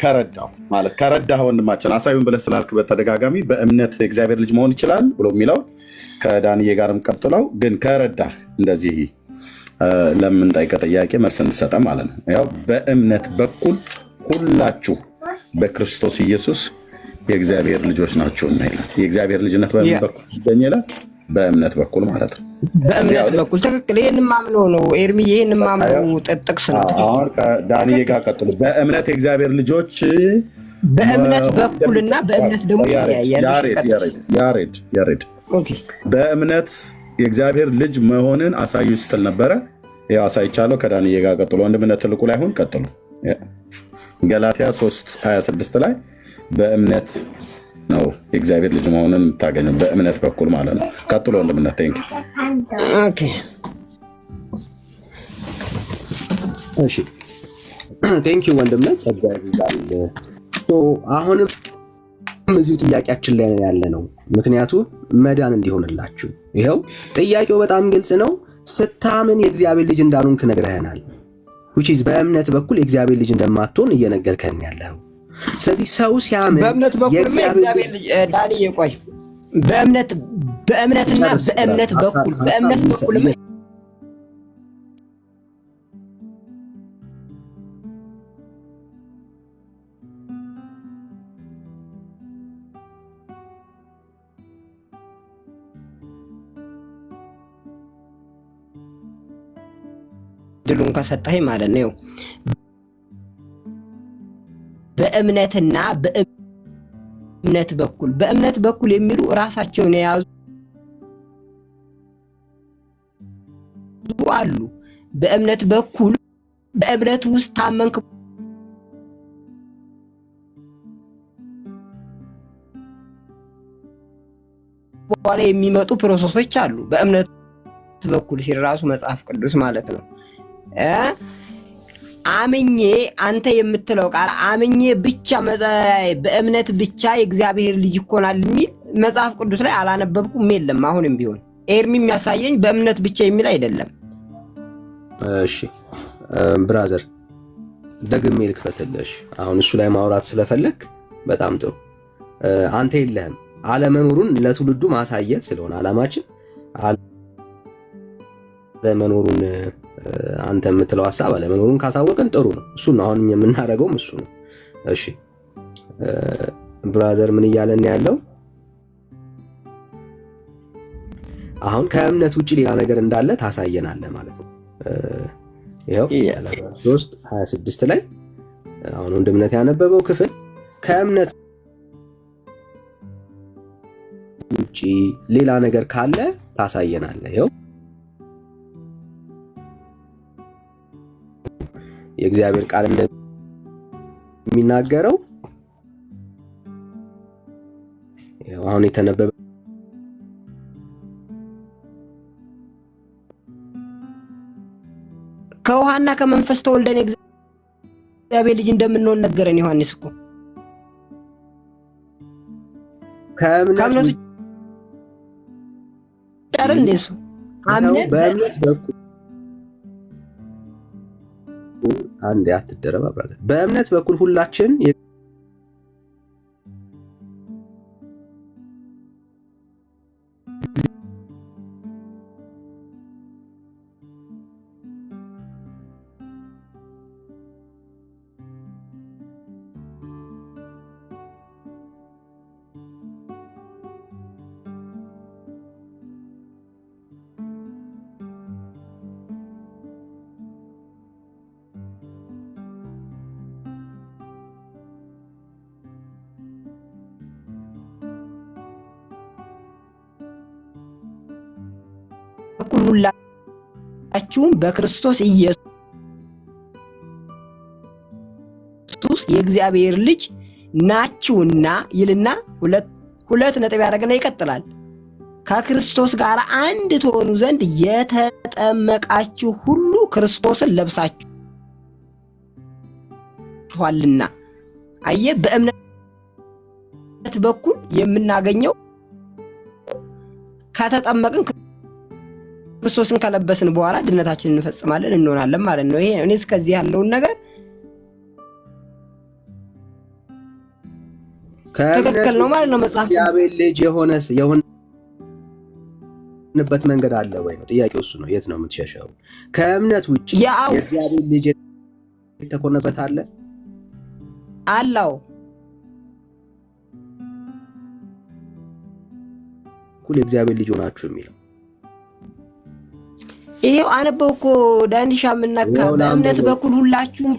ከረዳው ማለት ከረዳህ ወንድማችን አሳዩን ብለህ ስላልክ በተደጋጋሚ በእምነት የእግዚአብሔር ልጅ መሆን ይችላል ብሎ የሚለው ከዳንዬ ጋርም ቀጥለው ግን ከረዳህ እንደዚህ ለምንጠይቀህ ጥያቄ መልስ እንድሰጠ ማለት ነው። ያው በእምነት በኩል ሁላችሁ በክርስቶስ ኢየሱስ የእግዚአብሔር ልጆች ናቸው እና ይላል። የእግዚአብሔር ልጅነት በምን በኩል ይገኛል? በእምነት በኩል ማለት ነው። በእምነት በኩል ትክክል። ይሄን ማምነው ነው ኤርሚ፣ ይሄን ማምነው ጥቅስ ነው። አሁን ከዳንዬ ጋር ቀጥሎ በእምነት የእግዚአብሔር ልጆች በእምነት በኩልና በእምነት ደግሞ ያሬድ በእምነት የእግዚአብሔር ልጅ መሆንን አሳዩ ስትል ነበረ። ያው አሳይቻለሁ። ከዳንዬ ጋር ቀጥሎ ወንድምነት ትልቁ ላይ አሁን ቀጥሎ ገላትያ 3:26 ላይ በእምነት ነው የእግዚአብሔር ልጅ መሆንን የምታገኘው በእምነት በኩል ማለት ነው። ቀጥሎ ወንድምነት ቴንክ ዩ ወንድምነት ጸጋ ይብዛል። አሁንም እዚሁ ጥያቄያችን ላይ ያለ ነው። ምክንያቱ መዳን እንዲሆንላችሁ ይኸው ጥያቄው በጣም ግልጽ ነው። ስታምን የእግዚአብሔር ልጅ እንዳልሆንክ ነግረህናል። which is በእምነት በኩል የእግዚአብሔር ልጅ እንደማትሆን እየነገርከን ያለው። ስለዚህ ሰው ሲያምን በእምነት በኩል የእግዚአብሔር ልጅ ዳንዬ ቆይ በእምነትና በእምነት በኩል ድሉን ከሰጠኝ ማለት ነው። በእምነትና በእምነት በኩል የሚሉ ራሳቸውን የያዙ አሉ። በእምነት በኩል በእምነት ውስጥ ታመንክ በኋላ የሚመጡ ፕሮሰሶች አሉ። በእምነት በኩል ሲራሱ መጽሐፍ ቅዱስ ማለት ነው። አምኜ አንተ የምትለው ቃል አምኜ ብቻ በእምነት ብቻ የእግዚአብሔር ልጅ ይኮናል የሚል መጽሐፍ ቅዱስ ላይ አላነበብኩም፣ የለም። አሁንም ቢሆን ኤርሚ የሚያሳየኝ በእምነት ብቻ የሚል አይደለም። እሺ ብራዘር ደግሜ ልክፈትልሽ። አሁን እሱ ላይ ማውራት ስለፈለክ በጣም ጥሩ። አንተ የለህም አለመኖሩን ለትውልዱ ማሳየት ስለሆነ አላማችን አለመኖሩን አንተ የምትለው ሐሳብ አለመኖሩን ካሳወቀን ጥሩ ነው። እሱ ነው አሁን የምናደርገውም እሱ ነው። እሺ ብራዘር ምን እያለን ያለው አሁን ከእምነት ውጪ ሌላ ነገር እንዳለ ታሳየናለህ ማለት ነው። ይሄው 3:26 ላይ አሁን ወንድምነት ያነበበው ክፍል ከእምነት ውጪ ሌላ ነገር ካለ ታሳየናለህ። ይሄው የእግዚአብሔር ቃል እንደሚናገረው አሁን የተነበበ ከውሃና ከመንፈስ ተወልደን የእግዚአብሔር ልጅ እንደምንሆን ነገረን ዮሐንስ እኮ። ከእምነት ጠርንሱ አምነት በእምነት በኩል አንድ ያትደረባ ብራዘር በእምነት በኩል ሁላችን ሁላችሁም በክርስቶስ ኢየሱስ የእግዚአብሔር ልጅ ናችሁና ይልና ሁለት ነጥብ ያደርግና ይቀጥላል። ከክርስቶስ ጋር አንድ ትሆኑ ዘንድ የተጠመቃችሁ ሁሉ ክርስቶስን ለብሳችኋልና። አየ በእምነት በኩል የምናገኘው ከተጠመቅን ክርስቶስን ከለበስን በኋላ ድነታችንን እንፈጽማለን እንሆናለን ማለት ነው። ይሄ እኔ እስከዚህ ያለውን ነገር ትክክል ነው ማለት ነው መጽሐፍ። እግዚአብሔር ልጅ የሆነበት መንገድ አለ ወይ ነው ጥያቄው። እሱ ነው። የት ነው የምትሸሸው? ከእምነት ውጭ የእግዚአብሔር ልጅ የተኮነበት አለ አለው። ሁሉ የእግዚአብሔር ልጅ ሆናችሁ የሚለው ይሄው አነበው እኮ ዳንሻ ምናካ በእምነት በኩል ሁላችሁም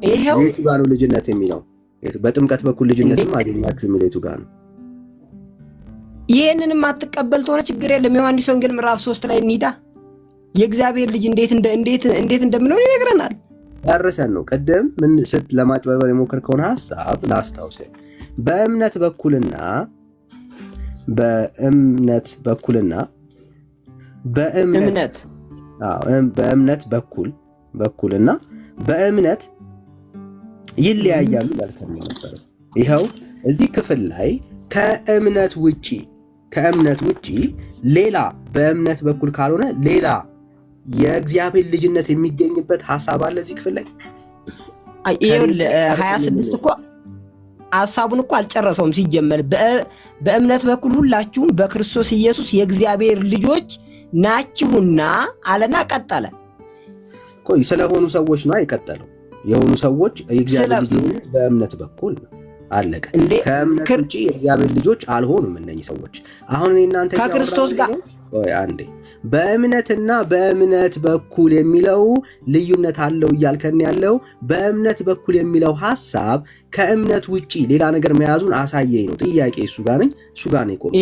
ይሄው የቱ ጋር ነው ልጅነት የሚለው? በጥምቀት በኩል ልጅነትም አገኛችሁ የሚለው የቱ ጋር ነው? ይሄንንም አትቀበል ተሆነ ችግር የለም። ዮሐንስ ወንጌል ምዕራፍ 3 ላይ እንሂዳ። የእግዚአብሔር ልጅ እንዴት እንደምንሆን ይነግረናል። ያረሰን ነው። ቀደም ምን ስት ለማጭበርበር የሞከርከውን ሐሳብ ላስታውስ። በእምነት በኩልና በእምነት በኩልና በእምነት ይለያያሉ ያልከኝ ነበር። ይኸው እዚህ ክፍል ላይ ከእምነት ውጪ ሌላ በእምነት በኩል ካልሆነ ሌላ የእግዚአብሔር ልጅነት የሚገኝበት ሐሳብ አለ እዚህ ክፍል ላይ። ይኸውልህ 26 እኮ ሐሳቡን እኮ አልጨረሰውም ሲጀመር። በእምነት በኩል ሁላችሁም በክርስቶስ ኢየሱስ የእግዚአብሔር ልጆች ናችሁና አለና ቀጠለ። ቆይ ስለሆኑ ሰዎች ነው የቀጠለው። የሆኑ ሰዎች የእግዚአብሔር ልጆች በእምነት በኩል ነው አለቀ። ከእምነት ውጪ የእግዚአብሔር ልጆች አልሆኑም እነኚህ ሰዎች። አሁን እናንተ ከክርስቶስ ጋር አንዴ በእምነትና በእምነት በኩል የሚለው ልዩነት አለው እያልከን ያለው በእምነት በኩል የሚለው ሐሳብ ከእምነት ውጪ ሌላ ነገር መያዙን አሳየኝ ነው ጥያቄ። እሱ ጋር ነው የቆመው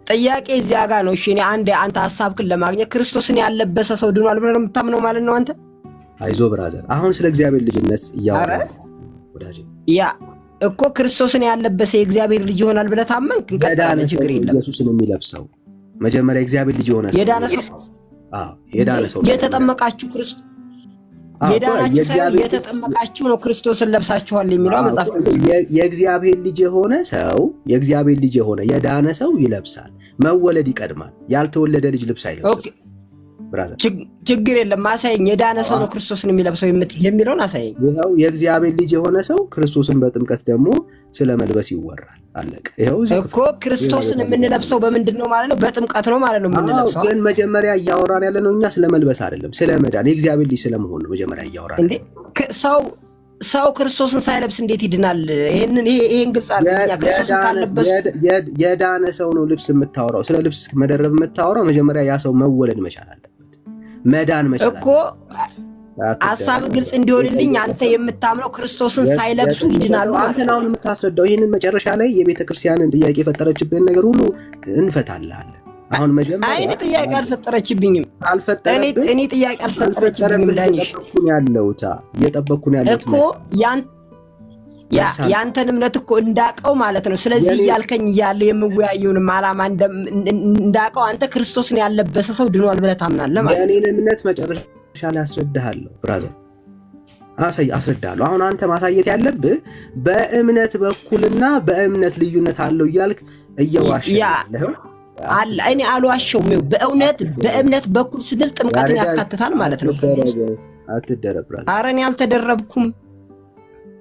ጥያቄ እዚያ ጋር ነው። እሺ እኔ አንተ ሐሳብክን ለማግኘት ክርስቶስን ያለበሰ ሰው ድኗል ብለህ ነው የምታምነው ማለት ነው አንተ? አይዞ ብራዘር፣ አሁን ስለ እግዚአብሔር ልጅነት እያወራን ወዳጄ። ያ እኮ ክርስቶስን ያለበሰ የእግዚአብሔር ልጅ ይሆናል ብለህ ታመንክ እንቀዳለን፣ ችግር የለም። ኢየሱስን የሚለብሰው መጀመሪያ እግዚአብሔር ልጅ ይሆናል። የዳነ ሰው የተጠመቃችሁ ክርስቶስ የተጠመቃችሁ ነው ክርስቶስን ለብሳችኋል የሚለው መጽሐፍ። የእግዚአብሔር ልጅ የሆነ የዳነ ሰው ይለብሳል። መወለድ ይቀድማል። ያልተወለደ ልጅ ልብስ አይለብስም። ችግር የለም አሳየኝ። የዳነ ሰው ነው ክርስቶስን የሚለብሰው የሚለውን አሳየኝ። ይኸው የእግዚአብሔር ልጅ የሆነ ሰው ክርስቶስን በጥምቀት ደግሞ ስለ መልበስ ይወራል። አለቀ። ይኸው እኮ ክርስቶስን የምንለብሰው በምንድን ነው ማለት ነው? በጥምቀት ነው ማለት ነው የምንለብሰው። ግን መጀመሪያ እያወራን ያለ ነው እኛ ስለ መልበስ አይደለም፣ ስለ መዳን የእግዚአብሔር ልጅ ስለመሆን ነው መጀመሪያ እያወራን። እንዴ ሰው ክርስቶስን ሳይለብስ እንዴት ይድናል? ይሄን ግልጽ አድርገኛ። ክርስቶስን ካልለበሱ የዳነ ሰው ነው ልብስ የምታወራው። ስለ ልብስ መደረብ የምታወራው መጀመሪያ ያ ሰው መወለድ መቻል አለበት፣ መዳን መቻል እኮ። ሐሳብ ግልጽ እንዲሆንልኝ አንተ የምታምነው ክርስቶስን ሳይለብሱ ይድናሉ። አንተ ነው የምታስረዳው። ይሄንን መጨረሻ ላይ የቤተ ክርስቲያንን ጥያቄ የፈጠረችብን ነገር ሁሉ እንፈታለን። አሁን መጀመሪያ እኔ ጥያቄ አልፈጠረችብኝም። እኔ ጥያቄ አልፈጠረችብኝም። ዳንሽ እየጠበቅኩን ያለው እኮ ያንተን እምነት እኮ እንዳቀው ማለት ነው። ስለዚህ እያልከኝ እያለ የምወያየውንም ዓላማ እንዳቀው አንተ ክርስቶስን ያለበሰ ሰው ድኗል ብለህ ታምናለህ ማለት ነው። የኔን እምነት መጨረሻ ላይ አስረዳሃለሁ ብራዘር፣ አስረዳሃለሁ። አሁን አንተ ማሳየት ያለብህ በእምነት በኩልና በእምነት ልዩነት አለው እያልክ እየዋሸህ ያለኸው አለ። እኔ አልዋሸሁም። በእምነት በኩል ስድል ጥምቀትን ያካትታል ማለት ነው። አትደረብ ብራዘር። ኧረ እኔ አልተደረብኩም።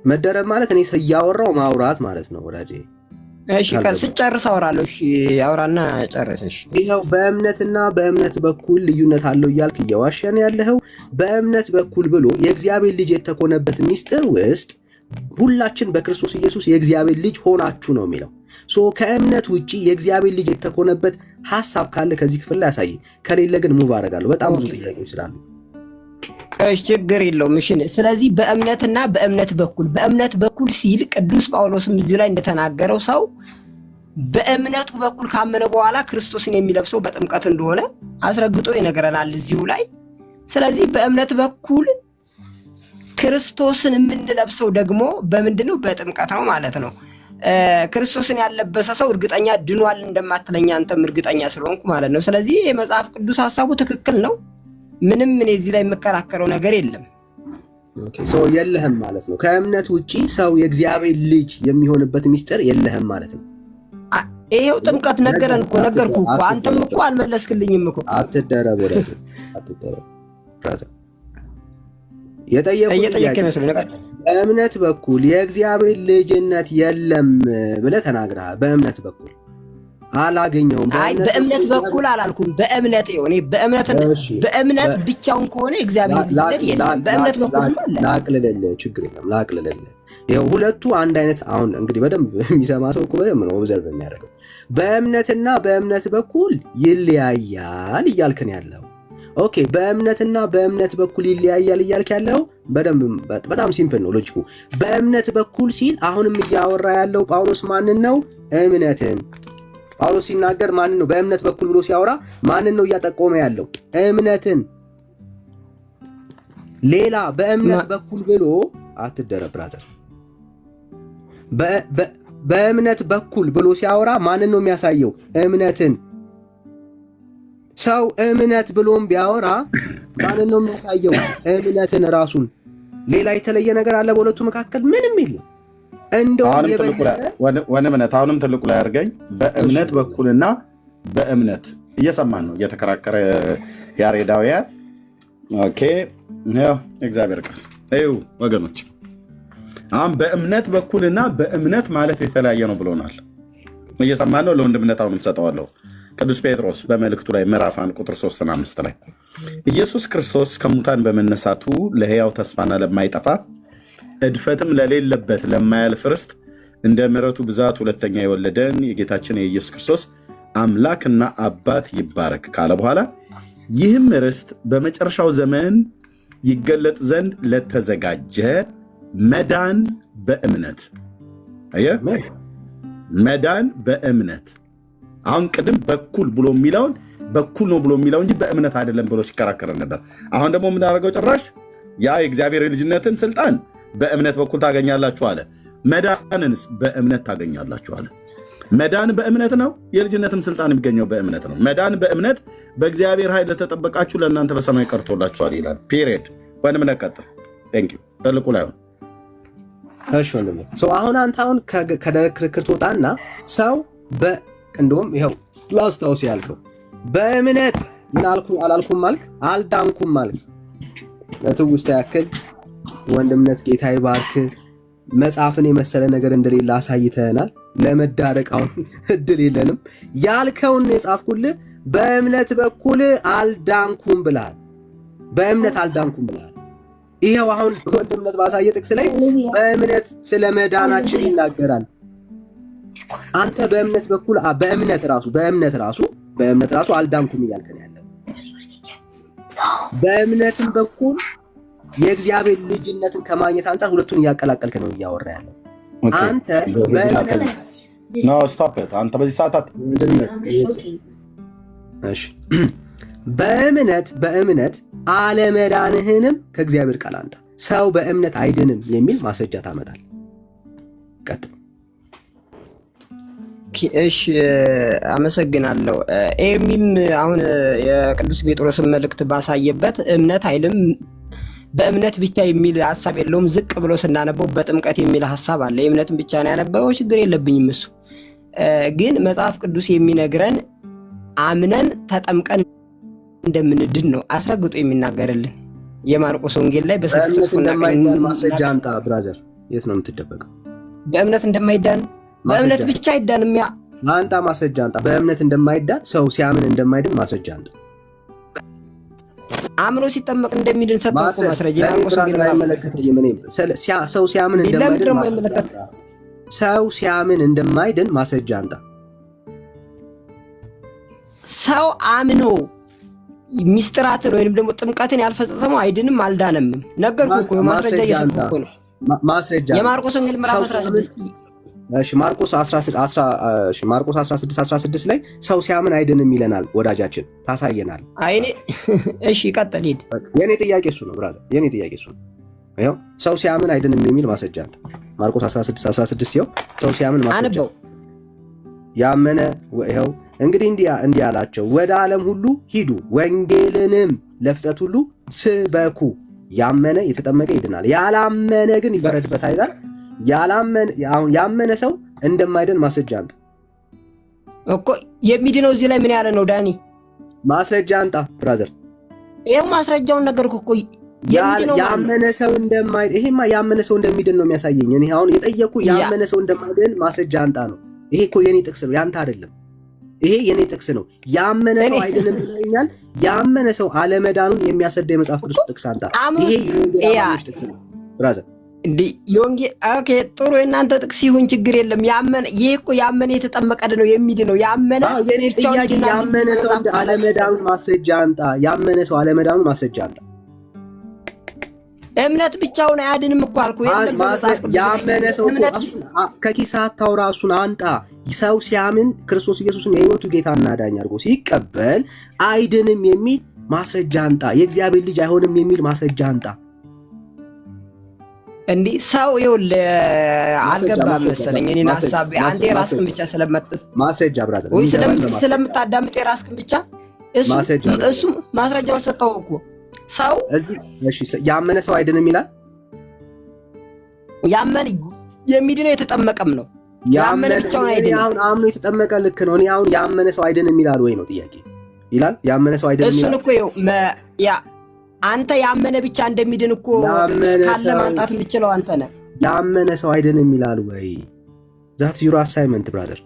መደረብ ማለት እኔ እያወራው ማውራት ማለት ነው ወዳጄ። እሺ ስጨርስ አወራለሁ። እሺ አውራና ጨርስ። እሺ ይኸው በእምነትና በእምነት በኩል ልዩነት አለው እያልክ እየዋሸን ያለኸው በእምነት በኩል ብሎ የእግዚአብሔር ልጅ የተኮነበት ሚስጥር ውስጥ ሁላችን በክርስቶስ ኢየሱስ የእግዚአብሔር ልጅ ሆናችሁ ነው የሚለው። ከእምነት ውጪ የእግዚአብሔር ልጅ የተኮነበት ሐሳብ ካለ ከዚህ ክፍል ላይ ያሳይ። ከሌለ ግን ሙቭ አደርጋለሁ። በጣም ብዙ ጥያቄዎች ስላሉ ችግር የለውም። እሺ ስለዚህ በእምነትና በእምነት በኩል ሲል ቅዱስ ጳውሎስም እዚህ ላይ እንደተናገረው ሰው በእምነቱ በኩል ካመነ በኋላ ክርስቶስን የሚለብሰው በጥምቀት እንደሆነ አስረግጦ ይነግረናል እዚሁ ላይ። ስለዚህ በእምነት በኩል ክርስቶስን የምንለብሰው ደግሞ በምንድነው? በጥምቀት ነው ማለት ነው። ክርስቶስን ያለበሰ ሰው እርግጠኛ ድኗል እንደማትለኝ አንተም እርግጠኛ ስለሆንኩ ማለት ነው። ስለዚህ የመጽሐፍ ቅዱስ ሐሳቡ ትክክል ነው። ምንም እኔ እዚህ ላይ የምከራከረው ነገር የለም። የለህም ማለት ነው። ከእምነት ውጪ ሰው የእግዚአብሔር ልጅ የሚሆንበት ሚስጥር የለህም ማለት ነው። ይሄው ጥምቀት ነገረን እኮ ነገርኩህ እኮ አንተም እኮ አልመለስክልኝም እኮ። አትደረብ ብራዘር። የጠየቁት በእምነት በኩል የእግዚአብሔር ልጅነት የለም ብለህ ተናግረሃል። በእምነት በኩል አላገኘውም። አይ በእምነት በኩል አላልኩም። በእምነት ይሁን በእምነት ብቻውን ከሆነ እግዚአብሔር ልጅነት የለም። በእምነት በኩል ላቅልልልህ፣ ችግር የለም ላቅልልልህ። ይኸው ሁለቱ አንድ አይነት። አሁን እንግዲህ በደንብ የሚሰማ ሰው እኮ በደንብ ነው ኦብዘርቭ የሚያደርገው። በእምነትና በእምነት በኩል ይለያያል እያልክን ያለው ኦኬ። በእምነትና በእምነት በኩል ይለያያል እያልክ ያለው በደንብ በጣም ሲምፕል ነው ሎጂኩ። በእምነት በኩል ሲል አሁንም እያወራ ያለው ጳውሎስ ማንን ነው? እምነትን። ጳውሎስ ሲናገር ማንን ነው? በእምነት በኩል ብሎ ሲያወራ ማንን ነው እያጠቆመ ያለው? እምነትን። ሌላ በእምነት በኩል ብሎ አትደረብ ብራዘር። በእምነት በኩል ብሎ ሲያወራ ማንን ነው የሚያሳየው? እምነትን። ሰው እምነት ብሎም ቢያወራ ማንን ነው የሚያሳየው? እምነትን ራሱን። ሌላ የተለየ ነገር አለ በሁለቱ መካከል? ምንም የለም። አሁንም ትልቁ ላይ አድርገኝ። በእምነት በኩልና በእምነት እየሰማን ነው እየተከራከረ ያሬዳውያን። ኦኬ እግዚአብሔር ቃል ይኸው ወገኖች፣ አሁን በእምነት በኩልና በእምነት ማለት የተለያየ ነው ብሎናል። እየሰማን ነው። ለወንድምነት አሁንም ሰጠዋለሁ። ቅዱስ ጴጥሮስ በመልእክቱ ላይ ምዕራፍ 1 ቁጥር 3 እና 5 ላይ ኢየሱስ ክርስቶስ ከሙታን በመነሳቱ ለሕያው ተስፋና ለማይጠፋ እድፈትም ለሌለበት ለማያልፍ ርስት እንደ ምሕረቱ ብዛት ሁለተኛ የወለደን የጌታችን የኢየሱስ ክርስቶስ አምላክና አባት ይባረክ ካለ በኋላ ይህም ርስት በመጨረሻው ዘመን ይገለጥ ዘንድ ለተዘጋጀ መዳን በእምነት መዳን በእምነት። አሁን ቅድም በኩል ብሎ የሚለውን በኩል ነው ብሎ የሚለው እንጂ በእምነት አይደለም ብሎ ሲከራከር ነበር። አሁን ደግሞ የምናደርገው ጭራሽ ያ የእግዚአብሔር የልጅነትን ስልጣን በእምነት በኩል ታገኛላችሁ አለ። መዳንንስ በእምነት ታገኛላችሁ አለ። መዳን በእምነት ነው። የልጅነትም ስልጣን የሚገኘው በእምነት ነው። መዳን በእምነት በእግዚአብሔር ኃይል ለተጠበቃችሁ ለእናንተ በሰማይ ቀርቶላችኋል ይላል። ፒሪየድ። ወንድም ነቀጥል። ቴንክ ዩ። ትልቁ ላይ ሆን እሺ ወንድም። አሁን አንተ አሁን ከደረቅ ክርክር ትወጣና ሰው እንደውም ይኸው ላስታውስ ያልከው በእምነት ምን አላልኩም ማልክ አልዳንኩም ማለት ለትውስታ ያክል ወንድምነት ጌታ ይባርክ። መጽሐፍን የመሰለ ነገር እንደሌለ አሳይተናል። ለመዳረቅ አሁን እድል የለንም። ያልከውን የጻፍኩልህ በእምነት በኩል አልዳንኩም ብለሃል። በእምነት አልዳንኩም ብለሃል። ይኸው አሁን ወንድምነት ባሳየ ጥቅስ ላይ በእምነት ስለ መዳናችን ይናገራል። አንተ በእምነት በኩል በእምነት ራሱ አልዳንኩም እያልከን ያለ በእምነትም በኩል የእግዚአብሔር ልጅነትን ከማግኘት አንጻር ሁለቱን እያቀላቀልክ ነው እያወራ ያለው አንተ። አንተ በዚህ ሰዓታት በእምነት አለመዳንህንም ከእግዚአብሔር ቃል አንተ ሰው በእምነት አይድንም የሚል ማስረጃ ታመጣል። ቀጥል። እሺ አመሰግናለሁ። ኤርሚም አሁን የቅዱስ ጴጥሮስን መልእክት ባሳየበት እምነት አይልም በእምነት ብቻ የሚል ሐሳብ የለውም። ዝቅ ብሎ ስናነበው በጥምቀት የሚል ሐሳብ አለ። የእምነትን ብቻ ነው ያነበበው። ችግር የለብኝም እሱ። ግን መጽሐፍ ቅዱስ የሚነግረን አምነን ተጠምቀን እንደምንድን ነው አስረግጦ የሚናገርልን። የማርቆስ ወንጌል ላይ በሰፊው ማስረጃ አንጣ ብራዘር። የት ነው የምትደበቀው? በእምነት እንደማይዳን በእምነት ብቻ አይዳንም። ያ አንጣ ማስረጃ አንጣ። በእምነት እንደማይዳን ሰው ሲያምን እንደማይድን ማስረጃ አንጣ። አምኖ ሲጠመቅ እንደሚድን ሰጠው እኮ ማስረጃ። ሰው ሲያምን እንደማይድን ሰው ሲያምን እንደማይድን ማስረጃ አንጣ። ሰው አምኖ ሚስጥራትን ወይንም ደግሞ ጥምቀትን ያልፈጸመው አይድንም አልዳነም። ነገርኩህ እኮ ማስረጃ እየሰጠሁ እኮ ነው። ማስረጃ የማርቆስ ወንጌል ምዕራፍ 16 እሺ ማርቆስ 16 ላይ ሰው ሲያምን አይድንም ይለናል። ወዳጃችን ታሳየናል። አይኔ እሺ ቀጥል ሂድ። የኔ ጥያቄ እሱ ነው ብራዘር፣ የኔ ጥያቄ እሱ ነው። ይኸው ሰው ሲያምን አይድንም የሚል ማስረጃ አንተ ማርቆስ 16 ይኸው ሰው ሲያምን ማስረጃ አንበው ያመነ ይኸው እንግዲህ እንዲህ አላቸው፣ ወደ ዓለም ሁሉ ሂዱ ወንጌልንም ለፍጥረት ሁሉ ስበኩ። ያመነ የተጠመቀ ይድናል፣ ያላመነ ግን ይፈረድበታል ይላል። ያመነ ሰው እንደማይድን ማስረጃ አንጣ እኮ። የሚድነው እዚህ ላይ ምን ያለ ነው ዳኒ? ማስረጃ አንጣ ብራዘር። ይሄው ማስረጃውን ነገርኩ እኮ። ያመነ ሰው እንደማይድን ይሄማ ያመነ ሰው እንደሚድን ነው የሚያሳየኝ። እኔ አሁን የጠየኩ ያመነ ሰው እንደማይድን ማስረጃ አንጣ ነው። ይሄ እኮ የኔ ጥቅስ ነው፣ ያንተ አይደለም። ይሄ የኔ ጥቅስ ነው። ያመነ ሰው አይድንም ብለኛል። ያመነ ሰው አለመዳኑን የሚያስረዳ የመጽሐፍ ቅዱስ ጥቅስ አንጣ። ይሄ የወንጌል ጥቅስ ነው ብራዘር። የወንጌል ኦኬ፣ ጥሩ የእናንተ ጥቅስ ይሁን ችግር የለም። ያመነ ይሄ እኮ ያመነ የተጠመቀ ነው የሚድ ነው። ያመነ የኔ ጥያቄ ያመነ ሰው አለመዳኑን ማስረጃ አንጣ። ያመነ ሰው አለመዳኑን ማስረጃ አንጣ። እምነት ብቻውን አያድንም እኮ አልኩ። ያመነ ሰው ከኪስህ አታውራ፣ እሱን አንጣ። ሰው ሲያምን ክርስቶስ ኢየሱስን የሕይወቱ ጌታና አዳኝ አድርጎ ሲቀበል አይድንም የሚል ማስረጃ አንጣ። የእግዚአብሔር ልጅ አይሆንም የሚል ማስረጃ አንጣ። እንዲህ ሰው ይኸውልህ አልገባም መሰለኝ እኔን ሀሳብ። አንተ የራስህን ብቻ ስለምትስ ማስረጃ ብራዘር ወይ ስለምታዳምጥ የራስህን ብቻ እሱ ማስረጃውን ሰጠው እኮ ሰው ያመነ ሰው አይድንም ይላል። ያመነ የሚድነው የተጠመቀም ነው። ያመነ ብቻውን አይድንም። አሁን አምኖ የተጠመቀ ልክ ነው። እኔ አሁን ያመነ ሰው አይድንም ይላል ወይ ነው ጥያቄ? ይላል ያመነ ሰው አይድንም ይላል። እሱን እኮ አንተ ያመነ ብቻ እንደሚድን እኮ ካለ ማንጣት የምችለው አንተ ነህ። ያመነ ሰው አይድንም ይላል ወይ? ዛትስ ዩር አሳይመንት ብራዘር።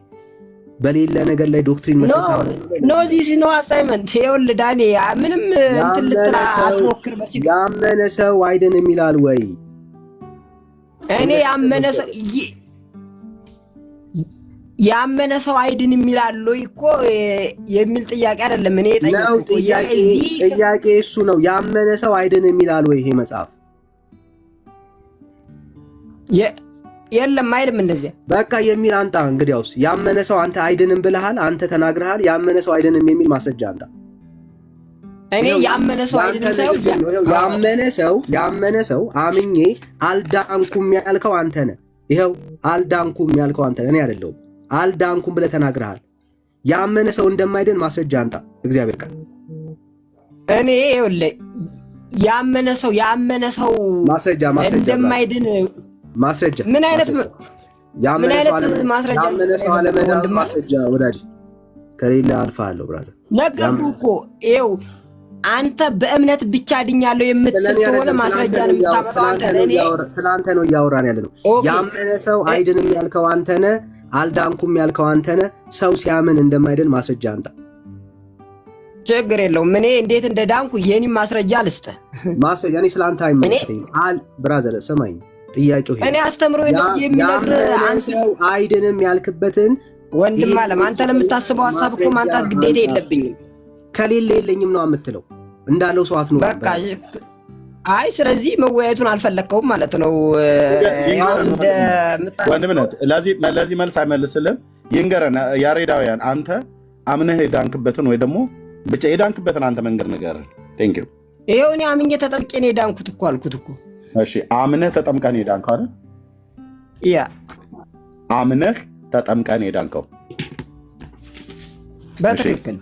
በሌለ ነገር ላይ ዶክትሪን መስራት ኖ ዚስ ኖ አሳይመንት። ይኸውልህ ዳኔ ምንም እንትን ልትላ አትሞክር። ያመነ ሰው አይድንም ይላል ወይ? እኔ ያመነ ሰው አይድንም ይላል ወይ እኮ የሚል ጥያቄ አይደለም። እኔ ጥያቄ እሱ ነው። ያመነ ሰው አይድንም ይላል ወይ ይሄ መጽሐፍ? የለም አይልም እንደዚህ በቃ የሚል አንጣ። እንግዲያውስ ያመነ ሰው አንተ አይድንም ብለሃል፣ አንተ ተናግረሃል። ያመነ ሰው አይድንም የሚል ማስረጃ አንጣ። እኔ ያመነ ሰው አይድንም ሳይሆን ያመነ ሰው አምኜ አልዳንኩም ያልከው አንተ ነህ። ይኸው አልዳንኩም ያልከው አንተ ነህ፣ እኔ አይደለሁም። አልዳንኩም ብለህ ተናግረሃል። ያመነ ሰው እንደማይድን ማስረጃ አንጣ። እግዚአብሔር ቃል እኔ ይኸውልህ ያመነ ሰው ማስረጃ እንደማይድን ማስረጃ ምን አይነት ማስረጃ? ያመነ ሰው አለመዳን ማስረጃ ወዳጅ ከሌለ አልፋለሁ ብራዘር። ነገርኩህ እኮ ይኸው አንተ በእምነት ብቻ ድኛለሁ የምትል ከሆነ ማስረጃ ነው የምታመጣው አንተ ነህ። ስለአንተ ነው እያወራን ያለ ነው። ያመነ ሰው አይድንም ያልከው አንተ ነህ፣ አልዳንኩም ያልከው አንተ ነህ። ሰው ሲያምን እንደማይድን ማስረጃ አንጣ። ችግር የለውም። እኔ እንዴት እንደዳንኩ የኔን ማስረጃ ልስጥህ። ማስረጃ እኔ ስለአንተ አይመለከተኝም። ብራዘር ስማኝ፣ ጥያቄው እኔ አስተምሮ የሚነግርህ አንተ ሰው አይድንም ያልክበትን ወንድም አለም አንተ ለምታስበው ሐሳብ እኮ ማንጣት ግዴታ የለብኝም። ከሌለ የለኝም ነው የምትለው እንዳለው ሰው አትኖር። በቃ አይ ስለዚህ መወያየቱን አልፈለከውም ማለት ነው። ወንድምነት ለዚህ መልስ አይመልስልም። ይንገረን ያሬዳውያን፣ አንተ አምነህ የዳንክበትን ወይ ደግሞ ብቻ የዳንክበትን አንተ መንገድ ንገረን። ቴንክ ዩ። ይኸው እኔ አምኜ ተጠምቄ ነው የዳንኩት እኮ አልኩት እኮ። እሺ አምነህ ተጠምቀህ ነው የዳንከው አይደል? ያ አምነህ ተጠምቀህ ነው የዳንከው በትክክል።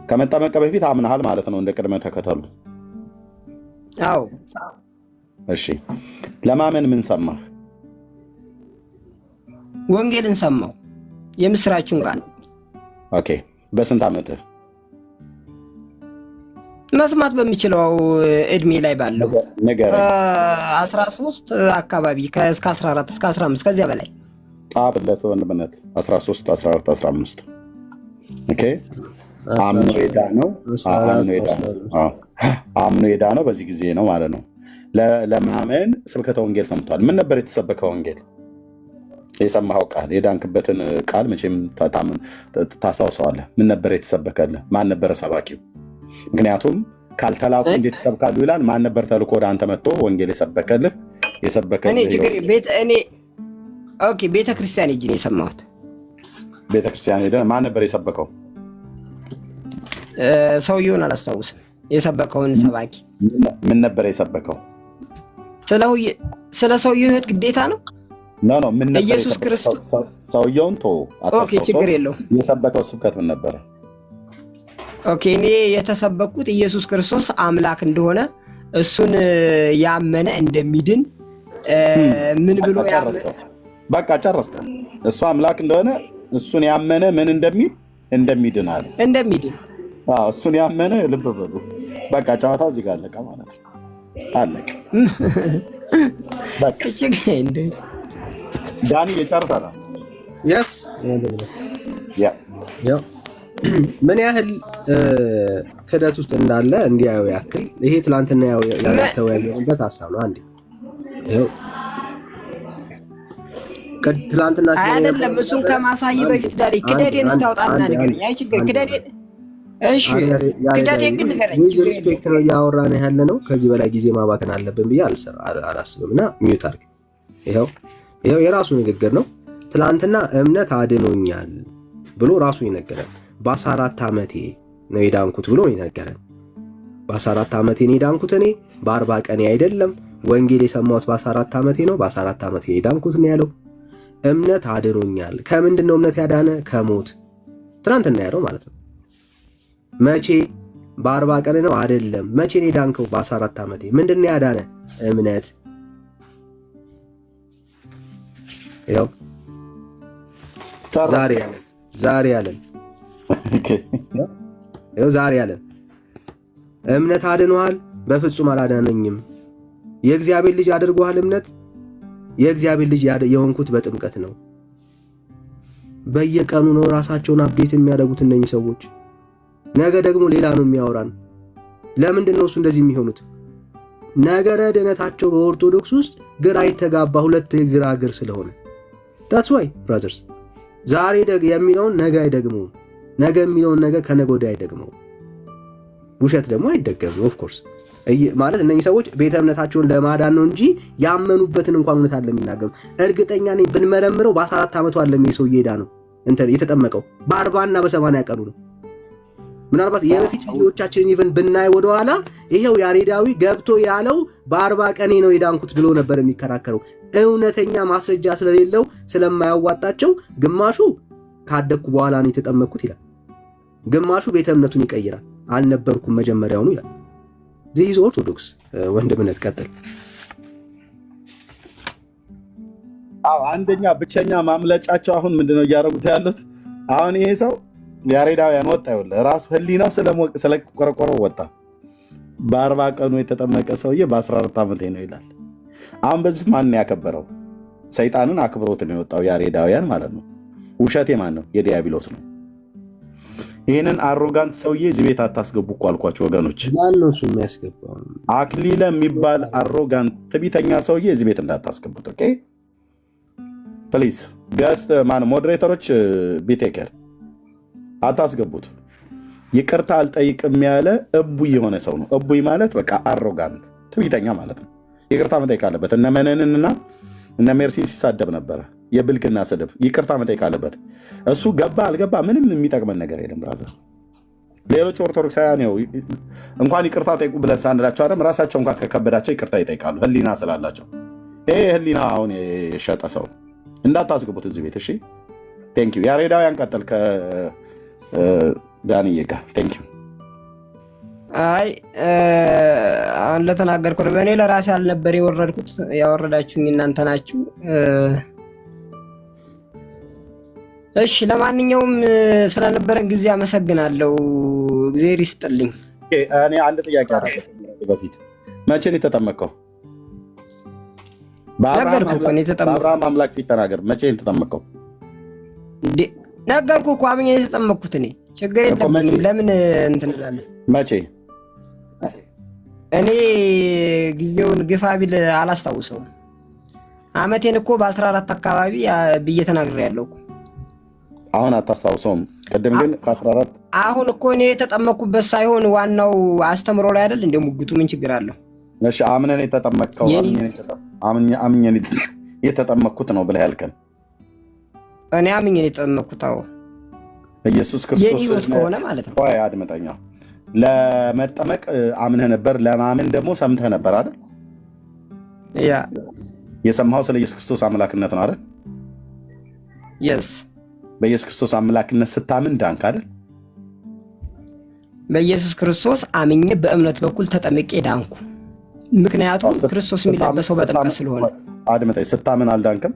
ከመጠመቀ በፊት አምነሃል ማለት ነው፣ እንደ ቅድመ ተከተሉ። አዎ። እሺ ለማመን ምን ሰማህ? ወንጌልን ሰማሁ፣ የምስራቹን ቃል። ኦኬ። በስንት ዓመትህ? መስማት በሚችለው እድሜ ላይ ባለው ነገር 13 አካባቢ እስከ 14 እስከ 15 ከዚያ በላይ ጻፍለት ወንድምነት። 13 14 15 ኦኬ። አምኖ የዳነው በዚህ ጊዜ ነው ማለት ነው። ለማመን ስብከተ ወንጌል ሰምቷል። ምን ነበር የተሰበከ ወንጌል? የሰማኸው ቃል የዳንክበትን ቃል መቼም ታስታውሰዋለህ። ምን ነበር የተሰበከልህ? ማን ነበረ ሰባኪው? ምክንያቱም ካልተላኩ እንዴት ይሰብካሉ ይላል። ማን ነበር ተልኮ ወደ አንተ መጥቶ ወንጌል የሰበከልህ? ቤተ ክርስቲያን ሄጄ ነው የሰማሁት። ቤተ ክርስቲያን ሄደህ ማን ነበር የሰበከው? ሰውየውን አላስታውስም። የሰበከውን ሰባኪ ምን ነበር የሰበከው? ስለ ሰውየው ሕይወት ግዴታ ነው። ምን ነበር ኢየሱስ ክርስቶስ? ሰውየውን ኦኬ፣ ችግር የለውም። የሰበከው ስብከት ምን ነበረ? ኦኬ፣ እኔ የተሰበኩት ኢየሱስ ክርስቶስ አምላክ እንደሆነ እሱን ያመነ እንደሚድን ምን ብሎ በቃ ጨረስከው። እሱ አምላክ እንደሆነ እሱን ያመነ ምን እንደሚድን አለ። እንደሚድን እሱን ያመነ ልብ በሉ። በቃ ጨዋታው እዚህ ጋር አለቀ ማለት ነው። አለቀ። በቃ ዳኒ የጨርሳል። የስ ያ ምን ያህል ክደት ውስጥ እንዳለ እንዲያዩ ያክል ይሄ ትላንትና ያልተወያየንበት ሀሳብ ነው። አንዴ ትላንትና አይደለም እሱን ከማሳይ በፊት ዳኒ ክደቴን ስታውጣና ንገረኝ። አይ ችግር ክደቴን እሺ ክደቴን ግን ንገረኝ። ሪስፔክት ነው እያወራን ያለ ነው። ከዚህ በላይ ጊዜ ማባከን አለብን ብዬ አላስብም። እና ሚዩት አድርግ። ይኸው የራሱ ንግግር ነው። ትላንትና እምነት አድኖኛል ብሎ ራሱ ይነገራል። በ14 ዓመቴ ነው የዳንኩት ብሎ ይነገራል። በ14 ዓመቴ ነው የዳንኩት እኔ በ40 ቀኔ አይደለም። ወንጌል የሰማሁት በ14 ዓመቴ ነው። በ14 ዓመቴ የዳንኩት ነው ያለው። እምነት አድኖኛል። ከምንድን ነው እምነት ያዳነ? ከሞት። ትናንትና ያለው ማለት ነው። መቼ? በ40 ቀኔ ነው አይደለም። መቼ ነው የዳንከው? በ14 ዓመቴ። ምንድን ነው ያዳነ? እምነት። ይኸው ዛሬ ያለን ዛሬ ያለን እምነት አድኖሃል? በፍጹም አላዳነኝም። የእግዚአብሔር ልጅ አድርጎሃል እምነት። የእግዚአብሔር ልጅ የሆንኩት በጥምቀት ነው። በየቀኑ ነው ራሳቸውን አፕዴት የሚያደርጉት እነኚህ ሰዎች። ነገ ደግሞ ሌላ ነው የሚያወራን። ለምንድን ነው እሱ እንደዚህ የሚሆኑት? ነገረ ድነታቸው በኦርቶዶክስ ውስጥ ግራ የተጋባ ሁለት ግራግር ስለሆነ that's why brothers ዛሬ የሚለውን ነገ አይደግመውም። ነገ የሚለውን ነገ ከነገ ወዲያ አይደግመውም። ውሸት ደግሞ አይደገምም። ኦፍ ኮርስ ማለት እነኚህ ሰዎች ቤተ እምነታቸውን ለማዳን ነው እንጂ ያመኑበትን እንኳን እውነት አለ የሚናገሩት። እርግጠኛ ነኝ ብንመረምረው በ14 ዓመቱ አለም የሰው ይሄዳ ነው የተጠመቀው። በ40 እና በ80 ቀኑ ነው። ምናልባት የበፊት ቪዲዮዎቻችንን ኢቨን ብናይ ወደኋላ ይሄው ያሬዳዊ ገብቶ ያለው በ40 ቀኔ ነው የዳንኩት ብሎ ነበር የሚከራከረው። እውነተኛ ማስረጃ ስለሌለው ስለማያዋጣቸው ግማሹ ካደኩ በኋላ ነው የተጠመቅኩት ይላል። ግማሹ ቤተ እምነቱን ይቀይራል። አልነበርኩም መጀመሪያውኑ ይላል። ዚስ ኦርቶዶክስ ወንድምነት ቀጥል። አንደኛ ብቸኛ ማምለጫቸው አሁን ምንድነው እያደረጉት ያሉት? አሁን ይሄ ሰው ያሬዳውያን ወጣ ይኸውልህ ራሱ ህሊናው ስለቆረቆረው ወጣ። በ40 ቀኑ የተጠመቀ ሰውዬ በ14 ዓመቴ ነው ይላል። አሁን በዚህ ማን ያከበረው? ሰይጣንን አክብሮት ነው የወጣው ያሬዳውያን ማለት ነው። ውሸቴ ማን ነው? የዲያብሎስ ነው። ይህንን አሮጋንት ሰውዬ እዚህ ቤት አታስገቡ እኮ አልኳቸው ወገኖች። ማን ነው እሱ የሚያስገባው? አክሊለ የሚባል አሮጋንት ትዕቢተኛ ሰውዬ እዚህ ቤት እንዳታስገቡት። ኦኬ ፕሊዝ ገስት ማን ሞዴሬተሮች ቢቴከር አታስገቡት። ይቅርታ አልጠይቅም ያለ እቡይ የሆነ ሰው ነው። እቡይ ማለት በቃ አሮጋንት ትዕቢተኛ ማለት ነው። ይቅርታ መጠየቅ አለበት። እነ መነንንና እነ ሜርሲ ሲሳደብ ነበረ። የብልግና ስድብ ይቅርታ መጠየቅ አለበት። እሱ ገባ አልገባ ምንም የሚጠቅመን ነገር የለም ብራዘር። ሌሎች ኦርቶዶክሳውያን ነው እንኳን ይቅርታ ጠይቁ ብለን ሳንላቸው አይደል ራሳቸው እንኳን ከከበዳቸው ይቅርታ ይጠይቃሉ ህሊና ስላላቸው። ይሄ ህሊና አሁን የሸጠ ሰው እንዳታስገቡት እዚህ ቤት። እሺ ቴንክ ዩ። ያሬዳውያን ቀጥል ከዳንዬ ጋር ቴንክ ዩ። አይ አሁን ለተናገርኩት በእኔ ለራሴ አልነበር የወረድኩት፣ ያወረዳችሁኝ እናንተ ናችሁ። እሺ ለማንኛውም ስለነበረን ጊዜ አመሰግናለሁ። እግዚአብሔር ይስጥልኝ። እኔ አንድ ጥያቄ አለ። በፊት መቼ ነው የተጠመቀው? በአብርሃም አምላክ ፊት ተናገር። መቼ ነው የተጠመቀው? ነገርኩህ እኮ አምኜ የተጠመቅኩት እኔ። ችግር የለብንም። ለምን እንትን እላለሁ? መቼ? እኔ ጊዜውን ግፋ ቢል አላስታውሰውም። አመቴን እኮ በ14 አካባቢ ብዬ ተናግሬያለሁ እኮ። አሁን አታስታውሰውም? ቅድም ግን ከ14 አሁን እኮ እኔ የተጠመቅኩበት ሳይሆን ዋናው አስተምሮ ላይ አይደል እንደ ሙግቱ ምን ችግር አለው? እሺ አምነን የተጠመቅከው አምኜን የተጠመቅኩት ነው ብለህ ያልከን እኔ አምኜን የተጠመቅኩት አዎ ኢየሱስ ክርስቶስ የህይወት ከሆነ ማለት ነው። ወይ አድምጠኛ ለመጠመቅ አምነህ ነበር፣ ለማመን ደግሞ ሰምተህ ነበር አይደል? ያ የሰማኸው ስለ ኢየሱስ ክርስቶስ አምላክነት ነው አይደል? የስ በኢየሱስ ክርስቶስ አምላክነት ስታምን ዳንክ አይደል? በኢየሱስ ክርስቶስ አምኜ በእምነት በኩል ተጠምቄ ዳንኩ። ምክንያቱም ክርስቶስ የሚለበሰው በጥምቀት ስለሆነ። አድምጠኝ፣ ስታምን አልዳንክም?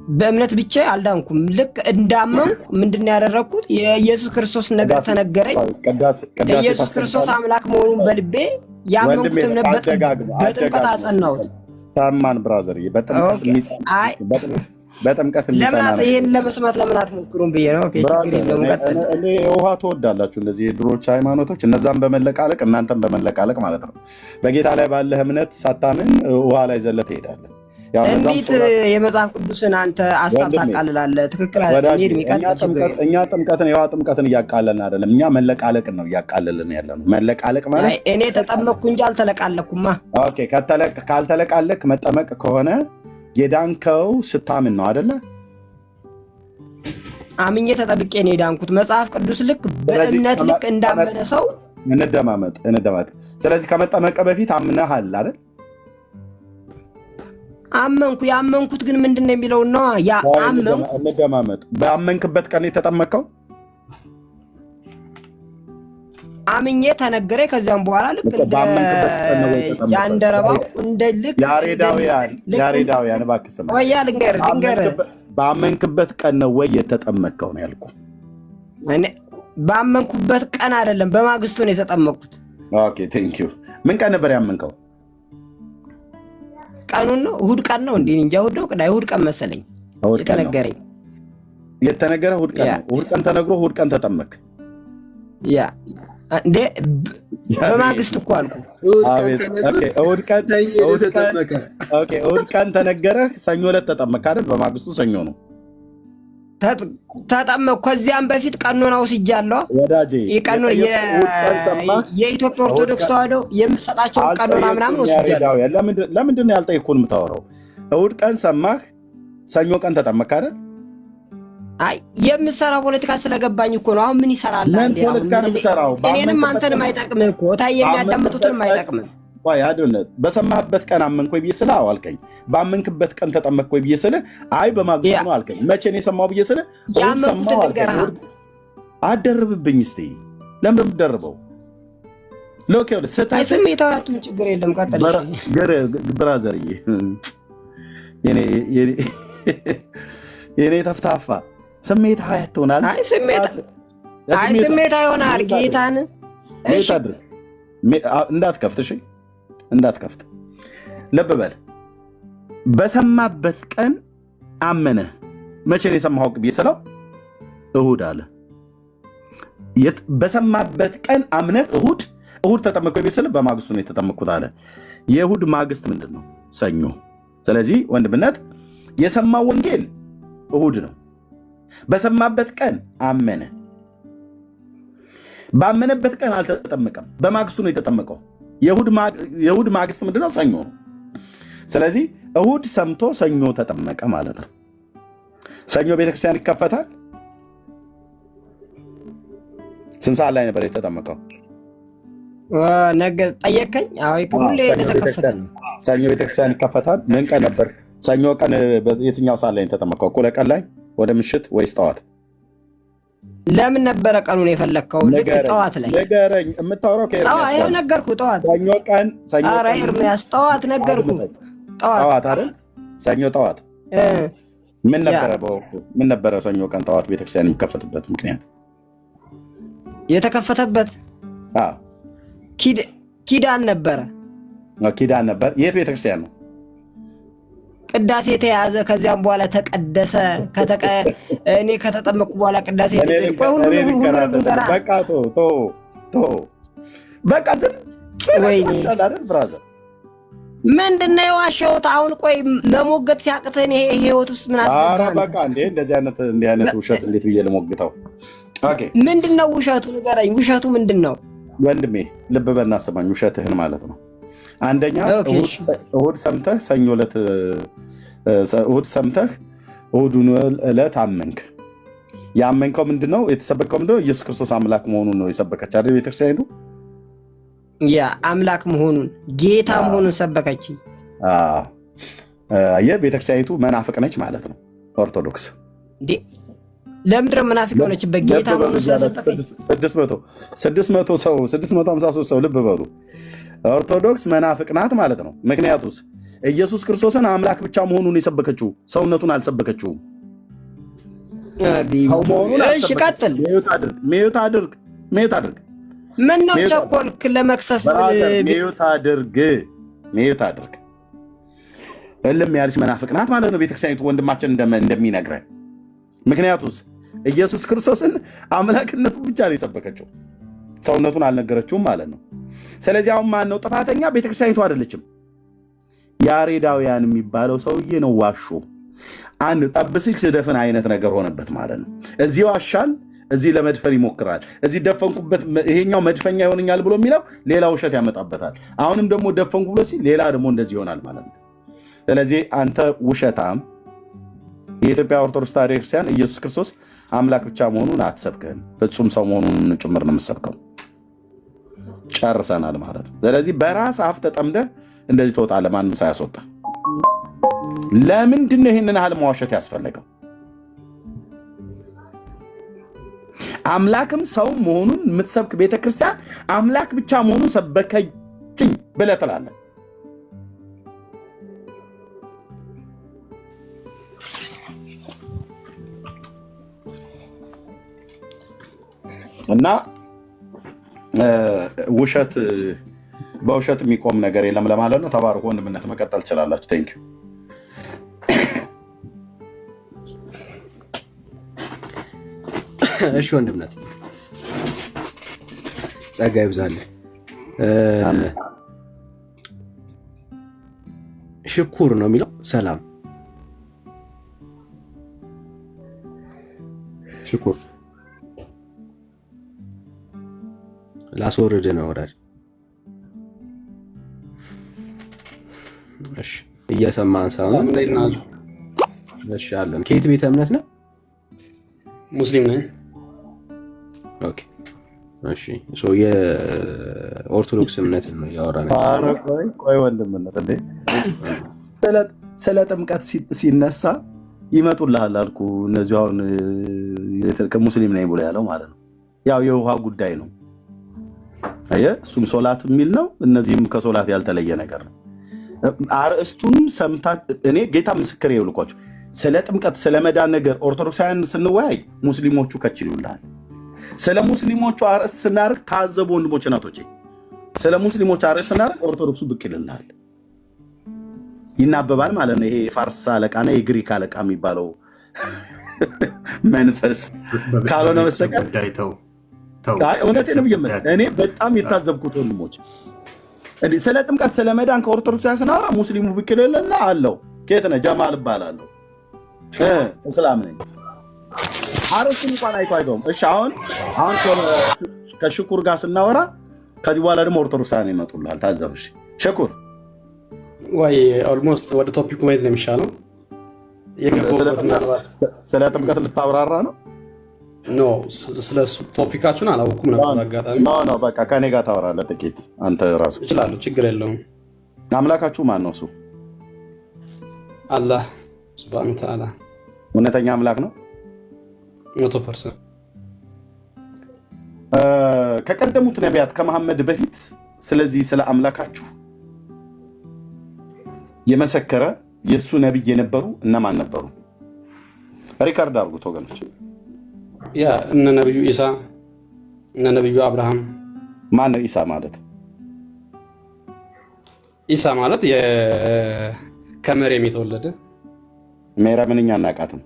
በእምነት ብቻ አልዳንኩም። ልክ እንዳመንኩ ምንድነው ያደረኩት? የኢየሱስ ክርስቶስ ነገር ተነገረኝ። ኢየሱስ ክርስቶስ አምላክ መሆኑን በልቤ ያመንኩትም በጥምቀት አጸናሁት። ሰማን ብራዘር፣ በጥምቀት ለምናት ይሄን ለመስማት ለምን አትሞክሩም ብዬ ነው። ኦኬ ችግር የለውም። ቀጥል። ውሃ ትወዳላችሁ እነዚህ የድሮች ሃይማኖቶች፣ እነዛም በመለቃለቅ እናንተም በመለቃለቅ ማለት ነው። በጌታ ላይ ባለህ እምነት ሳታምን ውሃ ላይ ዘለ ትሄዳለህ። እንዴት የመጽሐፍ ቅዱስን አንተ ሀሳብ ታቃልላለህ? ትክክል አይደለም። እኛ ጥምቀትን እያቃለልን አይደለም፣ እኛ መለቃለቅን ነው እያቃለልን ያለ ነው። መለቃለቅ ማለት እኔ ተጠመቅኩ እንጂ አልተለቃለኩማ። ኦኬ ካልተለቃለቅ መጠመቅ ከሆነ የዳንከው ስታምን ነው አይደለ? አምኜ ተጠብቄ ነው የዳንኩት። መጽሐፍ ቅዱስ ልክ በእምነት ልክ እንዳመነ ሰው እንደማመጥ። ስለዚህ ከመጠመቅ በፊት አምነሃል አይደል? አመንኩ። ያመንኩት ግን ምንድነው የሚለው ነው? ያ አመንኩ እንደማመጥ። በአመንክበት ቀን የተጠመቀው አምኜ ተነገረ። ከዚያም በኋላ ልክ እንደ ጃንደረባው እንደ ልክ ያሬዳውያን እባክህ ስማ። ወይ ልንገርህ በአመንክበት ቀን ነው ወይ የተጠመቀው ነው ያልኩህ? እኔ በአመንኩበት ቀን አይደለም፣ በማግስቱ ነው የተጠመቅኩት። ኦኬ ቴንክ ዩ። ምን ቀን ነበር ያመንከው? ቀኑን ነው? እሑድ ቀን ነው እንዴ? እንጃ እሑድ ቀን መሰለኝ የተነገረኝ። የተነገረ እሑድ ቀን ነው። እሑድ ቀን ተነግሮ እሑድ ቀን ተጠመቅ። ያ እንዴ በማግስት እኮ አልኩ። እሑድ ቀን ተነገረህ፣ ሰኞ ዕለት ተጠመቅ አይደል? በማግስቱ ሰኞ ነው ተጠመቅ። ከዚያም በፊት ቀኖና ወስጃለሁ ወዳጄ። የኢትዮጵያ ኦርቶዶክስ ተዋሕዶ የምትሰጣቸው ቀኖና ምናምን ወስጃለሁ። ለምንድን ነው ያልጠየኩህን የምታወራው? እሑድ ቀን ሰማህ፣ ሰኞ ቀን ተጠመቅ አይደል? አይ የምሰራው ፖለቲካ ስለገባኝ እኮ ነው። አሁን ምን ይሰራል? ምን ፖለቲካ ነው የምሰራው? እኔንም አንተንም አይጠቅምም እኮ ታይ፣ የሚያዳምጡትንም አይጠቅምም። ቆይ አይደለም፣ በሰማህበት ቀን አመንክ ወይ ብዬ ስልህ አዎ አልከኝ። ባመንክበት ቀን ተጠመቅክ ወይ ብዬ ስልህ አይ በማግስቱ ነው አልከኝ። መቼ ነው የሰማው ብዬ ስልህ ያመንኩትን ንገርህ። አትደርብብኝ እስኪ። ለምን የምትደርበው? ሎኬ አይ ስሜታቱን ችግር የለም። ቀጥል ብራዘርዬ፣ የኔ ተፍታፋ ስሜት ሀያት ትሆናል። አይ ስሜት ይሆናል። ጌታን እሺ እንዳትከፍት፣ እሺ እንዳትከፍት። ልብ በል። በሰማበት ቀን አመነ። መቼ ነው የሰማኸው ብዬ ስለው እሑድ አለ። በሰማበት ቀን አምነህ እሑድ ተጠመቅኩ ብዬ ስለው በማግስቱ ነው የተጠመቅኩት አለ። የእሑድ ማግስት ምንድን ነው? ሰኞ። ስለዚህ ወንድምነት የሰማው ወንጌል እሑድ ነው። በሰማበት ቀን አመነ። ባመነበት ቀን አልተጠመቀም፣ በማግስቱ ነው የተጠመቀው። የእሑድ ማግስት ምንድነው? ሰኞ ነው። ስለዚህ እሑድ ሰምቶ ሰኞ ተጠመቀ ማለት ነው። ሰኞ ቤተክርስቲያን ይከፈታል። ስንት ሰዓት ላይ ነበር የተጠመቀው? ነገ ጠየቀኝ። ሰኞ ቤተክርስቲያን ይከፈታል። ምን ቀን ነበር? ሰኞ ቀን የትኛው ሰዓት ላይ የተጠመቀው? እኩለ ቀን ላይ፣ ወደ ምሽት ወይስ ጠዋት? ለምን ነበረ ቀኑን የፈለግከው? ልክ ጠዋት ላይ ንገረኝ። የምታወራው ይኸው ነገርኩህ። ጠዋት ኧረ ኤርምያስ ጠዋት ነገርኩህ። ጠዋት አይደል? ሰኞ ጠዋት ምን ነበረ? በወቅቱ ምን ነበረ? ሰኞ ቀን ጠዋት ቤተክርስቲያን የሚከፈትበት ምክንያት የተከፈተበት ኪዳን ነበረ። ኪዳን ነበር። የት ቤተክርስቲያን ነው? ቅዳሴ ተያዘ። ከዚያም በኋላ ተቀደሰ። እኔ ከተጠመቅኩ በኋላ ቅዳሴ ብራዘር ምንድነው የዋሸሁት? አሁን ቆይ መሞገት ሲያቅተን ይሄ ህይወት ውስጥ ምን አስገባህ? በቃ እንዲህ አይነት ውሸት እንዴት ብዬ ልሞግተው? ምንድነው ውሸቱ? ንገረኝ። ውሸቱ ምንድን ነው? ወንድሜ ልብ በልና ስማኝ፣ ውሸትህን ማለት ነው። አንደኛ እሑድ ሰምተህ ሰኞ ዕለት እሑድ ሰምተህ እሑዱን ዕለት አመንክ። ያመንከው ምንድነው? የተሰበከው ምንድነው? ኢየሱስ ክርስቶስ አምላክ መሆኑን ነው የሰበከች አይደል ቤተክርስቲያኒቱ? ያ አምላክ መሆኑን ጌታ መሆኑን ሰበከች። የቤተክርስቲያኒቱ መናፍቅ ነች ማለት ነው ኦርቶዶክስ። ለምንድን ነው መናፍቅ የሆነችበት? ጌታ መሆኑን ስለሰበከች 653 ሰው ልብ በሉ ኦርቶዶክስ መናፍቅ ናት ማለት ነው። ምክንያቱስ ኢየሱስ ክርስቶስን አምላክ ብቻ መሆኑን የሰበከችው ሰውነቱን አልሰበከችውም። ሰው መሆኑን እሺ ቀጥል። ሚዩት አድርግ። ምን ነው ቸኮልክ ለመክሰስ? ሚዩት አድርግ። እልም ያለች መናፍቅ ናት ማለት ነው ቤተክርስቲያኒቱ ወንድማችን እንደሚነግረን። ምክንያቱስ ኢየሱስ ክርስቶስን አምላክነቱ ብቻ ነው የሰበከችው፣ ሰውነቱን አልነገረችውም ማለት ነው። ስለዚህ አሁን ማን ነው ጥፋተኛ? ቤተክርስቲያኒቱ አይደለችም። ያሬዳውያን የሚባለው ሰውዬ ነው ዋሾ። አንድ ጠብስክ ስደፍን አይነት ነገር ሆነበት ማለት ነው። እዚህ ዋሻል፣ እዚህ ለመድፈን ይሞክራል። እዚህ ደፈንኩበት ይሄኛው መድፈኛ ይሆንኛል ብሎ የሚለው ሌላ ውሸት ያመጣበታል። አሁንም ደግሞ ደፈንኩ ብሎ ሲል ሌላ ደግሞ እንደዚህ ይሆናል ማለት ነው። ስለዚህ አንተ ውሸታም፣ የኢትዮጵያ ኦርቶዶክስ ተዋሕዶ ክርስቲያን ኢየሱስ ክርስቶስ አምላክ ብቻ መሆኑን አትሰብክህም፣ ፍጹም ሰው መሆኑን ጭምር ነው የምትሰብከው። ጨርሰናል ማለት ነው። ስለዚህ በራስ አፍ ተጠምደህ እንደዚህ ትወጣለህ፣ ማንም ሳያስወጣ። ለምንድን ነው ይህንን ያህል መዋሸት ያስፈለገው? አምላክም ሰው መሆኑን የምትሰብክ ቤተክርስቲያን አምላክ ብቻ መሆኑን ሰበከችኝ ብለህ ትላለህ። እና ውሸት በውሸት የሚቆም ነገር የለም ለማለት ነው። ተባረኩ ወንድምነት፣ መቀጠል ትችላላችሁ። ቴንክ ዩ። እሺ ወንድምነት ጸጋ ይብዛልህ። ሽኩር ነው የሚለው ሰላም ሽኩር ላስወርድ ነው ወራጅ። እሺ እየሰማን ሳይሆን እሺ አለን። ከየት ቤተ እምነት ነው? ሙስሊም ነኝ። ኦኬ እሺ ሶ የኦርቶዶክስ እምነት ነው ያወራነው። ቆይ ወንድምነት እንዴ ስለ ጥምቀት ሲነሳ ይመጡልሃል አልኩ። እነዚህ አሁን ከሙስሊም ነኝ ብሎ ያለው ማለት ነው። ያው የውሃ ጉዳይ ነው። አየህ እሱም ሶላት የሚል ነው። እነዚህም ከሶላት ያልተለየ ነገር ነው። አርእስቱን ሰምታ እኔ ጌታ ምስክር ይልኳችሁ ስለ ጥምቀት ስለ መዳን ነገር ኦርቶዶክሳውያን ስንወያይ ሙስሊሞቹ ከችሉልሃል። ስለ ሙስሊሞቹ አርእስት ስናርግ ታዘቡ ወንድሞች እናቶቼ። ስለ ሙስሊሞቹ አርእስት ስናርግ ኦርቶዶክሱ ብቅ ይልልሃል፣ ይናበባል ማለት ነው። ይሄ የፋርስ አለቃና የግሪክ አለቃ የሚባለው መንፈስ ካልሆነ በስተቀር እውነቴን ነው የምልህ። እኔ በጣም የታዘብኩት ወንድሞች ስለ ጥምቀት ስለ መዳን ከኦርቶዶክስ ስናወራ ሙስሊሙ ብቅ ይልልና አለው ከየት ነህ? ጀማል እባላለሁ እስላም ነኝ። አርእስቱን እንኳን አይቶ አይገቡም። እሺ አሁን ከሽኩር ጋር ስናወራ ከዚህ በኋላ ደግሞ ኦርቶዶክሳውያን ይመጡልሃል። ታዘብ። እሺ ሽኩር ወይ ኦልሞስት ወደ ቶፒኩ መሄድ ነው የሚሻለው። ስለ ጥምቀት ልታብራራ ነው? ኖ ስለ ቶፒካችሁን አላወኩም ነበር። አጋጣሚ ኖ በቃ ከኔ ጋር ታወራለህ ጥቂት። አንተ ራሱ እችላለሁ፣ ችግር የለውም። አምላካችሁ ማን ነው? እሱ አላህ ሱብሃነሁ ወተዓላ እውነተኛ አምላክ ነው 100%። ከቀደሙት ነቢያት ከመሐመድ በፊት ስለዚህ ስለ አምላካችሁ የመሰከረ የእሱ ነቢይ የነበሩ እነማን ነበሩ? ሪካርድ አድርጉት ወገኖች። ያ እነ ነብዩ ኢሳ እነ ነብዩ አብርሃም። ማን ነው ኢሳ ማለት? ኢሳ ማለት ከመሬም የተወለደ። ሜርያምን እኛ አናውቃትም፣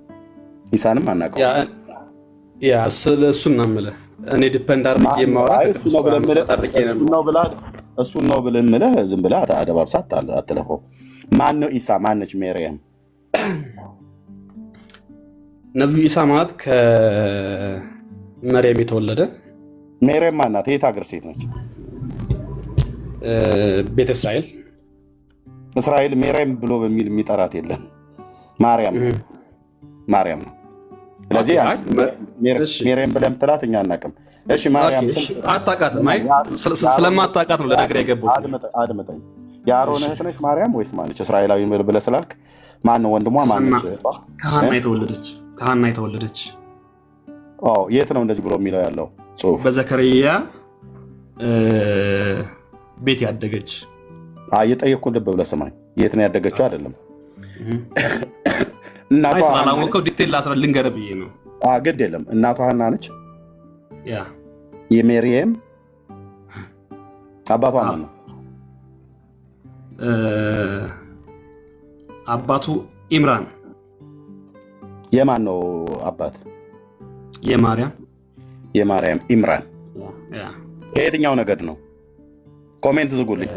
ኢሳንም አናውቀው። ያ ስለሱን ነው የምልህ እኔ ዲፔንድ አድርጌ የማወራው እሱን ነው ብለህ የምልህ ዝም ብለህ አደባብሳት አትለፈው። ማን ነው ኢሳ? ማነች ሜርያም? ነብዩ ኢሳ ማለት ከመሬም የተወለደ። ሜርያም ማናት? የት ሀገር ሴት ነች? ቤተ እስራኤል። እስራኤል ሜርያም ብሎ በሚል የሚጠራት የለም። ማርያም ነው። ስለዚህ ሜርያም ብለህ የምትላት እኛ አናውቅም። እሺ ማርያም አታውቃትም? አይ ስለማታውቃት ነው ለነገር የገባሁት። አድምጠኝ። የአሮን እህት ነች ማርያም ወይስ ማነች? እስራኤላዊ ብለህ ስላልክ ማን ነው ወንድሟ? ማነች? ከሐና የተወለደች። የት ነው እንደዚህ ብሎ የሚለው ያለው ጽሑፍ? በዘከርያ ቤት ያደገች። እየጠየቅኩህ ልብ ብለህ ስማኝ። የት ነው ያደገችው? አይደለም እናቷ ስላላወቀው ዲቴል ላስራ ልንገርህ ብዬ ነው። ግድ የለም እናቷ ሐና ነች። ያ የሜሪየም አባቷ ማን ነው? አባቱ ኢምራን። የማን ነው አባት? የማርያም ኢምራን። ከየትኛው ነገድ ነው? ኮሜንት ዝጉልኝ።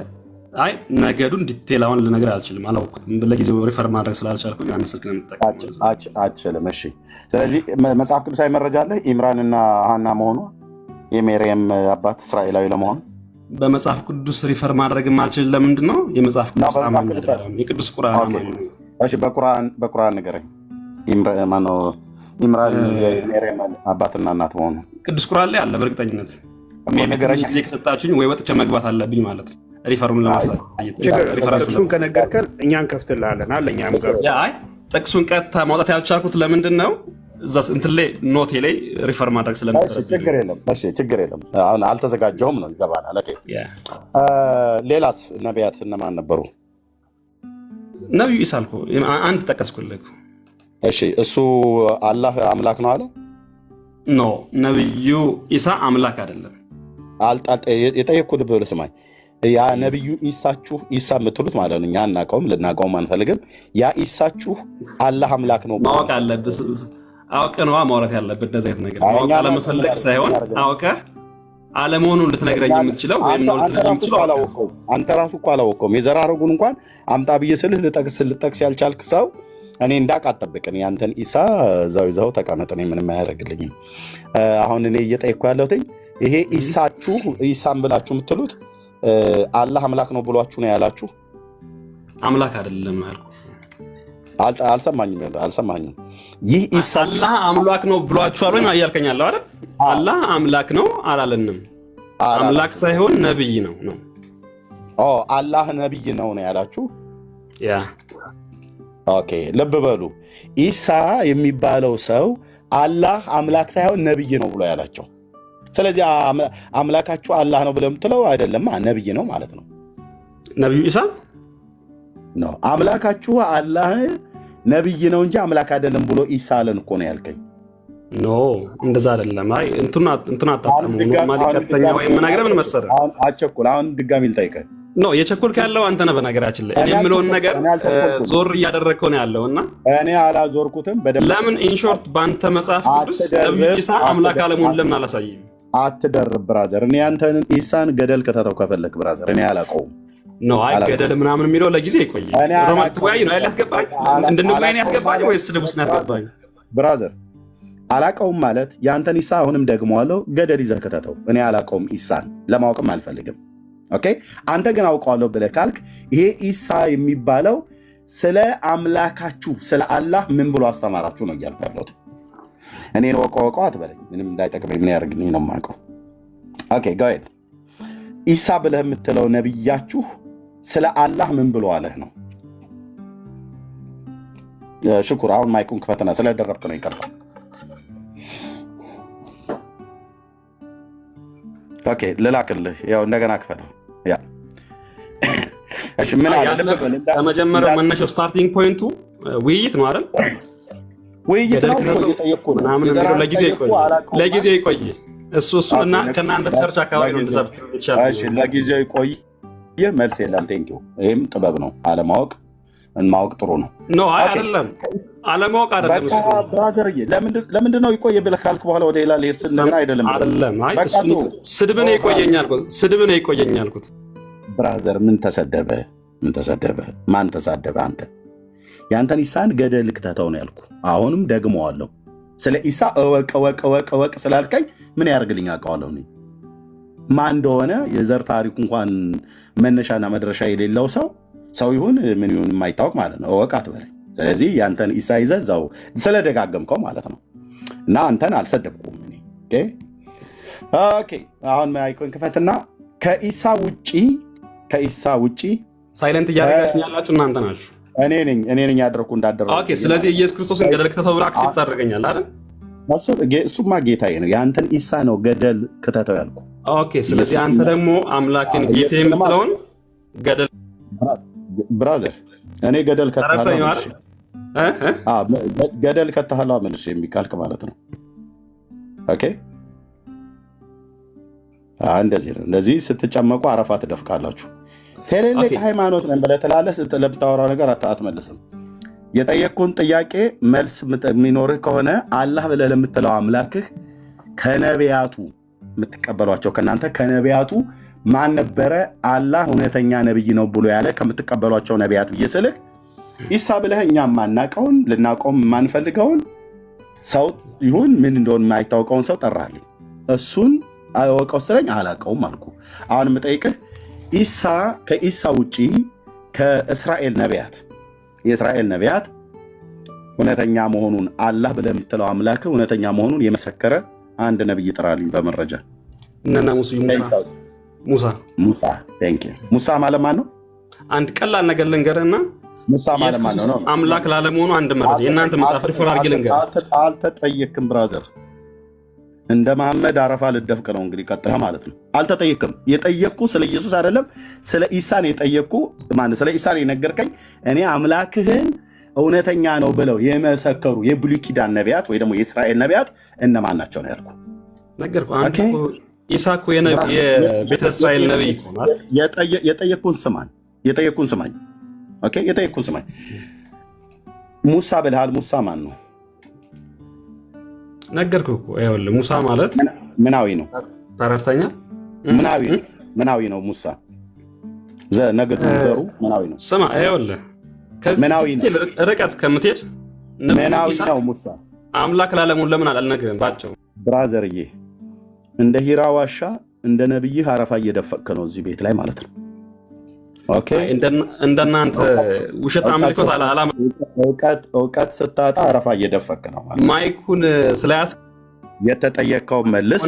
አይ ነገዱን ዲቴል አሁን ልነግርህ አልችልም፣ አላውቅም። ለጊዜው ሪፈር ማድረግ ስላልቻልኩኝ አንድ ስልክ ነው የምጠቀመው። አትችልም። እሺ፣ ስለዚህ መጽሐፍ ቅዱሳዊ መረጃ አለ ኢምራን እና ሐና መሆኑ የሜሪየም አባት እስራኤላዊ ለመሆኑ በመጽሐፍ ቅዱስ ሪፈር ማድረግ ማልችል ለምንድን ነው? የመጽሐፍ ቅዱስ አማኝ አይደለም፣ የቅዱስ ቁርአን አማኝ ነው። እሺ፣ በቁርአን ንገረኝ። ኢምራን የሜሪየም አባትና እናት መሆኑ ቅዱስ ቁርአን ላይ አለ በእርግጠኝነት። ትንሽ ጊዜ ከሰጣችሁኝ ወይ ወጥቼ መግባት አለብኝ ማለት ነው። ሪፈሩን ለማሳየት ጥቅሱን ከነገርከን እኛ እንከፍትልሃለን አለ። እኛም ገብ አይ ጥቅሱን ቀጥታ ማውጣት ያልቻልኩት ለምንድን ነው? እዛ እንትን ላይ ኖቴ ላይ ሪፈር ማድረግ ስለነበረ። ችግር የለም። አሁን አልተዘጋጀሁም ነው ይገባናል። ሌላስ ነቢያት እነማን ነበሩ? ነቢዩ ኢሳ አልኩ፣ አንድ ጠቀስኩልህ። እሺ እሱ አላህ አምላክ ነው አለ? ኖ ነቢዩ ኢሳ አምላክ አይደለም። የጠየቅኩህ ልብ ብለህ ስማኝ። ያ ነቢዩ ኢሳችሁ ኢሳ የምትሉት ማለት ነው፣ እኛ አናውቀውም፣ ልናውቀውም አንፈልግም። ያ ኢሳችሁ አላህ አምላክ ነው ማወቅ አለብህ። አውቀህ ነዋ ማውራት ያለብህ። እንደዚህ አይነት ነገር ማወቅ አለመፈለግ ሳይሆን አውቀህ አለመሆኑን ልትነግረኝ የምትችለው ወይም ነው ልትነግረኝ የምትችለው አንተ ራሱ እኮ አላወቀውም። የዘር ሐረጉን እንኳን አምጣ ብዬ ስልህ ልጠቅስ ያልቻልክ ሰው እኔ እንዳውቅ አትጠብቅን። ያንተን ኢሳ እዛው ይዘው ተቀመጥ፣ እኔ ምንም አያደርግልኝም። አሁን እኔ እየጠየኩ ያለሁት ይሄ ኢሳችሁ ኢሳም ብላችሁ የምትሉት አላህ አምላክ ነው ብሏችሁ ነው ያላችሁ? አምላክ አይደለም ያልኩህ። አልሰማኝም። ይህ ኢሳ አላህ አምላክ ነው ብሏችኋል ወይ እያልከኝ ያለው አይደል? አላህ አምላክ ነው አላለንም። አምላክ ሳይሆን ነብይ ነው። አላህ ነብይ ነው ያላችሁ? ያ ኦኬ፣ ልብ በሉ። ኢሳ የሚባለው ሰው አላህ አምላክ ሳይሆን ነብይ ነው ብሎ ያላቸው። ስለዚህ አምላካችሁ አላህ ነው ብለህ የምትለው አይደለም፣ ነብይ ነው ማለት ነው። ነብዩ ኢሳ ነው አምላካችሁ አላህ ነብይ ነው እንጂ አምላክ አይደለም ብሎ ኢሳ አለን እኮ ነው ያልከኝ። ኖ እንደዛ አይደለም። አይ እንትና አጣጣሙ ኖርማሊ ቀጥተኛ ወይ ምን ምን መሰለህ፣ አቸኩል። አሁን ድጋሚ ልጠይቅህ። ኖ የቸኩልክ ያለው አንተ ነህ። በነገራችን ላይ እኔ የምለውን ነገር ዞር እያደረግከው ነው ያለውና እኔ አላዞርኩትም። ለምን ኢንሾርት በአንተ መጽሐፍ ቅዱስ ነብዩ ኢሳ አምላክ አለመሆኑን ለምን አላሳየኝም? አትደርብ ብራዘር። እኔ አንተን ኢሳን ገደል ከተተው ከፈለክ ብራዘር፣ እኔ አላውቀውም። ኖ አይ ገደል ምናምን የሚለው ለጊዜ ይቆይ። ሮማንቲክ ወይ ነው ያስገባኝ እንድንወያይ ነው ያስገባኝ ወይስ ስድብስ ነው ያስገባኝ? ብራዘር አላውቀውም ማለት ያንተን ኢሳ አሁንም ደግመዋለሁ፣ ገደል ይዘህ ከተተው። እኔ አላውቀውም፣ ኢሳን ለማወቅም አልፈልግም። ኦኬ፣ አንተ ግን አውቀዋለሁ ብለህ ካልክ ይሄ ኢሳ የሚባለው ስለ አምላካችሁ ስለ አላህ ምን ብሎ አስተማራችሁ ነው እያልኩ ያለሁት። እኔን ወቀው አትበለኝ፣ ምንም እንዳይጠቅመኝ ምን ያደርግልኝ ነው የማውቀው። ኦኬ ጋይድ ኢሳ ብለህ የምትለው ነብያችሁ ስለ አላህ ምን ብሎ አለህ ነው? ሽኩር አሁን ማይኩን ክፈትና ስለደረብክ ነው ይቀርታል። ኦኬ ልላክልህ፣ ያው እንደገና ክፈተው። ያ እሺ፣ ምን አለ ከመጀመሪያው መነሻው ስታርቲንግ ፖይንቱ ውይይት ነው አይደል? ውይይት ነው እየጠየቅኩ ነው። ምናምን የሚለው ለጊዜው ይቆይ እሱ እና ከእናንተ ቸርች አካባቢ ነው እንደዛ ብትቻል። እሺ ለጊዜው ይቆይ፣ መልስ የለም። ቴንኪው። ይሄም ጥበብ ነው። አለማወቅ ማወቅ ጥሩ ነው። ኖ አይ አይደለም፣ አለማወቅ አይደለም። በቃ ብራዘርዬ፣ ለምንድን ነው ይቆይ ብለህ ካልክ በኋላ ወደ ሌላ ልሄድ ስንል አይደለም። አይ እሱ ስድብ ነው ይቆየኛል አልኩት። ብራዘር ምን ተሰደበ? ማን ተሳደበ? አንተ ያንተን ኢሳን ገደል ክተተው ነው ያልኩ። አሁንም ደግመዋለሁ። ስለ ኢሳ እወቅ ስላልከኝ ምን ያደርግልኝ? አውቀዋለሁ እኔ ማን እንደሆነ የዘር ታሪኩ እንኳን መነሻና መድረሻ የሌለው ሰው ይሁን ምን ይሁን የማይታወቅ ማለት ነው። እወቅ አትበለኝ። ስለዚህ ያንተን ኢሳ ይዘህ እዛው ስለደጋገምከው ማለት ነው። እና አንተን አልሰደብኩም እኔ። ኦኬ አሁን ማይኮን ክፈትና ከኢሳ ውጪ ሳይለንት እያደረጋችሁ ያላችሁ እናንተ ናችሁ። እኔ ነኝ ያደረኩ እንዳደረኩ። ኦኬ ስለዚህ ኢየሱስ ክርስቶስን ገደል ክተተው ብለህ አክሴፕት ታደርገኛል አይደል? እሱማ ጌታዬ ነው። ያንተን ኢሳ ነው ገደል ክተተው ያልኩ። ኦኬ ስለዚህ አንተ ደግሞ አምላክን ጌታ የምትለውን ገደል ብራዘር እኔ ገደል ከተሃላ መልሽ የሚቃልቅ ማለት ነው። ኦኬ እንደዚህ ነው። እንደዚህ ስትጨመቁ አረፋ ትደፍቃላችሁ። ትልልቅ ሃይማኖት ነን ብለህ ትላለህ። ለምታወራው ነገር አትመልስም። የጠየቅኩን ጥያቄ መልስ የሚኖርህ ከሆነ አላህ ብለህ ለምትለው አምላክህ ከነቢያቱ የምትቀበሏቸው ከእናንተ ከነቢያቱ ማን ነበረ አላህ እውነተኛ ነብይ ነው ብሎ ያለ ከምትቀበሏቸው ነቢያት ብዬ ስልህ ኢሳ ብለህ እኛ ማናቀውን ልናቆም የማንፈልገውን ሰው ይሁን ምን እንደሆነ የማይታወቀውን ሰው ጠራልኝ። እሱን አወቀው ስትለኝ አላቀውም አልኩ። አሁን የምጠይቅህ ኢሳ ከኢሳ ውጪ ከእስራኤል ነቢያት የእስራኤል ነቢያት እውነተኛ መሆኑን አላህ ብለህ የምትለው አምላክ እውነተኛ መሆኑን የመሰከረ አንድ ነብይ ጥራልኝ በመረጃ። እነና ሙሳ ሙሳ ማለት ማን ነው? አንድ ቀላል ነገር ልንገርህና ሙሳ ማለት ማን ነው? አምላክ ላለመሆኑ አንድ መረጃ የእናንተ መጽሐፍ ሪፈር አድርጌ ልንገርህ። አልተጠየቅም ብራዘር። እንደ መሐመድ አረፋ ልደፍቅ ነው እንግዲህ ቀጥታ ማለት ነው። አልተጠየቅም። የጠየቅኩ ስለ ኢየሱስ አይደለም ስለ ኢሳን የጠየቅኩ ማለት ስለ ኢሳን የነገርከኝ እኔ አምላክህን እውነተኛ ነው ብለው የመሰከሩ የብሉይ ኪዳን ነቢያት ወይ ደግሞ የእስራኤል ነቢያት እነማን ናቸው ነው ያልኩ። ነገርኩ። አንተ እኮ ኢሳ እኮ የቤተ እስራኤል ነብይ እኮ ማለት የጠየቅኩን ስማኝ። ኦኬ የጠየቅኩን ስማኝ። ሙሳ ብለሃል። ሙሳ ማን ነው? ነገርኩ እኮ ይኸውልህ፣ ሙሳ ማለት ምናዊ ነው። ተረድተኛ? ምናዊ ነው ሙሳ ነገዱ ዘሩ ምናዊ ነው። ስማ ይኸውልህ፣ ከዚህ ርቀት ከምትሄድ ምናዊ ነው ሙሳ። አምላክ ላለመሆኑ ለምን አልነግርህም? ባቸው ብራዘርዬ እንደ ሂራ ዋሻ እንደ ነብይህ አረፋ እየደፈቅክ ነው እዚህ ቤት ላይ ማለት ነው። ኦኬ እንደናንተ ውሸት አምልኮት አላማ እውቀት ስታጣ አረፋ እየደፈቅክ ነው ማለት ነው። ማይኩን ስለያዝ የተጠየቀው መልስ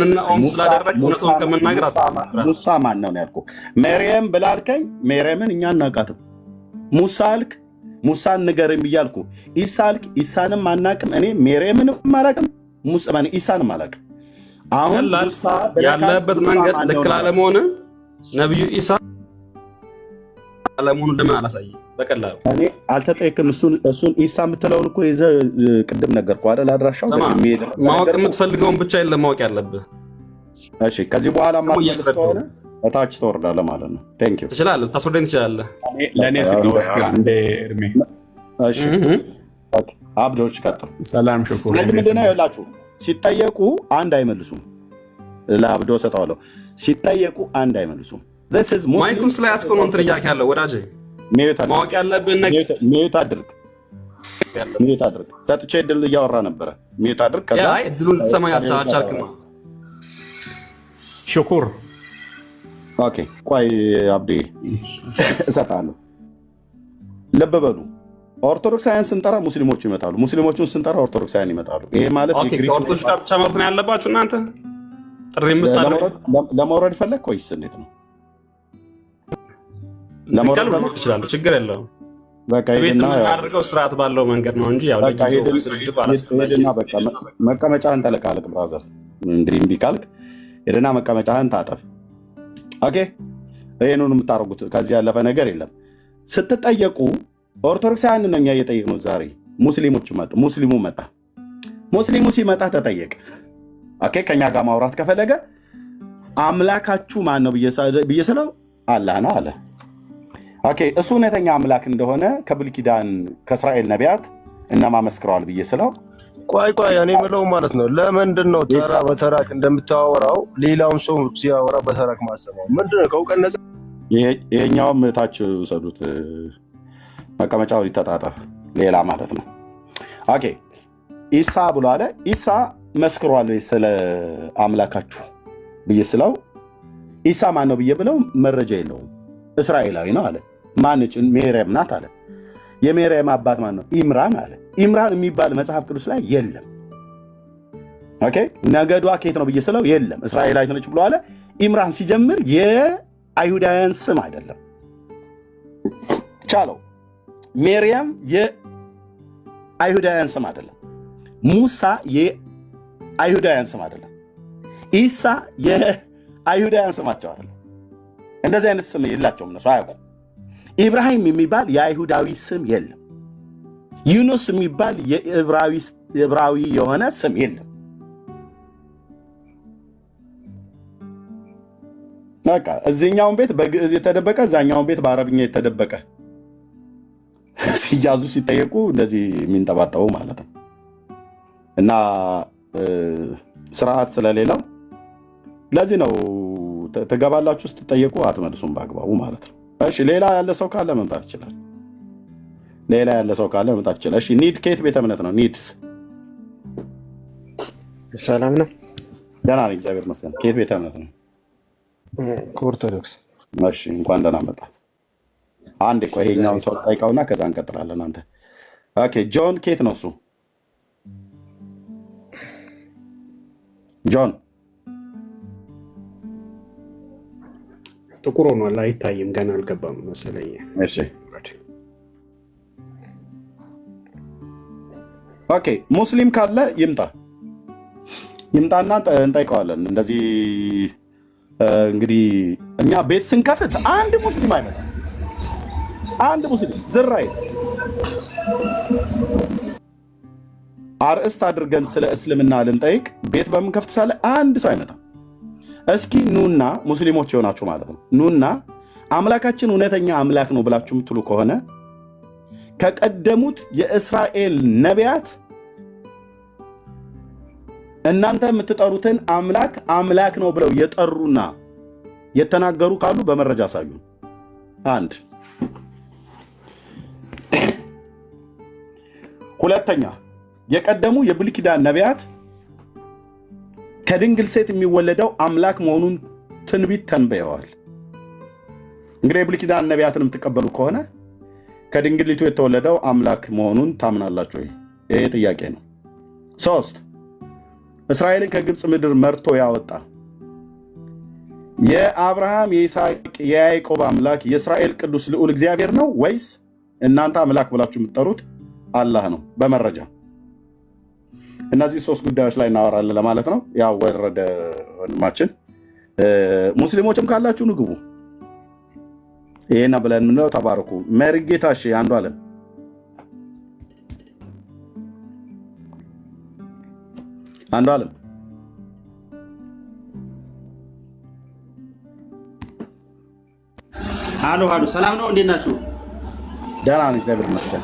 ሙሳ ማን ነው ያልኩህ? መርየም ብላልከኝ መርየምን እኛ አናውቃትም። ሙሳ አልክ ሙሳን ንገረኝ ብያልኩ። ኢሳ አልክ ኢሳንም አናውቅም። እኔ መርየምንም አላውቅም ኢሳንም አላውቅም። አሁን ያለበት መንገድ ልክ ላለመሆን ነብዩ ኢሳ አለመሆኑ ለምን አላሳየኝ? በቀላሉ እኔ አልተጠየቅም። እሱን ኢሳ የምትለውን እኮ ይዘህ ቅድም ነገርኩህ አይደል? አድራሻው ማወቅ የምትፈልገውን ብቻ የለም ማወቅ ያለብህ። እሺ ከዚህ በኋላ ማለት ከሆነ እታች ትወርዳለህ ማለት ነው። ቴንክ ዩ ትችላለህ፣ ታስወርደኝ ትችላለህ። ለእኔ ስትወስድ እንደ እድሜ እሺ አብዶች ቀጥሉ። ሰላም ሽኩር። ስለዚህ ምንድነው ይላችሁ ሲጠየቁ አንድ አይመልሱም። ለአብዶ ሰጠዋለሁ። ሲጠየቁ አንድ አይመልሱም። ማይኩን ስለያዝከው ነው እንትን እያልክ ያለው ወዳጄ። ማወቅ ያለብን ነገር ሚዩት አድርግ። ሰጥቼ ድል እያወራ ነበረ። ሚዩት አድርግ። ከዛ ድሉን ልትሰማኝ አልቻልክማ። ሽኩር ኦኬ ቆይ አብዴ እሰጣለሁ። ልብ በሉ ኦርቶዶክሳውያን ስንጠራ ሙስሊሞቹ ይመጣሉ። ሙስሊሞቹን ስንጠራ ኦርቶዶክሳውያን ይመጣሉ። ይሄ ማለት ከኦርቶዶክስ ጋር ብቻ ማለት ነው ያለባችሁ እናንተ ጥሪ የምታደርጉ። ለመውረድ ፈለግ ወይስ እንዴት ነው? ለመውረድ ትችላለህ፣ ችግር የለውም። በቃ ሄድና የምናደርገው ስርዓት ባለው መንገድ ነው እንጂ ያው ሄድና በቃ መቀመጫህን ተለቃለቅ ብራዘር። እንግዲህ እምቢ ካልክ ሄድና መቀመጫህን ታጠፍ። ኦኬ ይሄንን የምታደርጉት ከዚህ ያለፈ ነገር የለም። ስትጠየቁ ኦርቶዶክሳውያን ነው እኛ እየጠየቅነው ዛሬ። ሙስሊሙ መጣ። ሙስሊሙ ሲመጣ ተጠየቅ። ኦኬ ከኛ ጋር ማውራት ከፈለገ አምላካችሁ ማን ነው ብዬ ስለው አላህ ነው አለ። ኦኬ እሱ እውነተኛ አምላክ እንደሆነ ከብሉይ ኪዳን ከእስራኤል ነቢያት እነማ መስክረዋል ብዬ ስለው ቆይ እኔ የምለው ማለት ነው ለምንድን ነው ተራ በተራክ እንደምታወራው ሌላውም ሰው ሲያወራ በተራክ ማሰማው ምንድን ነው? ከእውቀት ነፃ ይሄኛውም ታች ውሰዱት። መቀመጫው ሊተጣጠፍ ሌላ ማለት ነው። ኦኬ ኢሳ ብሎ አለ። ኢሳ መስክሯል ስለ አምላካችሁ ብዬ ስለው ኢሳ ማን ነው ብዬ ብለው መረጃ የለውም። እስራኤላዊ ነው አለ። ማንች? ሜርያም ናት አለ። የሜርያም አባት ማን ነው? ኢምራን አለ። ኢምራን የሚባል መጽሐፍ ቅዱስ ላይ የለም። ኦኬ ነገዷ ከየት ነው ብዬ ስለው የለም እስራኤላዊት ነች ብሎ አለ። ኢምራን ሲጀምር የአይሁዳውያን ስም አይደለም። ቻለው ሜርያም የአይሁዳውያን ስም አይደለም። ሙሳ የአይሁዳውያን ስም አይደለም። ኢሳ የአይሁዳውያን ስማቸው አይደለም። እንደዚህ አይነት ስም የላቸውም። እነሱ አያውቁም። ኢብራሂም የሚባል የአይሁዳዊ ስም የለም። ዩኑስ የሚባል የዕብራዊ የሆነ ስም የለም። በቃ እዚህኛውን ቤት በግዕዝ የተደበቀ እዛኛውን ቤት በአረብኛ የተደበቀ ሲያዙ ሲጠየቁ እንደዚህ የሚንጠባጠቡ ማለት ነው። እና ስርዓት ስለሌለው ለዚህ ነው ትገባላችሁ ስትጠየቁ አትመልሱም በአግባቡ ማለት ነው። እሺ ሌላ ያለ ሰው ካለ መምጣት ይችላል። እሺ ኒድ ከየት ቤተ እምነት ነው? ኒድስ ሰላም ነው። ደህና ነኝ እግዚአብሔር ይመስገን። ከየት ቤተ እምነት ነው? ከኦርቶዶክስ። እሺ እንኳን ደህና መጣ። አንድ ቆይ ይሄኛውን ሰው ጠይቀውና ከዛ እንቀጥላለን። አንተ ኦኬ። ጆን ከየት ነው እሱ? ጆን ጥቁር ሆኗል፣ አይታይም። ገና አልገባም መሰለኝ። እሺ ኦኬ። ሙስሊም ካለ ይምጣና እንጠይቀዋለን። እንደዚህ እንግዲህ እኛ ቤት ስንከፍት አንድ ሙስሊም አይመጣም። አንድ ሙስሊም ዝራይ አርእስት አድርገን ስለ እስልምና ልንጠይቅ ቤት በምንከፍት ሳለ አንድ ሰው አይመጣም። እስኪ ኑና ሙስሊሞች የሆናችሁ ማለት ነው፣ ኑና አምላካችን እውነተኛ አምላክ ነው ብላችሁ የምትሉ ከሆነ ከቀደሙት የእስራኤል ነቢያት እናንተ የምትጠሩትን አምላክ ነው ብለው የጠሩና የተናገሩ ካሉ በመረጃ አሳዩ። አንድ ሁለተኛ የቀደሙ የብሉይ ኪዳን ነቢያት ከድንግል ሴት የሚወለደው አምላክ መሆኑን ትንቢት ተንበየዋል። እንግዲህ የብሉይ ኪዳን ነቢያትን የምትቀበሉ ከሆነ ከድንግሊቱ የተወለደው አምላክ መሆኑን ታምናላችሁ? ይሄ ጥያቄ ነው። 3 እስራኤልን ከግብፅ ምድር መርቶ ያወጣ የአብርሃም የይስሐቅ የያዕቆብ አምላክ የእስራኤል ቅዱስ ልዑል እግዚአብሔር ነው ወይስ እናንተ አምላክ ብላችሁ የምትጠሩት አላህ ነው? በመረጃ እነዚህ 3 ጉዳዮች ላይ እናወራለን ለማለት ነው። ያው ወረደ ወንድማችን። ሙስሊሞችም ካላችሁ ንግቡ። ይሄና ብለን ምንለው ተባረኩ። መርጌታ እሺ፣ አንዱ አለም አሎ፣ ሰላም ነው? እንዴት ናችሁ? ደህና ነኝ እግዚአብሔር ይመስገን።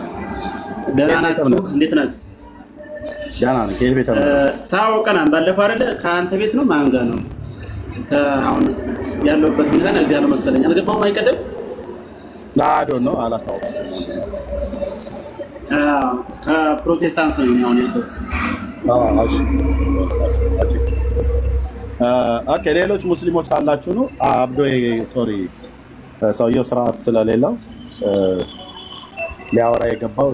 ደህና ናችሁ? እንዴት ናችሁ? ደህና ነኝ። ከየት ቤት ነው? ታውቀናል። ባለፈው አይደለ? ከአንተ ቤት ነው? ማን ጋር ነው? አሁን ያለሁበት ሁኔታ ነው ያለው መሰለኝ። አልገባሁም። አይቀደም ላዶ ነው አላስታውስም። ከፕሮቴስታንት ነው አሁን ያለሁት። ኦኬ። ሌሎች ሙስሊሞች ካላችሁ ነው አብዶ ሶሪ ሰውየው ስርዓት ስለሌለው ሊያወራ የገባው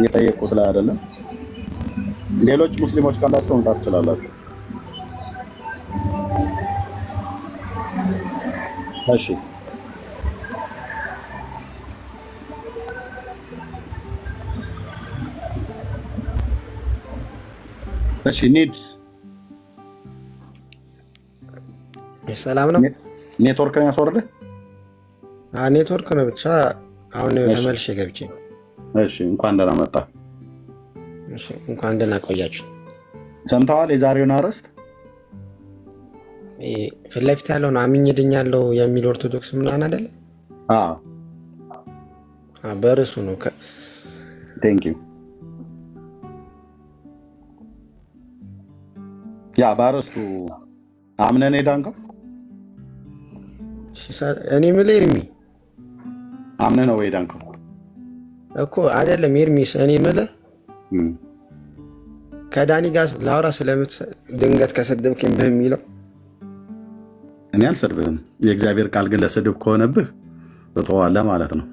የጠየቁት ላይ አይደለም። ሌሎች ሙስሊሞች ካላችሁ መምጣት ትችላላችሁ። እሺ ኒድስ ሰላም ነው። ኔትወርክ ነው ያስወረደ? ኔትወርክ ነው ብቻ። አሁን ተመልሼ ገብቼ። እሺ እንኳን ደህና መጣ። እሺ እንኳን ደህና ቆያችሁ። ሰምተዋል የዛሬውን አርዕስት? ፊት ለፊት ያለውን አምኜ ድኛለሁ የሚል ኦርቶዶክስ ምናምን አይደለ? አዎ በርሱ ነው። ቴንክ ዩ። ያ በአርዕስቱ አምነን ሄዳንከው እኔ የምልህ ኤርሚ አምነህ ነው ወይ ዳንከው እኮ አይደለም። ኤርሚስ እኔ የምልህ ከዳኒ ጋር ላውራ ስለምት ድንገት ከሰደብከኝ በሚለው እኔ አልሰድብህም። የእግዚአብሔር ቃል ግን ለስድብ ከሆነብህ ትተዋለህ ማለት ነው።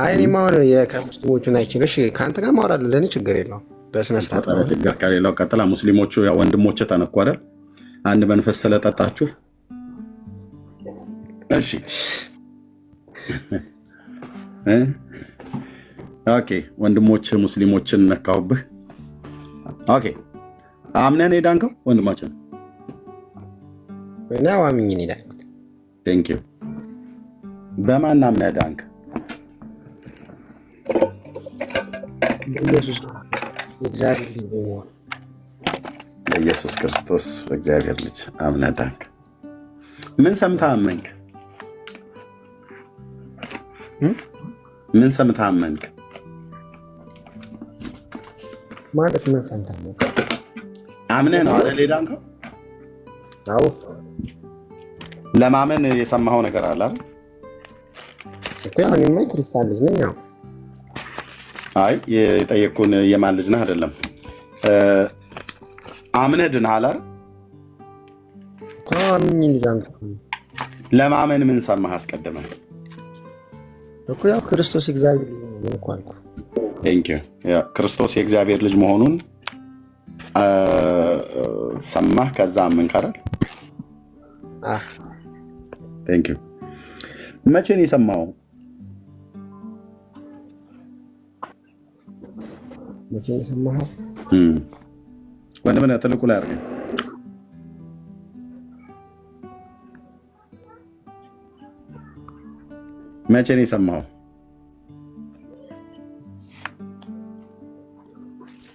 አይ እኔማ አሁን ከሙስሊሞቹን አይችልም። እሺ ከአንተ ጋር ማውራለሁ፣ ለእኔ ችግር የለውም። በስነ ስርዓት ነው። ችግር ከሌለው ቀጥላ። ሙስሊሞቹ ወንድሞች ተነኩ አይደል? አንድ መንፈስ ስለጠጣችሁ። እሺ ኦኬ። ወንድሞች ሙስሊሞችን ነካሁብህ። ኦኬ አምነን ሄዳንከው ወንድማችን እና አምኜ ሄዳንኩት። ቴንክ ዩ። በማን አምነህ ዳንክ? እግዚአብሔር ልጅ በመሆን በኢየሱስ ክርስቶስ በእግዚአብሔር ልጅ አምነህ ዳንክ። ምን ሰምተህ አመንክ? ምን ሰምተህ አመንክ? ማለት ምን ሰምተህ ነው? አምነህ ነው አይደል የዳንከው? አዎ። ለማመን የሰማኸው ነገር አለ አይደል? እኮ ያው እኔማ ክርስቲያን ልጅ ነኝ። ያው አይ የጠየቅኩህን የማን ልጅ ነህ አይደለም። አምነህ ድነሃል አይደል? እኮ አምኜ ዳንኩ። ለማመን ምን ሰማህ አስቀድመህ? እኮ ያው ክርስቶስ እግዚአብሔር ልጅ ነው እኮ አልኩህ። ቴንኪው። ክርስቶስ የእግዚአብሔር ልጅ መሆኑን ሰማህ፣ ከዛ አመንክ አይደል? ቴንኪው። መቼ ነው የሰማኸው? መቼ ነው የሰማኸው? ወንድምህ ትልቁ ላይ አድርገህ መቼ ነው የሰማኸው?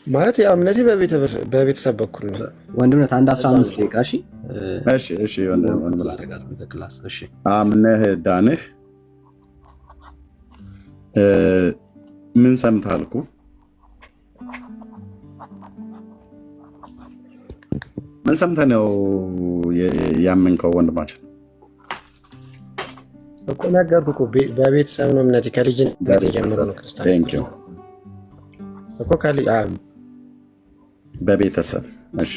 ማለት ያው እምነቴ በቤተሰብ በኩል ነው። ወንድምነት አንድ 15 ደቂቃ። እሺ አምነህ ዳንህ። ምን ሰምተህ አልኩ? ምን ሰምተህ ነው ያመንከው ወንድማችን? እኮ ነገርኩህ እኮ በቤተሰብ ነው እምነቴ። ከልጅነት ጀምሮ ነው ክርስቲያን እኮ በቤተሰብ። እሺ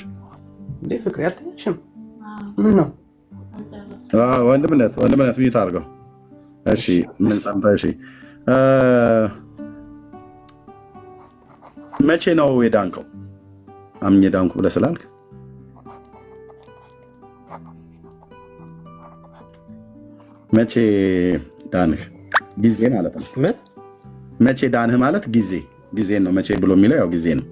እንዴ ፍቅር ያልተኛሽም ምን ነው? ወንድምነት ሚዩት አድርገው። እሺ ምን ሰምተህ? እሺ መቼ ነው የዳንከው? አምኜ ዳንኩ ብለህ ስላልክ መቼ ዳንህ? ጊዜ ማለት ነው። መቼ ዳንህ ማለት ጊዜ ነው። መቼ ብሎ የሚለው ያው ጊዜ ነው።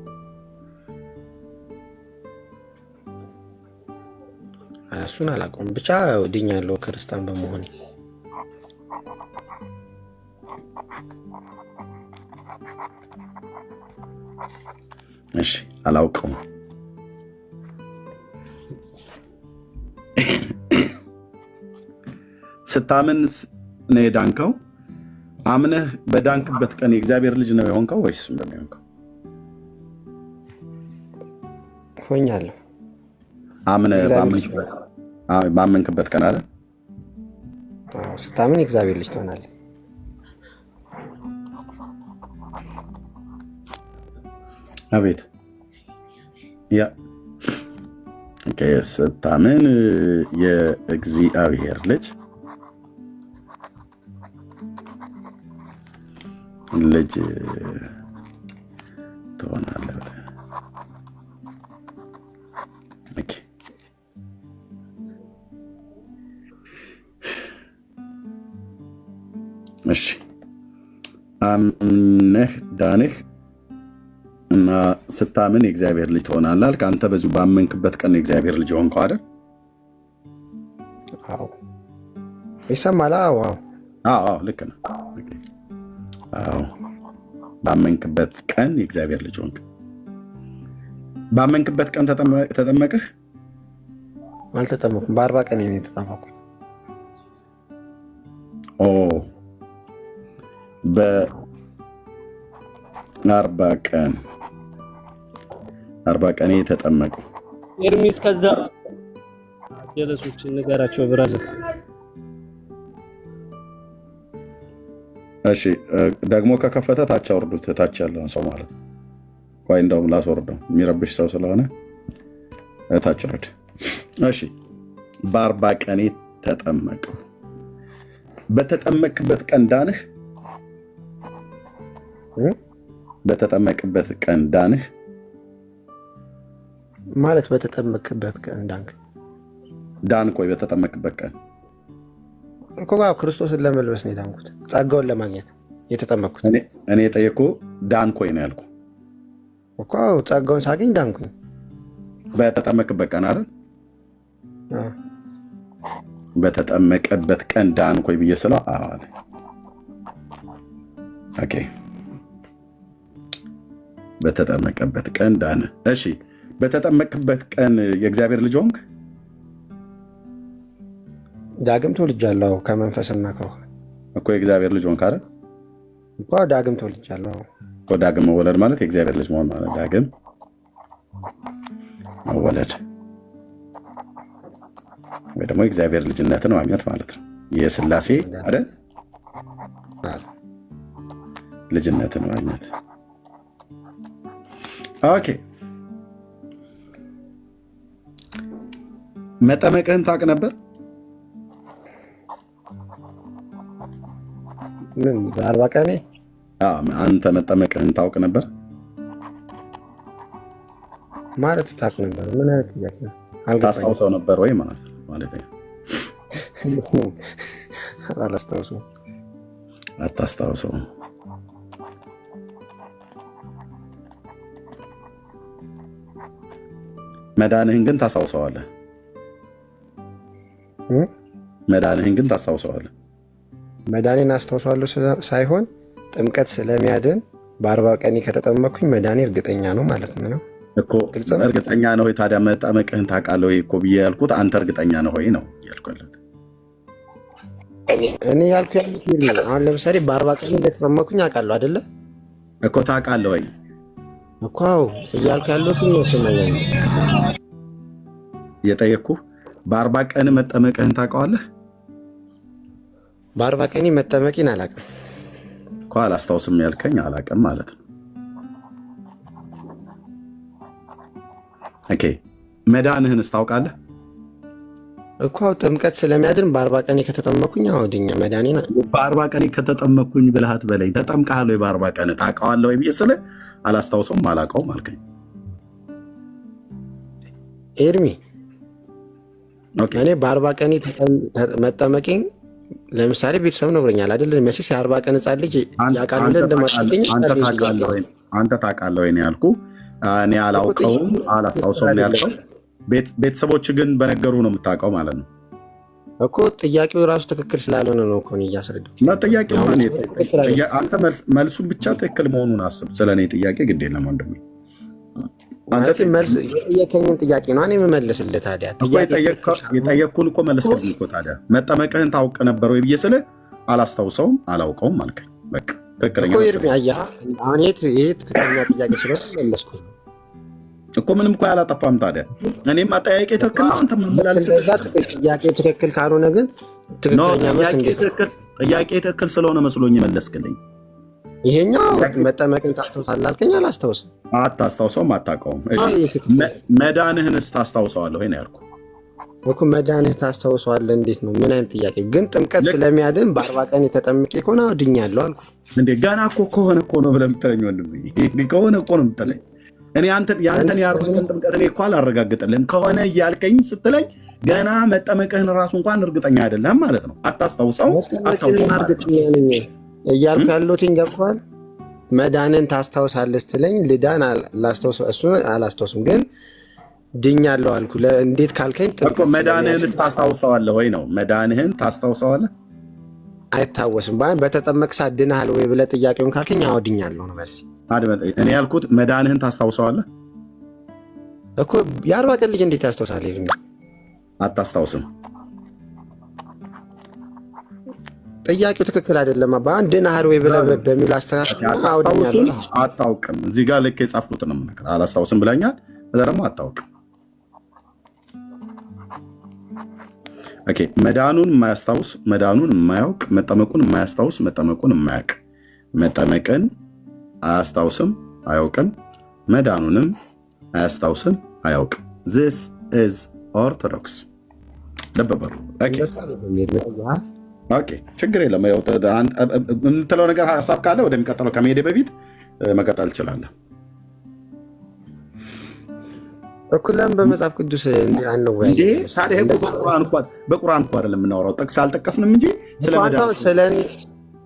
እሱን አላውቀውም፣ ብቻ ድኛለሁ ክርስቲያን በመሆኔ። እሺ አላውቀውም። ስታምን ነው የዳንከው? አምነህ በዳንክበት ቀን የእግዚአብሔር ልጅ ነው የሆንከው ወይስ ምንድን ነው የሆንከው? ሆኛለሁ። አምነህ ባመንክበት ቀን አይደል? ስታምን የእግዚአብሔር ልጅ ትሆናለህ። አቤት ያ ስታምን የእግዚአብሔር ልጅ ትሆናለህ። እሺ አምነህ ዳንህ እና ስታምን የእግዚአብሔር ልጅ ትሆናለህ አልክ። አንተ በዚሁ ባመንክበት ቀን የእግዚአብሔር ልጅ ሆንከው አይደል? አዎ ይሰማል። አዎ ልክ ነህ። አዎ ባመንክበት ቀን የእግዚአብሔር ልጅ ሆንክ። ባመንክበት ቀን ተጠመቅህ? አልተጠመኩም። በ40 ቀን ነው የተጠመኩት። በ40 ቀን የተጠመቁ ኤርሚስ ከዛ ጀለሶች ንገራቸው ብራዘር። እሺ ደግሞ ከከፈተ ታች አውርዱት። ታች ያለውን ሰው ማለት ነው። ቆይ እንደውም ላስወርደው፣ የሚረብሽ ሰው ስለሆነ ታች ረድ። እሺ በ40 ቀን ተጠመቁ። በተጠመቅበት ቀን ዳንህ? በተጠመቅበት ቀን ዳንህ ማለት በተጠመቅበት ቀን ዳንክ? ዳንክ ወይ? በተጠመቅበት ቀን እኮ ክርስቶስን ለመልበስ ነው የዳንኩት፣ ጸጋውን ለማግኘት የተጠመቅኩት። እኔ የጠየኩህ ዳንክ ወይ ነው ያልኩህ እኮ። ጸጋውን ሳገኝ ዳንኩኝ። በተጠመቅበት ቀን አይደል? በተጠመቀበት ቀን ዳንክ ወይ ብዬ ስለው አለ። ኦኬ በተጠመቀበት ቀን ዳነ። እሺ በተጠመቅበት ቀን የእግዚአብሔር ልጅ ሆንክ? ዳግም ተወልጃለሁ ከመንፈስና ከውሃ እኮ የእግዚአብሔር ልጅ ሆንክ አይደል? እኮ ዳግም ተወልጃለሁ እኮ ዳግም መወለድ ማለት የእግዚአብሔር ልጅ መሆን ማለት ዳግም መወለድ ወይ ደግሞ የእግዚአብሔር ልጅነትን ማግኘት ማለት ነው። የሥላሴ አይደል ልጅነትን ማግኘት። ኦኬ መጠመቅህን ታውቅ ነበር? ምን በ40 ቀኔ? አንተ መጠመቅህን ታውቅ ነበር ማለት ታውቅ ነበር? ምን አይነት ጥያቄ ነው? ታስታውሰው ነበር ወይ ማለት ነው? አላስታውሰውም። አታስታውሰውም? መዳንህን ግን ታስታውሰዋለህ? መዳንህን ግን ታስታውሰዋለህ? መዳኔን አስታውሰዋለሁ ሳይሆን ጥምቀት ስለሚያድን በ40 ቀኔ ከተጠመኩኝ መዳኔ እርግጠኛ ነው ማለት ነው እኮ። እርግጠኛ ነው ወይ ታዲያ? መጠመቅህን ታውቃለህ ወይ እኮ ብዬ ያልኩት አንተ እርግጠኛ ነው ወይ ነው ያልኩ ያለሁት። እኔ ያልኩ ያሉት አሁን ለምሳሌ በ40 ቀኔ እንደተጠመኩኝ አውቃለሁ አይደለ እኮ። ታውቃለህ ወይ እኮ እያልኩ ያሉት ስመኝ የጠየቅኩህ በ40 ቀን መጠመቅህን ታውቀዋለህ? በ40 ቀኔ መጠመቂን አላውቅም እኮ። አላስታውስም ያልከኝ አላውቅም ማለት ነው። ኦኬ መዳንህንስ ታውቃለህ እኮ። ጥምቀት ስለሚያድን በ40 ቀኔ ከተጠመኩኝ አውድኛ መዳኔን በ40 ቀኔ ከተጠመኩኝ ብልሃት በላይ ተጠምቀሃል ወይ? በ40 ቀን ታውቀዋለህ ወይ ብዬ ስልህ አላስታውሰውም አላውቀውም አልከኝ። ኤርሚ እኔ በ40 ቀኔ መጠመቂን ለምሳሌ ቤተሰብ ነግሮኛል አይደል? መቼስ የ40 ቀን ሕፃን ልጅ ያውቃል እንደማሽገኝ አንተ ታውቃለህ ወይ ነው ያልኩህ። እኔ አላውቀውም አላስታውሰውም ነው ያልከው። ቤተሰቦች ግን በነገሩ ነው የምታውቀው ማለት ነው እኮ። ጥያቄው ራሱ ትክክል ስላልሆነ ነው እኮ እያስረዳሁ። ጥያቄው አንተ መልሱን ብቻ ትክክል መሆኑን አስብ። ስለ እኔ ጥያቄ ግድ የለም ወንድሜ። የጠየከኝን ጥያቄ ነው እኔ የምመልስልህ። ታዲያ የጠየቅኩህን እኮ መለስክልኝ እኮ። ታዲያ መጠመቅህን ታውቅ ነበር ወይ ብዬ ስልህ አላስታውሰውም አላውቀውም አልከኝ። በቃ ትክክለኛ አሁን ይሄ ትክክለኛ ጥያቄ ስለሆነ መለስኩኝ እኮ። ምንም እኮ ያላጠፋም። ታዲያ እኔም አጠያየቄ ትክክል ነው፣ አንተ መመላለስ። ጥያቄው ትክክል ካልሆነ ግን ትክክለኛ መልስ እንዴት? ጥያቄ ትክክል ስለሆነ መስሎኝ መለስክልኝ። ይሄኛው መጠመቅን ታስታውሳለህ አልከኝ። አላስታውስም። አታስታውሰውም አታውቀውም። መዳንህንስ ታስታውሰዋለህ ወይ ነው ያልኩህ እኮ። መዳንህ ታስታውሰዋለህ እንዴት ነው? ምን አይነት ጥያቄ ግን? ጥምቀት ስለሚያድን በ40 ቀን የተጠምቄ ከሆነ ድኛለሁ አልኩ እንዴ። ገና እኮ ከሆነ እኮ ነው ብለህ የምትለኝ ወንድሜ። ከሆነ እኮ ነው የምትለኝ። እኔ ያንተን የ40 ቀን ጥምቀት እኔ እኮ አላረጋግጥልህም። ከሆነ እያልከኝ ስትለኝ ገና መጠመቅህን ራሱ እንኳን እርግጠኛ አይደለም ማለት ነው። አታስታውሰው እያልኩ ያለሁትን ገብቶሃል? መዳንን ታስታውሳለህ ስትለኝ ልዳን እሱን አላስታውስም ግን ድኛለሁ አልኩ። እንዴት ካልከኝ መዳንህን ታስታውሰዋለህ ወይ ነው። መዳንህን ታስታውሰዋለህ? አይታወስም። በተጠመቅ ሰዓት ድናሃል ወይ ብለህ ጥያቄውን ካልከኝ አዎ ድኛለሁ ነው መልስ። እኔ ያልኩት መዳንህን ታስታውሰዋለህ እኮ። የ40 ቀን ልጅ እንዴት ታስታውሳለህ? አታስታውስም። ጥያቄው ትክክል አይደለም። በአንድ ድናሃል ወይ ብለህ በሚል አስተካክል። አታውቅም። እዚህ ጋር ልክ የጻፍኩትን ነው የምነግርህ። አላስታውስም ብለኛል። እዛ ደግሞ አታውቅም። ኦኬ መዳኑን የማያስታውስ መዳኑን የማያውቅ መጠመቁን የማያስታውስ መጠመቁን የማያውቅ መጠመቅን አያስታውስም አያውቅም፣ መዳኑንም አያስታውስም አያውቅም። ዚስ ኢዝ ኦርቶዶክስ። ልብ በሉ። ኦኬ ችግር የለም። የምትለው ነገር ሀሳብ ካለ ወደሚቀጥለው ከመሄዴ በፊት መቀጠል እችላለሁ። እኩላም በመጽሐፍ ቅዱስ አንወያይ። ታዲያ በቁርአን እኮ አይደለም የምናወራው፣ ጥቅስ አልጠቀስንም እንጂ ስለ እኔ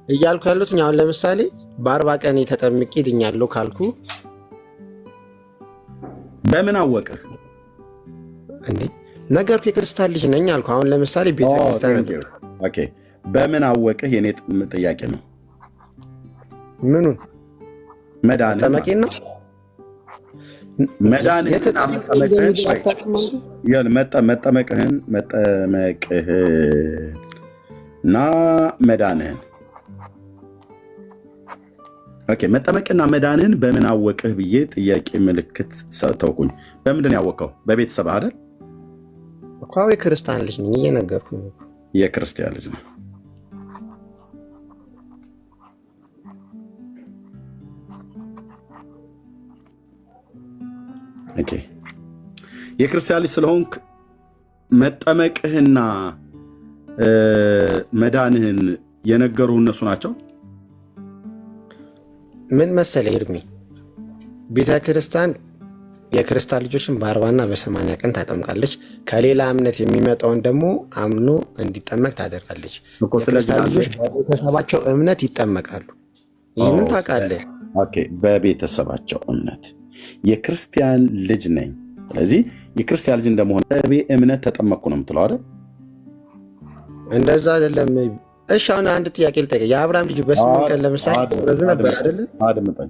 እያልኩ ያሉት አሁን ለምሳሌ በ40 ቀን ተጠምቄ ድኛለሁ ካልኩ በምን አወቅህ እንዴ? ነገርኩ የክርስቲያን ልጅ ነኝ አልኩ። አሁን ለምሳሌ ቤተክርስቲያን ኦኬ፣ በምን አወቅህ? የኔ ጥያቄ ነው። ምኑን መዳንህን ጠመቄን ነው መጠመቅህን እና መዳንህን። ኦኬ፣ መጠመቅና መዳንህን በምን አወቅህ ብዬ ጥያቄ ምልክት ተውኩኝ። በምንድን ያወቀው? በቤተሰብ አይደል እኮ። የክርስቲያን ልጅ ነኝ እየነገርኩኝ። የክርስቲያን ልጅ ነው። ኦኬ፣ የክርስቲያን ልጅ ስለሆንክ መጠመቅህና መዳንህን የነገሩ እነሱ ናቸው። ምን መሰለህ ኤርሚ፣ ቤተክርስቲያን የክርስቲያን ልጆችን በ40 እና በ80 ቀን ታጠምቃለች። ከሌላ እምነት የሚመጣውን ደግሞ አምኖ እንዲጠመቅ ታደርጋለች። የክርስቲያን ልጆች በቤተሰባቸው እምነት ይጠመቃሉ። ይህንን ታውቃለህ? ኦኬ፣ በቤተሰባቸው እምነት የክርስቲያን ልጅ ነኝ። ስለዚህ የክርስቲያን ልጅ እንደመሆን እምነት ተጠመቅኩ ነው የምትለው አይደል? እንደዛ አይደለም። እሺ አሁን አንድ ጥያቄ ልጠይቅህ። የአብርሃም ልጅ በ8 ቀን ለምሳሌ ረዝ ነበር አይደል? አድምጠኝ።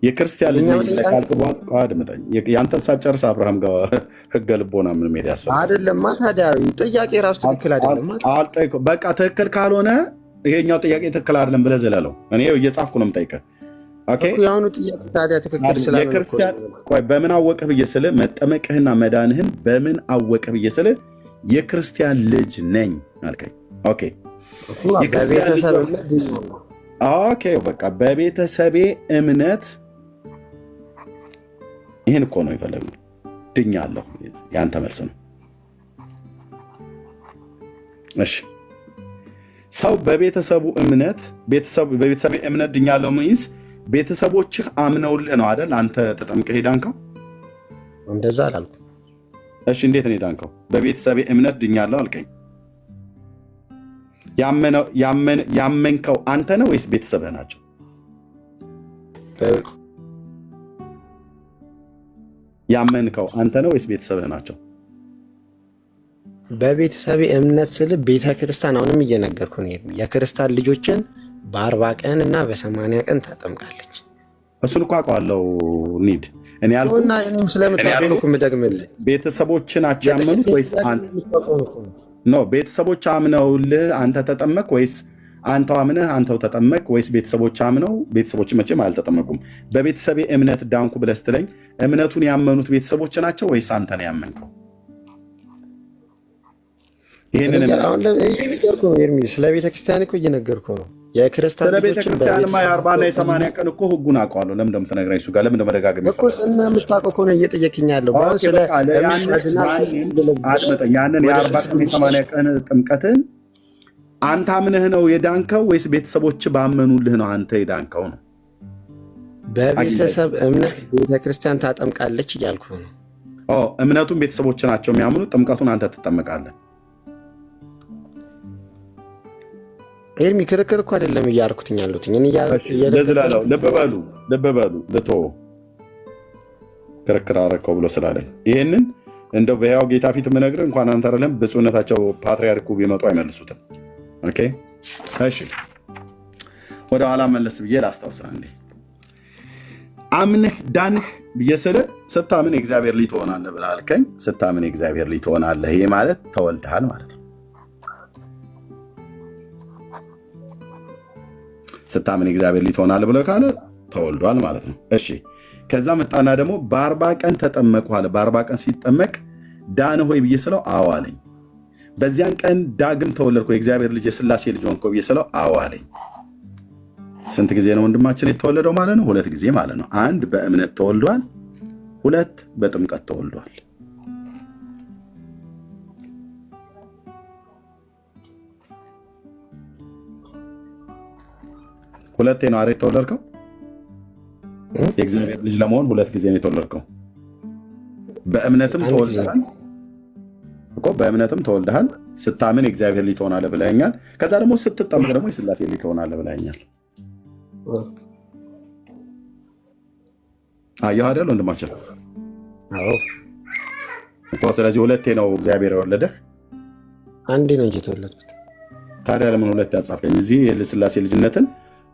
የክርስቲያን ልጅ ነኝ ካልክ በኋላ አድምጠኝ። ያንተን ሳጨርስ አብርሃም ጋር ህገ ልቦና ምን ሜዳ ያሰ አይደለም። ታዲያ ጥያቄ ራሱ ትክክል አይደለም። አልጠይቀው። በቃ ትክክል ካልሆነ ይሄኛው ጥያቄ ትክክል አይደለም ብለህ ዘለለው። እኔ እየጻፍኩ ነው የምጠይቀህ። የአሁኑ ጥያቄ ታዲያ ትክክል ቆይ በምን አወቅህ ብዬ ስልህ መጠመቅህና መዳንህን በምን አወቅህ ብዬ ስልህ የክርስቲያን ልጅ ነኝ አልከኝ። ኦኬ በቃ በቤተሰቤ እምነት ይህን እኮ ነው የፈለጉ። ድኛለሁ። የአንተ መልስ ነው። እሺ ሰው በቤተሰቡ እምነት በቤተሰቤ እምነት ድኛለሁ ሚንስ ቤተሰቦችህ አምነውልህ ነው አይደል? አንተ ተጠምቀህ ዳንከው? እንደዛ አላልኩም። እሺ እንዴት ነው ዳንከው? በቤተሰቤ እምነት ድኛለሁ አልከኝ። ያመንከው አንተ ነው ወይስ ቤተሰብህ ናቸው? ያመንከው አንተ ነው ወይስ ቤተሰብህ ናቸው? በቤተሰቤ እምነት ስል ቤተክርስቲያን አሁንም እየነገርኩ ነው። የክርስቲያን ልጆችን በ40 ቀን እና በ80 ቀን ታጠምቃለች። እሱን እኮ አውቀዋለሁ። ኒድ እኔ ያልኩና እኔም ስለምታውቀው ነው የምደግምልህ። ቤተሰቦች ናቸው ያመኑት ወይስ ኖ? ቤተሰቦች አምነውልህ አንተ ተጠመቅ ወይስ አንተው አምነህ አንተው ተጠመቅ ወይስ ቤተሰቦች አምነው? ቤተሰቦች መቼም አልተጠመቁም። በቤተሰቤ እምነት ዳንኩ ብለህ ስትለኝ እምነቱን ያመኑት ቤተሰቦች ናቸው ወይስ አንተ ነው ያመንከው? ይሄንን ስለ ቤተክርስቲያን እኮ እየነገርኩ ነው። የክርስቲያን ቤተክርስቲያንማ የ40 እና የ80 ቀን እኮ ህጉን አውቀዋለሁ። ለምን እንደምትነግረኝ እሱ ጋር ለምን እንደመደጋገም እኮ እና የምታውቀው እኮ ነው እየጠየቅኝ ያለው። ያንን የ40 ቀን የ80 ቀን ጥምቀትን አንተ አምነህ ነው የዳንከው ወይስ ቤተሰቦች ባመኑልህ ነው አንተ የዳንከው ነው? በቤተሰብ እምነት ቤተክርስቲያን ታጠምቃለች እያልኩ ነው። እምነቱን ቤተሰቦች ናቸው የሚያምኑት፣ ጥምቀቱን አንተ ትጠመቃለህ። ኤርሚ ክርክር እኮ አይደለም እያልኩትኝ ያሉት ልብ በሉ ልቶ ክርክር አረከው ብሎ ስላለኝ ይህንን እንደው በያው ጌታ ፊት የምነግርህ እንኳን አንተ አይደለም ብፁዕነታቸው ፓትርያርኩ ቢመጡ አይመልሱትም። ኦኬ እሺ፣ ወደ ኋላ መለስ ብዬ ላስታውስህ። እንዴ አምነህ ዳንህ ብዬ ስልህ ስታምን የእግዚአብሔር ልጅ ትሆናለህ ብለህ አልከኝ። ስታምን የእግዚአብሔር ልጅ ትሆናለህ፣ ይሄ ማለት ተወልደሃል ማለት ነው። ስታምን የእግዚአብሔር ልጅ ትሆናለህ ብለህ ካለ ተወልዷል ማለት ነው። እሺ ከዛ መጣና ደግሞ በ40 ቀን ተጠመቁ አለ። በ40 ቀን ሲጠመቅ ዳነ ሆይ ብዬ ስለው አዎ አለኝ። በዚያን ቀን ዳግም ተወለድኩ የእግዚአብሔር ልጅ የሥላሴ ልጅ ሆንኩ ብዬ ስለው አዎ አለኝ። ስንት ጊዜ ነው ወንድማችን የተወለደው ማለት ነው? 2 ጊዜ ማለት ነው። 1 በእምነት ተወልዷል፣ 2 በጥምቀት ተወልዷል። ሁለቴ ነው አይደል የተወለድከው? የእግዚአብሔር ልጅ ለመሆን 2 ጊዜ ነው የተወለድከው። በእምነትም ተወልደሃል እኮ በእምነትም ተወልደሃል። ስታምን የእግዚአብሔር ልጅ ትሆናለህ ብለኸኛል። ከዛ ደግሞ ስትጠመቅ ደግሞ የሥላሴ ልጅ ትሆናለህ ብለኸኛል። አየሁ አይደል ወንድማችን? ስለዚህ ሁለቴ ነው እግዚአብሔር የወለደህ? አንዴ ነው እንጂ የተወለድኩት። ታዲያ ለምን ሁለት ያጻፍከኝ? እዚህ የስላሴ ልጅነትን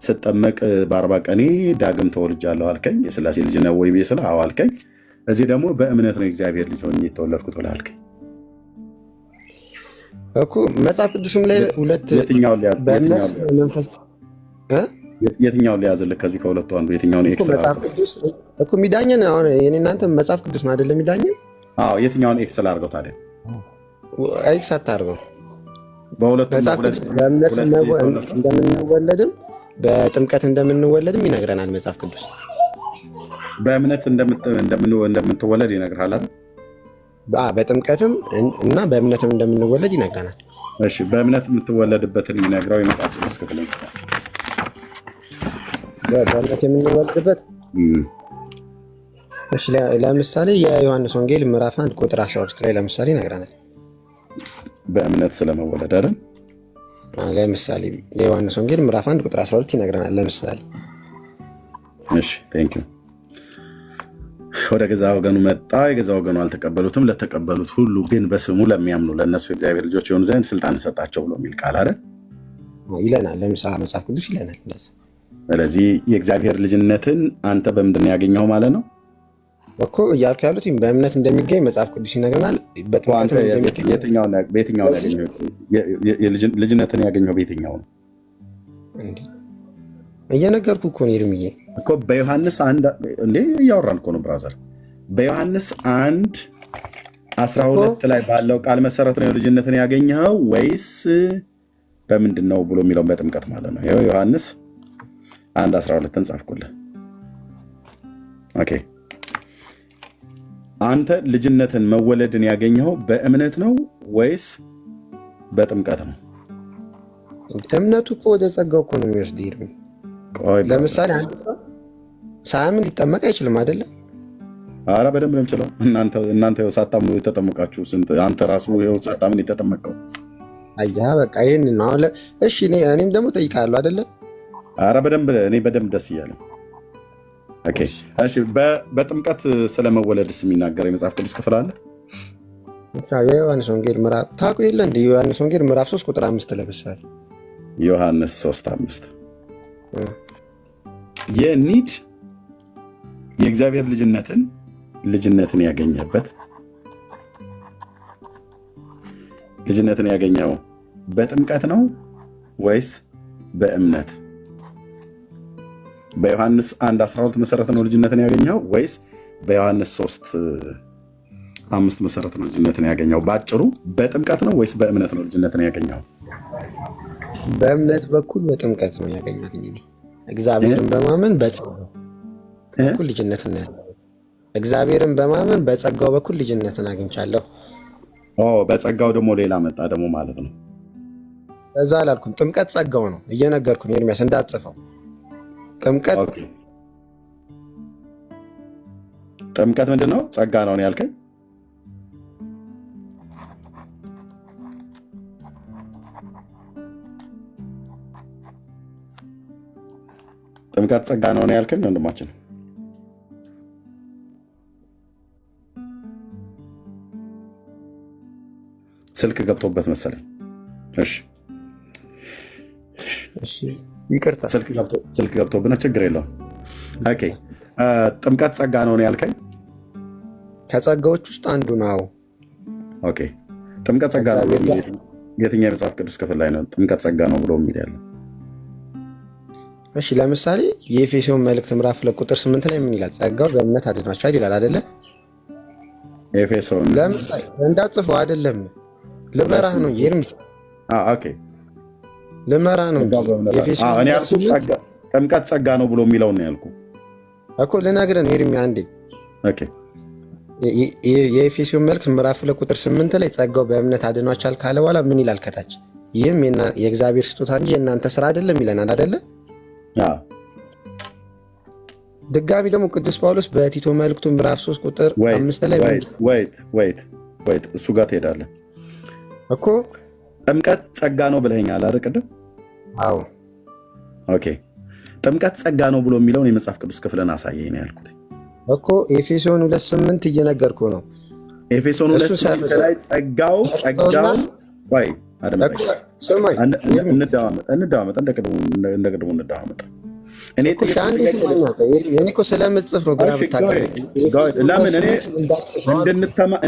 ስጠመቅ በ40 ቀኔ ዳግም ተወልጃለሁ አልከኝ። የስላሴ ልጅ ነው ወይ ብዬ ስለ አዎ አልከኝ። እዚህ ደግሞ በእምነት ነው እግዚአብሔር ልጅ ሆኜ የተወለድኩት ብለህ አልከኝ እኮ። መጽሐፍ ቅዱስም ላይ ሁለት የትኛውን ሊያዝልህ? ከዚህ ከሁለቱ አንዱ የትኛውን ኤክስ መጽሐፍ ቅዱስ እኮ የሚዳኘን አሁን የኔ እናንተ መጽሐፍ ቅዱስ ነው አይደለም የሚዳኘን? አዎ የትኛውን ኤክስ ላድርገው ታዲያ? ኤክስ አታድርገው። በእምነት እንደምንወለድም በጥምቀት እንደምንወለድም ይነግረናል መጽሐፍ ቅዱስ። በእምነት እንደምትወለድ ይነግርሃል አይደል? በጥምቀትም እና በእምነትም እንደምንወለድ ይነግረናል። እሺ በእምነት የምትወለድበትን የሚነግረው የመጽሐፍ ቅዱስ ክፍል በእምነት የምንወለድበት እሺ፣ ለምሳሌ የዮሐንስ ወንጌል ምዕራፍ 1 ቁጥር 12 ላይ ለምሳሌ ይነግረናል። በእምነት ስለመወለድ አይደል? ለምሳሌ የዮሐንስ ወንጌል ምዕራፍ 1 ቁጥር 12 ይነግረናል። ለምሳሌ እሺ ቴንክ ዩ። ወደ ገዛ ወገኑ መጣ፣ የገዛ ወገኑ አልተቀበሉትም። ለተቀበሉት ሁሉ ግን በስሙ ለሚያምኑ ለእነሱ የእግዚአብሔር ልጆች የሆኑ ዘንድ ስልጣን ሰጣቸው ብሎ የሚል ቃል አይደል ይለናል። ለምሳሌ መጽሐፍ ቅዱስ ይለናል። ስለዚህ የእግዚአብሔር ልጅነትን አንተ በምንድን ነው ያገኘው ማለት ነው እኮ እያልኩ ያሉት በእምነት እንደሚገኝ መጽሐፍ ቅዱስ ይነግረናል። በየትኛው ልጅነትን ያገኘው በየትኛው ነው እየነገርኩ እኮ ነው ኤርምዬ እኮ በዮሐንስ 1 እንዴ እያወራን እኮ ነው ብራዘር። በዮሐንስ 1:12 ላይ ባለው ቃል መሰረት ነው ልጅነትን ያገኘው ወይስ በምንድን ነው ብሎ የሚለውን በጥምቀት ማለት ነው። ይኸው ዮሐንስ 1:12 ጻፍኩልህ። ኦኬ አንተ ልጅነትን መወለድን ያገኘው በእምነት ነው ወይስ በጥምቀት ነው? እምነቱ እኮ ወደ ጸጋው እኮ ነው የሚወስድ ኤርሚ። ለምሳሌ አንድ ሰው ሳያምን ሊጠመቅ አይችልም አይደለም? ኧረ በደንብ ነው የምችለው። እናንተ ሳታምኑ የተጠመቃችሁ ስንት? አንተ ራሱ ሳታምን የተጠመቀው አያ በቃ ይሄን ነው። እሺ እኔም ደግሞ ጠይቃለሁ አይደለም? ኧረ በደንብ እኔ በደንብ ደስ እያለኝ። ኦኬ እሺ በጥምቀት ስለመወለድስ የሚናገር የመጽሐፍ ቅዱስ ክፍል አለ? የዮሐንስ ወንጌል ምዕራፍ ታውቁ የለ እንደ ዮሐንስ ወንጌል ምዕራፍ 3 ቁጥር 5 ለምሳሌ ዮሐንስ 3:5 የኒድ የእግዚአብሔር ልጅነትን ያገኘው በጥምቀት ነው ወይስ በእምነት? በዮሐንስ 1:12 መሰረት ነው ልጅነትን ያገኘው ወይስ በዮሐንስ 3:5 መሰረት ነው ልጅነትን ያገኘው? ባጭሩ በጥምቀት ነው ወይስ በእምነት ነው ልጅነትን ያገኘው? በእምነት በኩል በጥምቀት ነው ያገኘሁት። እግዚአብሔርን በማመን በጸጋው በኩል ልጅነትን እግዚአብሔርን በማመን በጸጋው በኩል ልጅነትን አግኝቻለሁ። በጸጋው ደግሞ ሌላ መጣ ደግሞ ማለት ነው። እዛ አላልኩም። ጥምቀት ጸጋው ነው እየነገርኩ ነው ኤርሚያስ እንዳትጽፈው። ጥምቀት ምንድን ነው? ጸጋ ነው ያልከኝ? ጥምቀት ጸጋ ነው ያልከኝ ወንድማችን? ስልክ ገብቶበት መሰለኝ። እሺ ይቅርታ፣ ስልክ ገብቶብን ችግር የለውም። ኦኬ ጥምቀት ጸጋ ነው ያልከኝ? ከጸጋዎች ውስጥ አንዱ ነው። ኦኬ ጥምቀት ጸጋ ነው የትኛው የመጽሐፍ ቅዱስ ክፍል ላይ ነው ጥምቀት ጸጋ ነው ብሎ የሚል ያለው? እሺ ለምሳሌ የኤፌሶን መልእክት ምዕራፍ 2 ቁጥር 8 ላይ ምን ይላል? ጸጋው በእምነት አድኗቸዋል ይላል አይደለ? ኤፌሶን ለምሳሌ እንዳትጽፈው አይደለም፣ ልመራህ ነው ኤርሚ። ኦኬ ልመራህ ነው። ጥምቀት ጸጋ ነው ብሎ የሚለውን ነው ያልኩህ እኮ ልነግርህ ነው ኤርሚ አንዴ። ኦኬ የኤፌሶን መልእክት ምዕራፍ 2 ቁጥር 8 ላይ ጸጋው በእምነት አድኗቸዋል ካለ በኋላ ምን ይላል ከታች? ይህም የእግዚአብሔር ስጦታ እንጂ የእናንተ ስራ አይደለም ይለናል አይደለ? ድጋሚ ደግሞ ቅዱስ ጳውሎስ በቲቶ መልእክቱ ምዕራፍ 3 ቁጥር 5 ላይ ወይት እሱ ጋር ትሄዳለህ እኮ። ጥምቀት ጸጋ ነው ብለኸኛል አይደል ቅድም? አዎ ኦኬ ጥምቀት ጸጋ ነው ብሎ የሚለውን የመጽሐፍ ቅዱስ ክፍልን አሳየኝ ነው ያልኩት እኮ። ኤፌሶን 2:8 እየነገርኩህ ነው። ኤፌሶን 2 ላይ ጸጋው ቆይ እንደማመጥ እንደ ቅድሙ እንደማመጥ እኔ ስለምጽፍ ነው ግራ ብታገኝ ለምን እኔ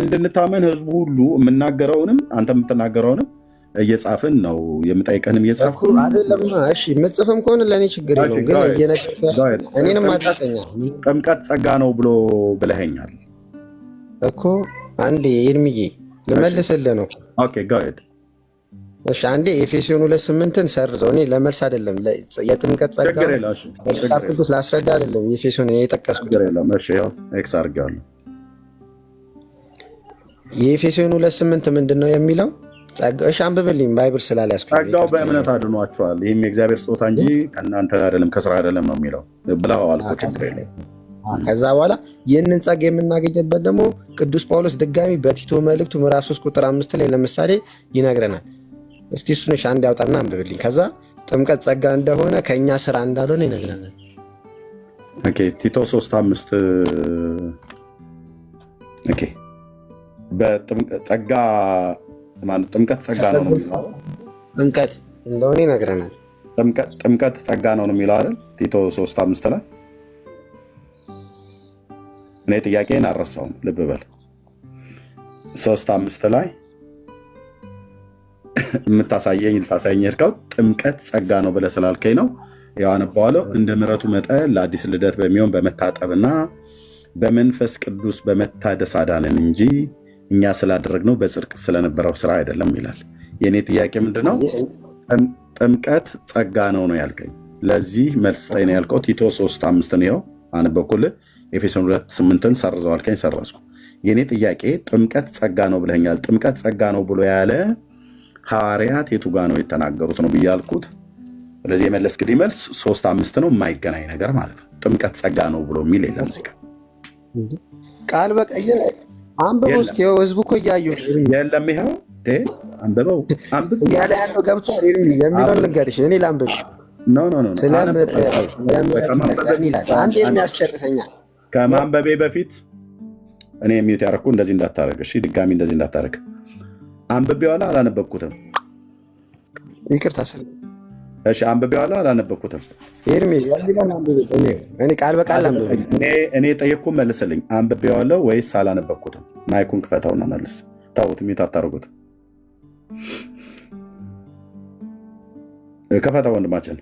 እንድንታመን ህዝቡ ሁሉ የምናገረውንም አንተ የምትናገረውንም እየጻፍን ነው የምጠይቀንም እየጻፍኩ አይደለም። እሺ ምጽፍም ከሆነ ለእኔ ችግር የለውም፣ ግን እየነገርኩህ እኔንም አድርገኛል። ጥምቀት ጸጋ ነው ብለኸኛል እኮ አንዴ ኤርሚዬ ልመልስልህ ነው። ኦኬ ጋድ እሺ አንዴ ኤፌሶን 2:8ን ሰርዘው። እኔ ለመልስ አይደለም የጥምቀት ጸጋ መጽሐፍ ቅዱስ ላስረዳ አይደለም ኤፌሶን የጠቀስኩት። እሺ ያው ኤክስ አድርጌዋለሁ። የኤፌሶን 2:8 ምንድን ነው የሚለው? ጸጋሽ አንብብልኝ ባይብል ስላልያዝኩኝ። ጸጋው በእምነት አድኗቸዋል፣ ይህም የእግዚአብሔር ስጦታ እንጂ ከእናንተ አይደለም ከስራ አይደለም ነው የሚለው ብለዋል። ከዛ በኋላ ይህንን ጸጋ የምናገኝበት ደግሞ ቅዱስ ጳውሎስ ድጋሚ በቲቶ መልእክቱ ምዕራፍ 3 ቁጥር 5 ላይ ለምሳሌ ይነግረናል። እስቲ እሱን አንድ ያውጣና አንብብልኝ። ከዛ ጥምቀት ጸጋ እንደሆነ ከእኛ ስራ እንዳልሆነ ይነግረናል። ቲቶ 3:5 በጸጋ ጥምቀት ጸጋ ነው የሚለው ጥምቀት እንደሆነ ይነግረናል። ጥምቀት ጸጋ ነው የሚለው አይደል? ቲቶ 3:5 ላይ እኔ ጥያቄን አልረሳውም፣ ልብ በል 3:5 ላይ የምታሳየኝ ልታሳየኝ ጥምቀት ጸጋ ነው ብለህ ስላልከኝ ነው ያው አነባዋለሁ። እንደ ምሕረቱ መጠን ለአዲስ ልደት በሚሆን በመታጠብና በመንፈስ ቅዱስ በመታደስ አዳነን እንጂ እኛ ስላደረግነው በጽድቅ ስለነበረው ስራ አይደለም ይላል። የእኔ ጥያቄ ምንድነው? ጥምቀት ጸጋ ነው ያልከኝ፣ ለዚህ መልስ ስጠኝ ነው ያልከው። ቲቶ 3:5 ነው አነበብኩልህ። ኤፌሶን 2:8ን ሰርዘው አልከኝ፣ ሰረዝኩ። የእኔ ጥያቄ ጥምቀት ጸጋ ነው ብለኛል። ጥምቀት ጸጋ ነው ብሎ ያለ ሐዋርያት የቱ ጋ ነው የተናገሩት ነው ብዬ አልኩት። ስለዚህ የመለስክልኝ መልስ 3:5 ነው፣ የማይገናኝ ነገር ማለት ነው። ጥምቀት ጸጋ ነው ብሎ የሚል የለም እዚህ ጋር ቃል በቀየር አንብበው እስኪ። ህዝቡ እኮ እያየሁ የለም። ይኸው አንብበው እያለ ያለው ገብቶሃል የሚለውን ልንገርሽ። እኔ ላንብብ አንድ የሚያስጨርሰኛል ከማንበቤ በፊት እኔ የሚዩት ያደረኩ እንደዚህ እንዳታረግ፣ እሺ? ድጋሚ እንደዚህ እንዳታረግ። አንብቤዋለሁ አላነበብኩትም? ይቅርታ ስል እሺ፣ አንብቤዋለሁ አላነበብኩትም? ኤርሚ የሚለውን አንብብ። እኔ ቃል በቃል አንብብ። እኔ ጠየቅኩህ መልስልኝ። አንብቤዋለሁ ወይስ አላነበብኩትም? ማይኩን ክፈተውና መልስ። ታውት ሚዩት አታርጉት። ከፈተው ወንድማችን።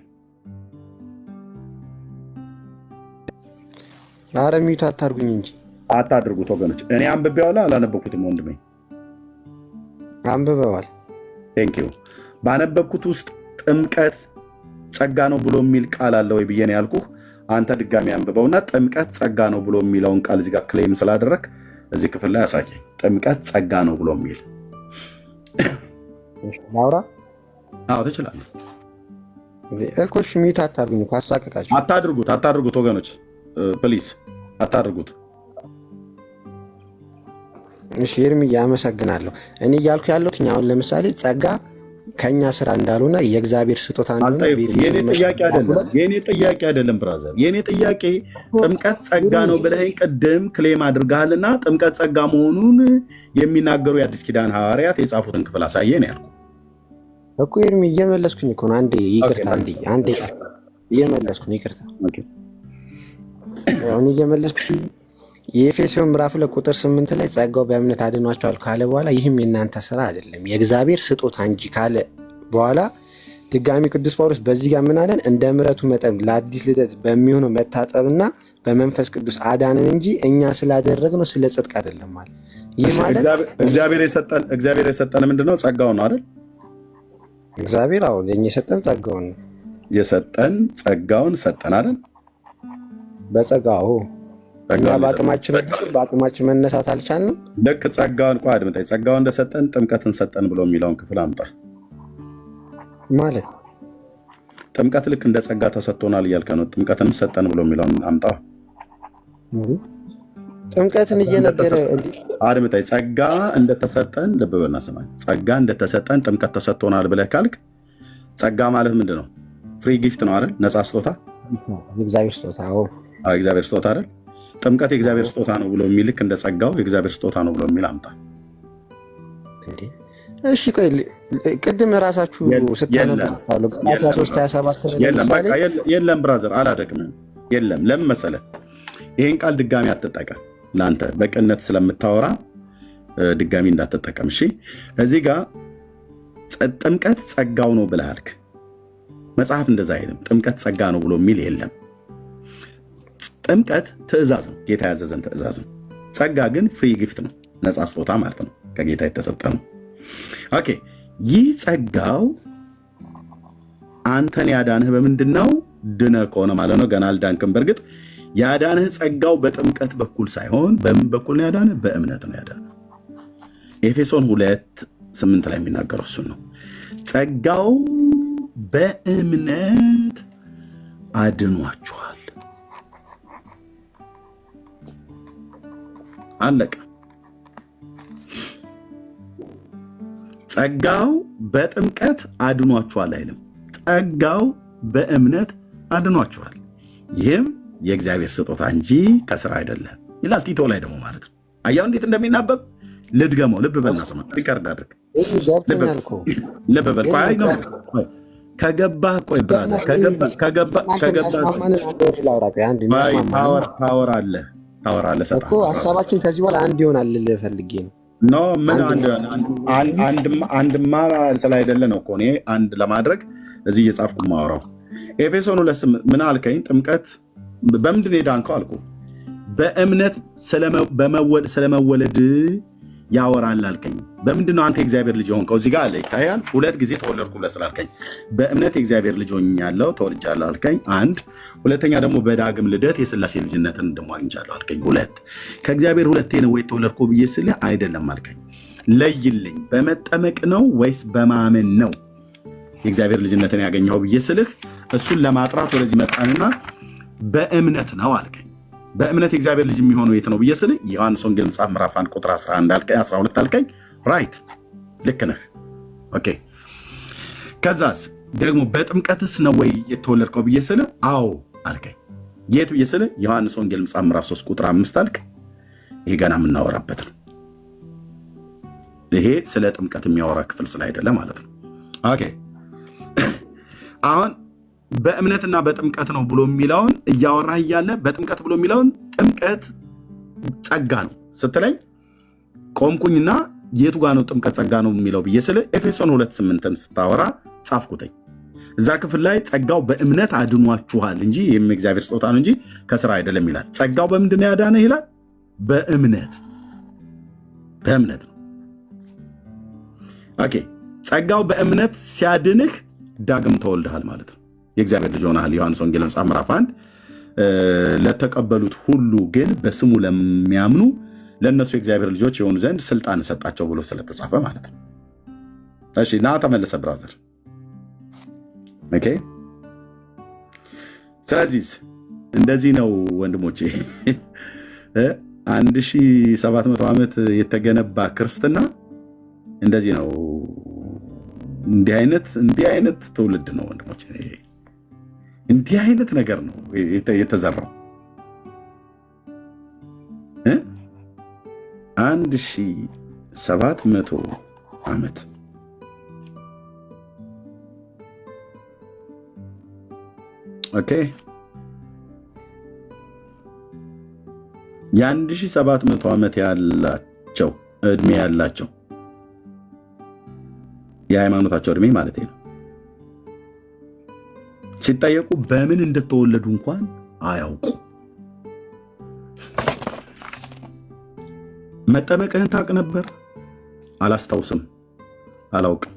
ኧረ ሚዩት አታርጉኝ እንጂ አታድርጉት ወገኖች። እኔ አንብቤዋለሁ አላነበብኩትም? ወንድሜ አንብበዋል። ቴንኪው። ባነበብኩት ውስጥ ጥምቀት ጸጋ ነው ብሎ የሚል ቃል አለ ወይ ብዬ ነው ያልኩህ። አንተ ድጋሚ አንብበውና ጥምቀት ጸጋ ነው ብሎ የሚለውን ቃል እዚህ ጋር ክሌም ስላደረግ እዚህ ክፍል ላይ አሳየኝ። ጥምቀት ጸጋ ነው ብሎ የሚል ላውራ? አዎ ትችላለህ እኮ። እሺ ሚዩት አታርጉኝ እኮ አሳቀቃችሁ። አታድርጉት ወገኖች ፕሊዝ አታድርጉት። እሺ ኤርሚያ አመሰግናለሁ። እኔ እያልኩ ያለሁት አሁን ለምሳሌ ጸጋ ከኛ ስራ እንዳልሆነ የእግዚአብሔር ስጦታ እንደሆነ የኔ ጥያቄ አይደለም ብራዘር። የኔ ጥያቄ ጥምቀት ጸጋ ነው ብለህ ቅድም ክሌም አድርገሃልና ጥምቀት ጸጋ መሆኑን የሚናገሩ የአዲስ ኪዳን ሐዋርያት የጻፉትን ክፍል አሳየ ነው ያልኩህ እኮ ኤርሚ። እየመለስኩኝ እኮ ነው። አንዴ ይቅርታ፣ አንዴ እየመለስኩኝ ይቅርታ። አሁን እየመለስኩኝ የኤፌሶን ምዕራፍ 2 ቁጥር 8 ላይ ጸጋው በእምነት አድኗቸዋል ካለ በኋላ ይህም የእናንተ ስራ አይደለም የእግዚአብሔር ስጦታ እንጂ ካለ በኋላ ድጋሚ ቅዱስ ጳውሎስ በዚህ ጋር ምን አለን? እንደ ምሕረቱ መጠን ለአዲስ ልደት በሚሆነው መታጠብና በመንፈስ ቅዱስ አዳነን እንጂ እኛ ስላደረግነው ስለ ጽድቅ አይደለም ማለት። ይህ ማለት እግዚአብሔር የሰጠን ምንድነው? ጸጋውን ነው አይደል? እግዚአብሔር አሁን ለእኛ የሰጠን ጸጋውን ነው። የሰጠን ጸጋውን ሰጠን አይደል? በጸጋው እኛ በአቅማችን መነሳት አልቻልንም። ልክ ጸጋውን አድምጠኝ። ጸጋውን እንደሰጠን ጥምቀትን ሰጠን ብሎ የሚለውን ክፍል አምጣ ማለት ጥምቀት ልክ እንደ ጸጋ ተሰጥቶናል እያልከ ነው። ጥምቀትንም ሰጠን ብሎ የሚለውን አምጣ። ጥምቀትን እየነገረ አድምጠኝ። ጸጋ እንደተሰጠን ልብ በልና ስማኝ። ጸጋ እንደተሰጠን ጥምቀት ተሰጥቶናል ብለህ ካልክ ጸጋ ማለት ምንድን ነው? ፍሪ ጊፍት ነው አይደል? ነፃ ስጦታ፣ እግዚአብሔር ስጦታ። እግዚአብሔር ስጦታ አይደል? ጥምቀት የእግዚአብሔር ስጦታ ነው ብሎ የሚልክ እንደ ጸጋው የእግዚአብሔር ስጦታ ነው ብሎ የሚል አምጣ። እሺ ቆይ ቅድም ራሳችሁ ስታነቡ የለም ብራዘር አላደግምም። የለም ለምን መሰለህ? ይህን ቃል ድጋሚ አትጠቀም። ለአንተ በቅነት ስለምታወራ ድጋሚ እንዳትጠቀም። እሺ እዚህ ጋር ጥምቀት ጸጋው ነው ብለሃልክ። መጽሐፍ እንደዛ አይልም። ጥምቀት ጸጋ ነው ብሎ የሚል የለም። ጥምቀት ትእዛዝ ነው፣ ጌታ ያዘዘን ትእዛዝ ነው። ጸጋ ግን ፍሪ ጊፍት ነው፣ ነፃ ስጦታ ማለት ነው፣ ከጌታ የተሰጠ ነው። ኦኬ ይህ ጸጋው አንተን ያዳንህ በምንድን ነው? ድነህ ከሆነ ማለት ነው። ገና አልዳንክም። በእርግጥ ያዳንህ ጸጋው በጥምቀት በኩል ሳይሆን በምን በኩል ነው ያዳንህ? በእምነት ነው ያዳንህ። ኤፌሶን 2:8 ላይ የሚናገረው እሱን ነው። ጸጋው በእምነት አድኗችኋል። አለቀ። ጸጋው በጥምቀት አድኗችኋል አይልም። ጸጋው በእምነት አድኗችኋል፣ ይህም የእግዚአብሔር ስጦታ እንጂ ከስራ አይደለም ይላል ቲቶ ላይ ደግሞ ማለት ነው። አያው እንዴት እንደሚናበብ ልድገመው። ልብ በልና ስማ፣ ሪከርድ አድርግ። ልብ በል። ቆይ ነው ከገባህ፣ ቆይ ብራዘር ታወራለህ እኮ ሀሳባችን ከዚህ በኋላ አንድ ይሆናል ልልህ ፈልጌ ነው። ኖ ምን አንድማ ስላይደለ ነው እኮ እኔ አንድ ለማድረግ እዚህ እየጻፍኩ የማወራው። ኤፌሶን 2:8 ምን አልከኝ? ጥምቀት በምንድን የዳንከው አልኩ። በእምነት ስለመወለድ ያወራል አልከኝ። በምንድን ነው አንተ የእግዚአብሔር ልጅ ሆንከው? እዚህ ጋር አለ ይታያል። 2 ጊዜ ተወለድኩ ብለህ ስላልከኝ በእምነት የእግዚአብሔር ልጅ ሆኛለሁ ተወልጃለሁ አልከኝ። 1 ሁለተኛ ደግሞ በዳግም ልደት የሥላሴ ልጅነትን ደግሞ አግኝቻለሁ አልከኝ። 2 ከእግዚአብሔር ሁለቴ ነው ወይ ተወለድኩ ብዬ ስልህ አይደለም አልከኝ። ለይልኝ፣ በመጠመቅ ነው ወይስ በማመን ነው የእግዚአብሔር ልጅነትን ያገኘው ብዬ ስልህ እሱን ለማጥራት ወደዚህ መጣንና በእምነት ነው አልከኝ። በእምነት የእግዚአብሔር ልጅ የሚሆነው የት ነው ብዬ ስልህ ዮሐንስ ወንጌል መጽሐፍ ምዕራፍ 1 ቁጥር 12 አልከኝ። ራይት ልክ ነህ። ኦኬ ከዛስ ደግሞ በጥምቀትስ ነው ወይ የተወለድከው ብዬ ስልህ አዎ አልከኝ። የት ብዬ ስልህ ዮሐንስ ወንጌል መጽሐፍ ምዕራፍ 3 ቁጥር 5 አልክ። ይሄ ገና የምናወራበት ነው። ይሄ ስለ ጥምቀት የሚያወራ ክፍል ስላይደለ ማለት ነው። ኦኬ አሁን በእምነትና በጥምቀት ነው ብሎ የሚለውን እያወራህ እያለ በጥምቀት ብሎ የሚለውን ጥምቀት ጸጋ ነው ስትለኝ ቆምኩኝና የቱ ጋ ነው ጥምቀት ጸጋ ነው የሚለው ብዬ ስልህ ኤፌሶን 2:8 ስታወራ ጻፍኩትኝ። እዛ ክፍል ላይ ጸጋው በእምነት አድኗችኋል እንጂ ይህም የእግዚአብሔር ስጦታ ነው እንጂ ከስራ አይደለም ይላል። ጸጋው በምንድን ነው ያዳነህ ይላል? በእምነት ነው። ኦኬ ጸጋው በእምነት ሲያድንህ ዳግም ተወልደሃል ማለት ነው። የእግዚአብሔር ልጅ ሆነሃል። ዮሐንስ ወንጌል መጽሐፍ ምዕራፍ 1 ለተቀበሉት ሁሉ ግን በስሙ ለሚያምኑ ለእነሱ የእግዚአብሔር ልጆች የሆኑ ዘንድ ስልጣን ሰጣቸው ብሎ ስለተጻፈ ማለት ነው። እሺ ና ተመለሰ ብራዘር። ኦኬ ስለዚህ እንደዚህ ነው ወንድሞቼ። 1700 ዓመት የተገነባ ክርስትና እንደዚህ ነው። እንዲህ አይነት ትውልድ ነው ወንድሞቼ። እንዲህ አይነት ነገር ነው የተዘራው። 1700 ዓመት ኦኬ። የ1700 ዓመት ያላቸው እድሜ ያላቸው የሃይማኖታቸው እድሜ ማለት ነው ሲጠየቁ በምን እንደተወለዱ እንኳን አያውቁ። መጠመቅህን ታውቅ ነበር? አላስታውስም፣ አላውቅም።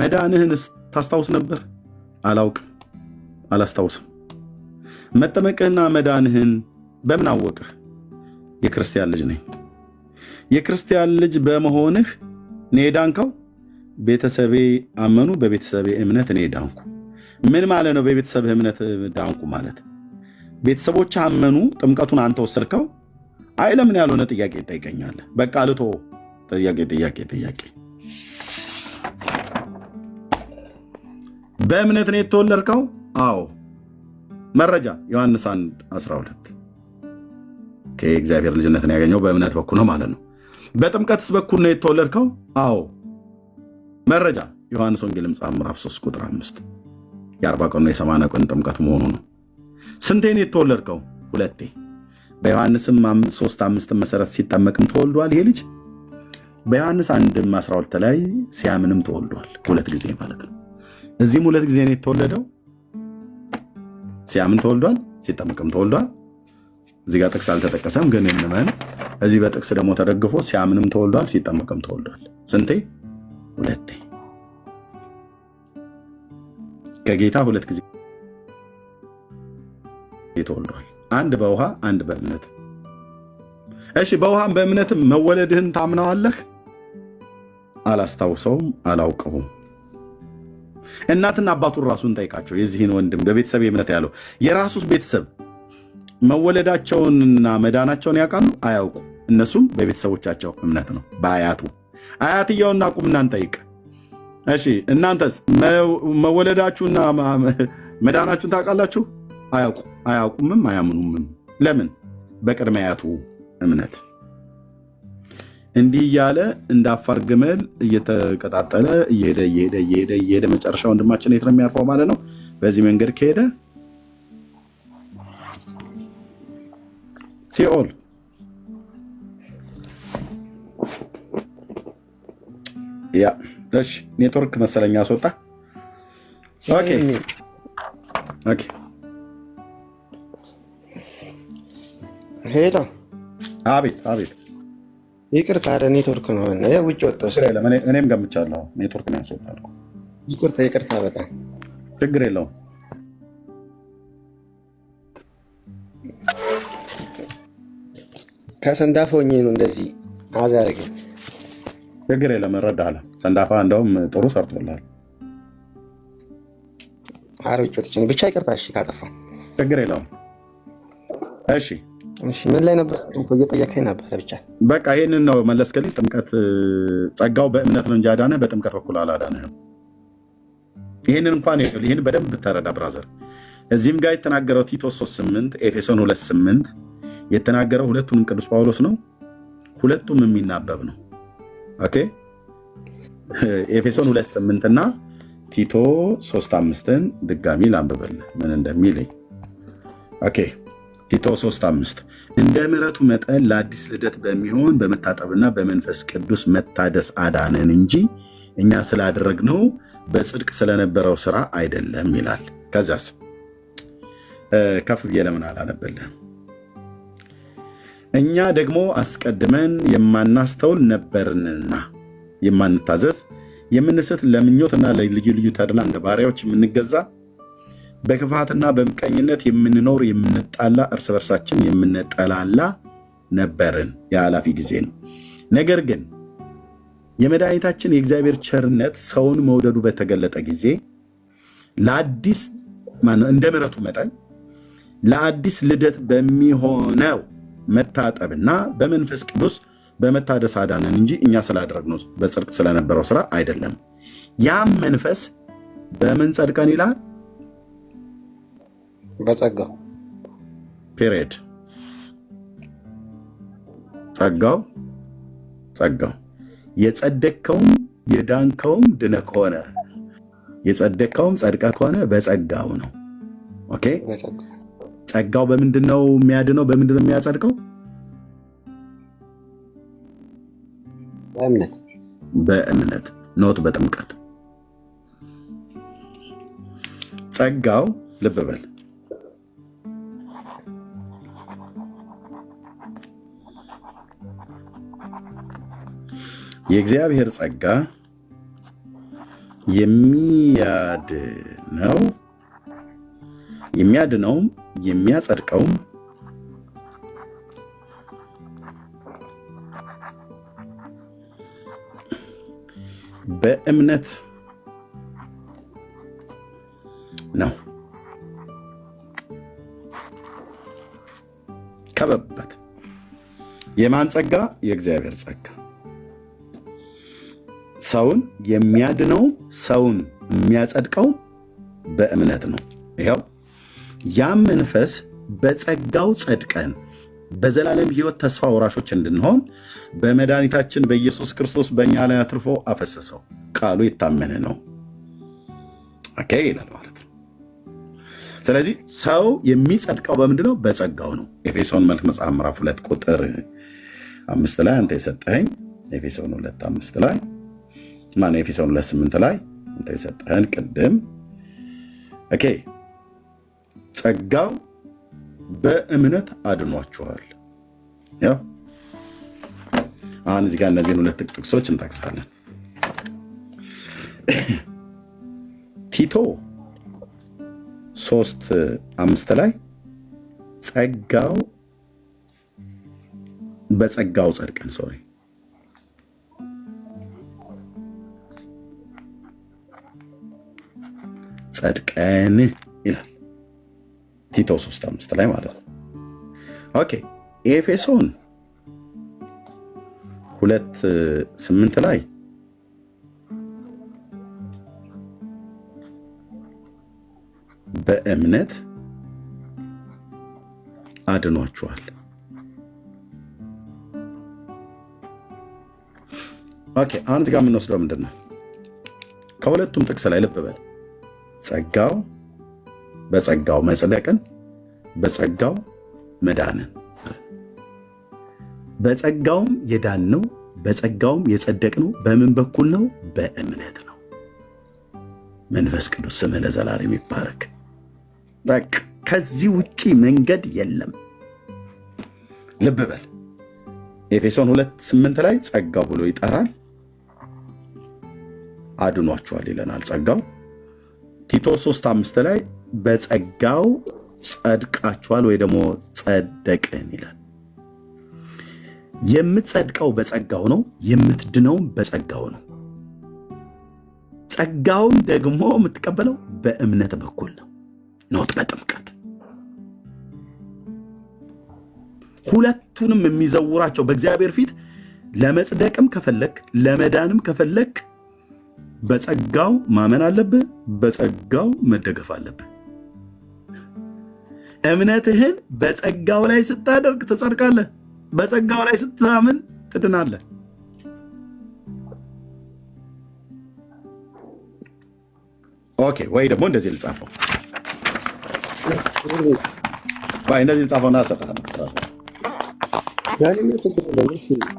መዳንህንስ ታስታውስ ነበር? አላውቅም፣ አላስታውስም። መጠመቅህና መዳንህን በምን አወቅህ? የክርስቲያን ልጅ ነኝ። የክርስቲያን ልጅ በመሆንህ እኔ ዳንከው? ቤተሰቤ አመኑ፣ በቤተሰቤ እምነት እኔ ዳንኩ። ምን ማለት ነው? በቤተሰብህ እምነት ዳንኩ ማለት ቤተሰቦች አመኑ፣ ጥምቀቱን አንተ ወሰድከው። አይ ለምን ያልሆነ ጥያቄ ይጠይቀኛል። በቃ ልቶ ጥያቄ በእምነት ነው የተወለድከው? አዎ። መረጃ ዮሐንስ 1:12 የእግዚአብሔር ልጅነትን ያገኘው በእምነት በኩል ነው ማለት ነው። በጥምቀትስ በኩል ነው የተወለድከው? አዎ። መረጃ ዮሐንስ ወንጌል ምዕራፍ 3 ቁጥር 5 የ40 ቀን የ80 ቀን ጥምቀት መሆኑ ነው። ስንቴ ነው የተወለድከው? 2። በዮሐንስም 3:5 መሰረት ሲጠመቅም ተወልዷል ይሄ ልጅ። በዮሐንስ 1:12 ላይ ሲያምንም ተወልዷል። 2 ጊዜ ማለት ነው። እዚህም 2 ጊዜ ነው የተወለደው። ሲያምን ተወልዷል፣ ሲጠመቅም ተወልዷል። እዚህ ጋር ጥቅስ አልተጠቀሰም፣ ግን እንመን። እዚህ በጥቅስ ደግሞ ተደግፎ ሲያምንም ተወልዷል፣ ሲጠመቅም ተወልዷል። ስንቴ? 2። ከጌታ 2 ጊዜ ተወልዷል። አንድ በውሃ አንድ በእምነት። እሺ፣ በውሃም በእምነትም መወለድህን ታምነዋለህ? አላስታውሰውም፣ አላውቀውም። እናትና አባቱን ራሱን ጠይቃቸው። የዚህን ወንድም በቤተሰብ እምነት ያለው የራሱስ ቤተሰብ መወለዳቸውንና መዳናቸውን ያውቃሉ? አያውቁ። እነሱም በቤተሰቦቻቸው እምነት ነው። በአያቱ አያትየውና ቁምና እንጠይቅ። እሺ እናንተስ መወለዳችሁና መዳናችሁን ታውቃላችሁ? አያውቁ፣ አያውቁምም፣ አያምኑምም። ለምን? በቅድመ አያቱ እምነት። እንዲህ እያለ እንደ አፋር ግመል እየተቀጣጠለ እየሄደ መጨረሻ ወንድማችን የት ነው የሚያርፈው ማለት ነው። በዚህ መንገድ ከሄደ ሲኦል። ያ እሺ፣ ኔትወርክ መሰለኛ አስወጣ። ኦኬ ኦኬ። ሄሎ፣ አቤት አቤት። ይቅርታ፣ ኔትወርክ ነው ውጭ ወጣሁ። እኔም ገምቻለሁ ኔትወርክ ነው ያስወጣል። ይቅርታ፣ በጣም ችግር የለውም። ከሰንዳፋ ሆኜ ነው እንደዚህ አዛረገ። ችግር የለም፣ እረዳለሁ። ሰንዳፋ እንደውም ጥሩ ሰርቶላል። አርብጮች ብቻ ይቅርታ። እሺ፣ ካጠፋ ችግር የለውም። እሺ ምን ላይ ነበር? እየጠየቀኝ ነበር። ብቻ በቃ ይህንን ነው መለስከልኝ። ጥምቀት ጸጋው በእምነት ነው እንጂ አዳነህ በጥምቀት በኩል አላዳነህም። ይህንን እንኳን ይህን በደንብ ተረዳ ብራዘር። እዚህም ጋር የተናገረው ቲቶ 3:8 ኤፌሶን 2:8 የተናገረው ሁለቱንም ቅዱስ ጳውሎስ ነው። ሁለቱም የሚናበብ ነው። ኦኬ፣ ኤፌሶን 2:8 እና ቲቶ 3:5ን ድጋሚ ላንብበልህ ምን እንደሚለኝ። ኦኬ፣ ቲቶ 3:5 እንደ ምሕረቱ መጠን ለአዲስ ልደት በሚሆን በመታጠብና በመንፈስ ቅዱስ መታደስ አዳነን እንጂ እኛ ስላደረግነው በጽድቅ ስለነበረው ስራ አይደለም ይላል። ከዚያስ ከፍ ብዬ ለምን አላነበልህም? እኛ ደግሞ አስቀድመን የማናስተውል ነበርንና የማንታዘዝ የምንስት ለምኞትና ለልዩ ልዩ ተድላ እንደ ባሪያዎች የምንገዛ በክፋትና በምቀኝነት የምንኖር የምንጣላ እርስ በርሳችን የምንጠላላ ነበርን። የኃላፊ ጊዜ ነው። ነገር ግን የመድኃኒታችን የእግዚአብሔር ቸርነት ሰውን መውደዱ በተገለጠ ጊዜ ለአዲስ እንደ ምሕረቱ መጠን ለአዲስ ልደት በሚሆነው መታጠብና በመንፈስ ቅዱስ በመታደስ አዳነን እንጂ እኛ ስላደረግነው በጽድቅ ስለነበረው ስራ አይደለም። ያም መንፈስ በምን ጸድቀን ይላል? በጸጋው ፔሬድ። ጸጋው የጸደቅከውም የዳንከውም ድነህ ከሆነ የጸደቅከውም ጸድቀህ ከሆነ በጸጋው ነው። ኦኬ፣ ጸጋው በምንድን ነው የሚያድነው? በምንድን ነው የሚያጸድቀው? በእምነት ኖት በጥምቀት። ጸጋው ልብ በል የእግዚአብሔር ጸጋ የሚያድነውም የሚያጸድቀውም በእምነት ነው። ከበበት የማን ጸጋ? የእግዚአብሔር ጸጋ። ሰውን የሚያድነው ሰውን የሚያጸድቀው በእምነት ነው። ይኸው ያም መንፈስ በጸጋው ጸድቀን በዘላለም ሕይወት ተስፋ ወራሾች እንድንሆን በመድኃኒታችን በኢየሱስ ክርስቶስ በእኛ ላይ አትርፎ አፈሰሰው። ቃሉ የታመነ ነው ኦኬ ይላል ማለት ነው። ስለዚህ ሰው የሚጸድቀው በምንድነው? በጸጋው ነው። ኤፌሶን መልክ መጽሐፍ ምዕራፍ 2 ቁጥር 5 ላይ አንተ የሰጠኸኝ ኤፌሶን 2:5 ላይ ማነው ኤፌሶን 2:8 ላይ አንተ የሰጠኸን ቅድም ኦኬ ጸጋው በእምነት አድኗቸዋል። ያው አሁን እዚህ ጋር እነዚህን ሁለት ጥቅሶች እንጠቅሳለን። ቲቶ 3:5 ላይ ጸጋው በጸጋው ጸድቀን ጸድቀን ይላል ቲቶ 3:5 ላይ ማለት ነው። ኦኬ ኤፌሶን 2:8 ላይ በእምነት አድኗቸዋል። ኦኬ አሁን እዚህ ጋር የምንወስደው ምንድን ነው? ከሁለቱም ጥቅስ ላይ ልብ በል ጸጋው በጸጋው መጽደቅን በጸጋው መዳንን በጸጋውም የዳንነው በጸጋውም የጸደቅነው በምን በኩል ነው? በእምነት ነው። መንፈስ ቅዱስ ስምህ ለዘላለም ይባረክ። በቃ ከዚህ ውጪ መንገድ የለም። ልብ በል ኤፌሶን 2:8 ላይ ጸጋው ብሎ ይጠራል። አድኗቸዋል ይለናል ጸጋው። ቲቶ 3:5 ላይ በጸጋው ጸድቃችኋል ወይ ደግሞ ጸደቅን ይላል። የምትጸድቀው በጸጋው ነው፣ የምትድነውም በጸጋው ነው። ጸጋውን ደግሞ የምትቀበለው በእምነት በኩል ነው፣ ኖት በጥምቀት። ሁለቱንም የሚዘውራቸው በእግዚአብሔር ፊት ለመጽደቅም ከፈለክ ለመዳንም ከፈለክ በጸጋው ማመን አለብህ፣ በጸጋው መደገፍ አለብህ። እምነትህን በጸጋው ላይ ስታደርግ ትጸድቃለህ፣ በጸጋው ላይ ስታምን ትድናለህ። ኦኬ ወይ ደግሞ እንደዚህ ልጻፈው፣ ወይ እንደዚህ ልጻፈውና ሰጣለሁ።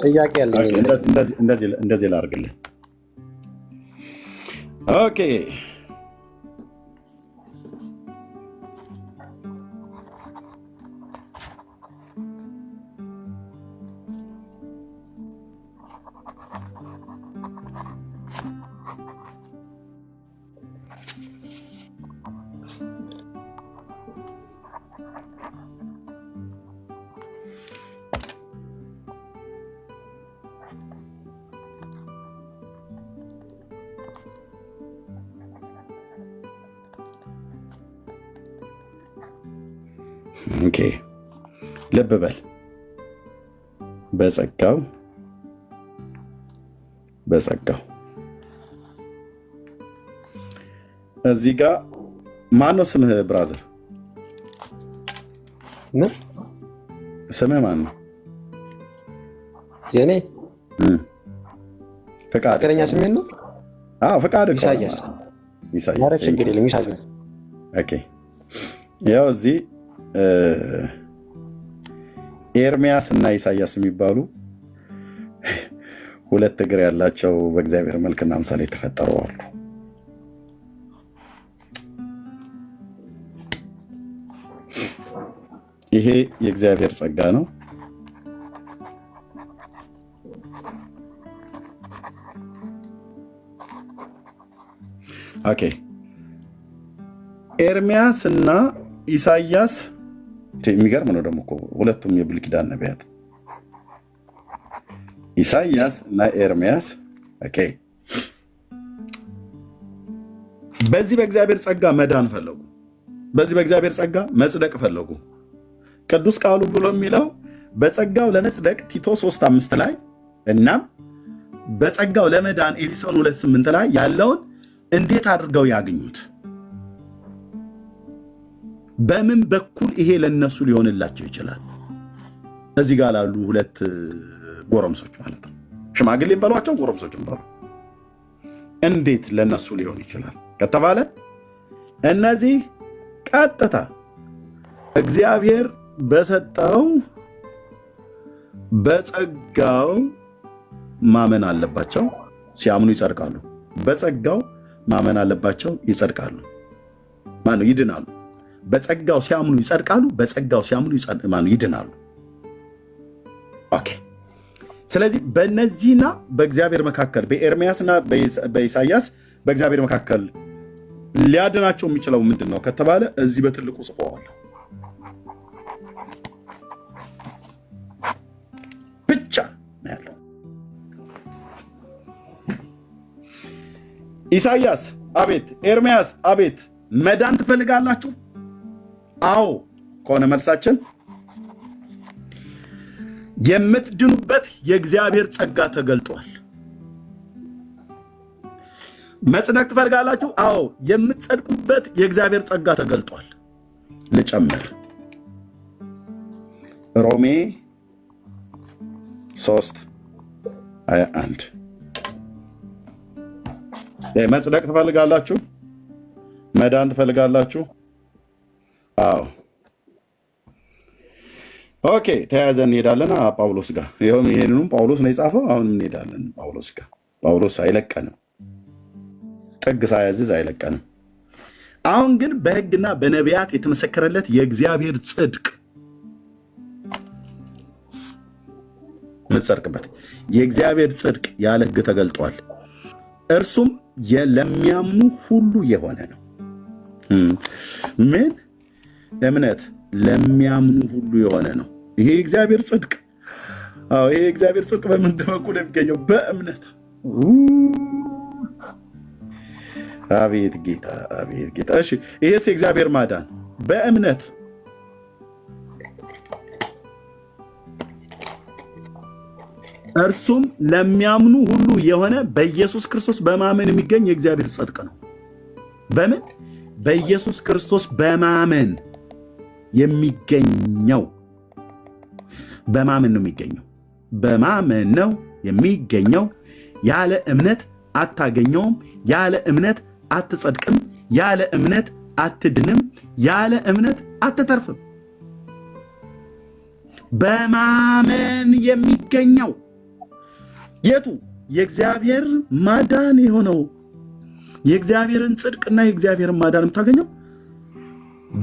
ጥያቄ ያለኝ እንደዚህ ላድርግልህ። ኦኬ ኦኬ ልብ በል በጸጋው እዚህ ጋር ማነው ስምህ ብራዘር? ስምህ ማን ነው? የኔ ፈቃድ ፍቅረኛ ስሜን ነው። ፈቃድ ኢሳያስ። ችግር የለም ኢሳያስ። ኦኬ ያው እዚህ ኤርሚያስ እና ኢሳያስ የሚባሉ ሁለት እግር ያላቸው በእግዚአብሔር መልክና ምሳሌ የተፈጠሩ አሉ። ይሄ የእግዚአብሔር ጸጋ ነው። ኦኬ ኤርሚያስ እና ኢሳያስ የሚገርም ነው ደግሞ እኮ ሁለቱም የብሉይ ኪዳን ነቢያት ኢሳያስ እና ኤርሚያስ። ኦኬ በዚህ በእግዚአብሔር ጸጋ መዳን ፈለጉ፣ በዚህ በእግዚአብሔር ጸጋ መጽደቅ ፈለጉ። ቅዱስ ቃሉ ብሎ የሚለው በጸጋው ለመጽደቅ ቲቶ 3:5 ላይ እናም በጸጋው ለመዳን ኤፌሶን 2:8 ላይ ያለውን እንዴት አድርገው ያገኙት? በምን በኩል ይሄ ለነሱ ሊሆንላቸው ይችላል? እዚህ ጋር ላሉ ሁለት ጎረምሶች ማለት ነው። ሽማግሌ በሏቸው ጎረምሶችም በሉ። እንዴት ለነሱ ሊሆን ይችላል ከተባለ እነዚህ ቀጥታ እግዚአብሔር በሰጠው በጸጋው ማመን አለባቸው፣ ሲያምኑ ይጸድቃሉ። በጸጋው ማመን አለባቸው፣ ይጸድቃሉ። ማነው ይድናሉ። በጸጋው ሲያምኑ ይጸድቃሉ፣ በጸጋው ሲያምኑ ይድናሉ። ኦኬ። ስለዚህ በእነዚህና በእግዚአብሔር መካከል በኤርምያስና በኢሳያስ በእግዚአብሔር መካከል ሊያድናቸው የሚችለው ምንድን ነው ከተባለ እዚህ በትልቁ ጽፈዋለሁ። ብቻ ነው ያለው። ኢሳያስ አቤት፣ ኤርምያስ አቤት። መዳን ትፈልጋላችሁ? አዎ ከሆነ መልሳችን የምትድኑበት የእግዚአብሔር ጸጋ ተገልጧል። መጽደቅ ትፈልጋላችሁ? አዎ የምትጸድቁበት የእግዚአብሔር ጸጋ ተገልጧል። ልጨምር፣ ሮሜ 3:21 መጽደቅ ትፈልጋላችሁ? መዳን ትፈልጋላችሁ? አዎ። ኦኬ፣ ተያያዘ እንሄዳለን ጳውሎስ ጋር። ይህንኑም ጳውሎስ ነው የጻፈው። አሁንም እንሄዳለን ጳውሎስ ጋር። ጳውሎስ አይለቀንም፣ ጥግ ሳያዝዝ አይለቀንም። አሁን ግን በሕግና በነቢያት የተመሰከረለት የእግዚአብሔር ጽድቅ የምትጸድቅበት የእግዚአብሔር ጽድቅ ያለ ሕግ ተገልጧል። እርሱም ለሚያምኑ ሁሉ የሆነ ነው። ምን እምነት ለሚያምኑ ሁሉ የሆነ ነው። ይሄ እግዚአብሔር ጽድቅ። አዎ ይሄ እግዚአብሔር ጽድቅ በምንድን በኩል የሚገኘው? በእምነት። አቤት ጌታ፣ አቤት ጌታ። እሺ ይሄስ የእግዚአብሔር ማዳን በእምነት። እርሱም ለሚያምኑ ሁሉ የሆነ በኢየሱስ ክርስቶስ በማመን የሚገኝ የእግዚአብሔር ጽድቅ ነው። በምን? በኢየሱስ ክርስቶስ በማመን የሚገኘው። በማመን ነው የሚገኘው። በማመን ነው የሚገኘው። ያለ እምነት አታገኘውም። ያለ እምነት አትጸድቅም። ያለ እምነት አትድንም። ያለ እምነት አትተርፍም። በማመን የሚገኘው የቱ? የእግዚአብሔር ማዳን የሆነው የእግዚአብሔርን ጽድቅና የእግዚአብሔርን ማዳን የምታገኘው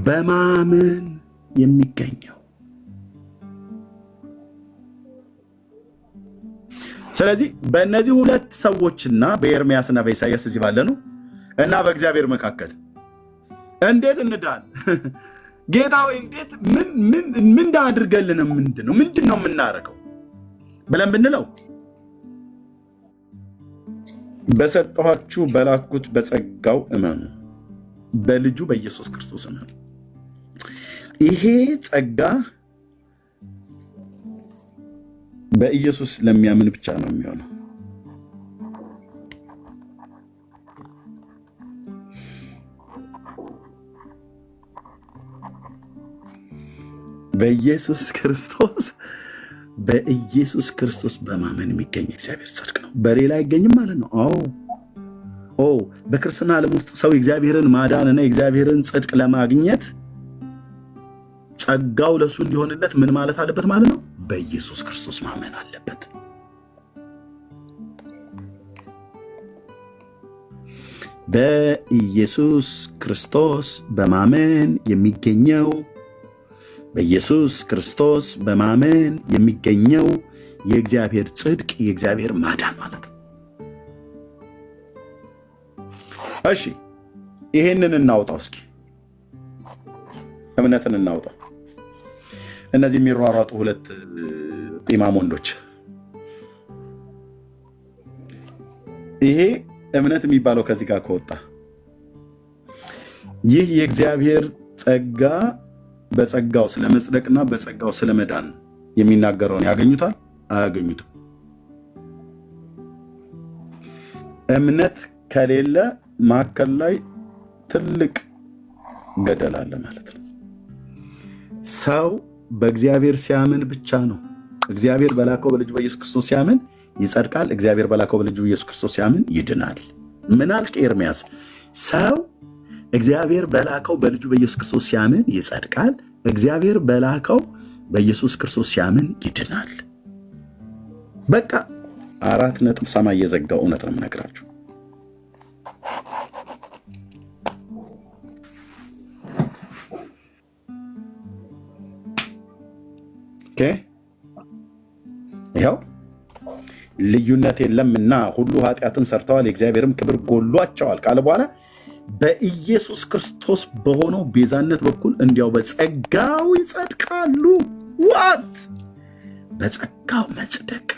በማመን የሚገኘው። ስለዚህ በእነዚህ ሁለት ሰዎችና በኤርምያስና በኢሳያስ እዚህ ባለ ነው እና በእግዚአብሔር መካከል እንዴት እንዳን ጌታ ወይ እንዴት ምን እንዳድርገልን ምንድን ነው የምናደርገው ብለን ብንለው በሰጠኋችሁ በላኩት በጸጋው እመኑ፣ በልጁ በኢየሱስ ክርስቶስ እመኑ። ይሄ ጸጋ በኢየሱስ ለሚያምን ብቻ ነው የሚሆነው። በኢየሱስ ክርስቶስ በማመን የሚገኝ እግዚአብሔር ጽድቅ ነው። በሌላ አይገኝም ማለት ነው። በክርስትና ዓለም ውስጥ ሰው የእግዚአብሔርን ማዳንና የእግዚአብሔርን ጽድቅ ለማግኘት ጸጋው ለሱ እንዲሆንለት ምን ማለት አለበት ማለት ነው? በኢየሱስ ክርስቶስ ማመን አለበት። በኢየሱስ ክርስቶስ በማመን የሚገኘው በኢየሱስ ክርስቶስ በማመን የሚገኘው የእግዚአብሔር ጽድቅ የእግዚአብሔር ማዳን ማለት ነው። እሺ ይሄንን እናውጣው እስኪ፣ እምነትን እናውጣው። እነዚህ የሚሯሯጡ ሁለት ኢማም ወንዶች፣ ይሄ እምነት የሚባለው ከዚህ ጋር ከወጣ ይህ የእግዚአብሔር ጸጋ በጸጋው ስለ መጽደቅና በጸጋው ስለ መዳን የሚናገረውን ያገኙታል? አያገኙትም። እምነት ከሌለ ማዕከል ላይ ትልቅ ገደል አለ ማለት ነው። ሰው በእግዚአብሔር ሲያምን ብቻ ነው። እግዚአብሔር በላከው በልጁ በኢየሱስ ክርስቶስ ሲያምን ይጸድቃል። እግዚአብሔር በላከው በልጁ በኢየሱስ ክርስቶስ ሲያምን ይድናል። ምን አልክ ኤርምያስ? ሰው እግዚአብሔር በላከው በልጁ በኢየሱስ ክርስቶስ ሲያምን ይጸድቃል። እግዚአብሔር በላከው በኢየሱስ ክርስቶስ ሲያምን ይድናል። በቃ 4 ነጥብ ሰማይ የዘጋው እውነት ነው የምነግራችሁ። ይኸው ልዩነት የለምና ሁሉ ኃጢአትን ሰርተዋል የእግዚአብሔርም ክብር ጎሏቸዋል ካለ በኋላ በኢየሱስ ክርስቶስ በሆነው ቤዛነት በኩል እንዲያው በጸጋው ይጸድቃሉ። ዋት በጸጋው መጽደቅ፣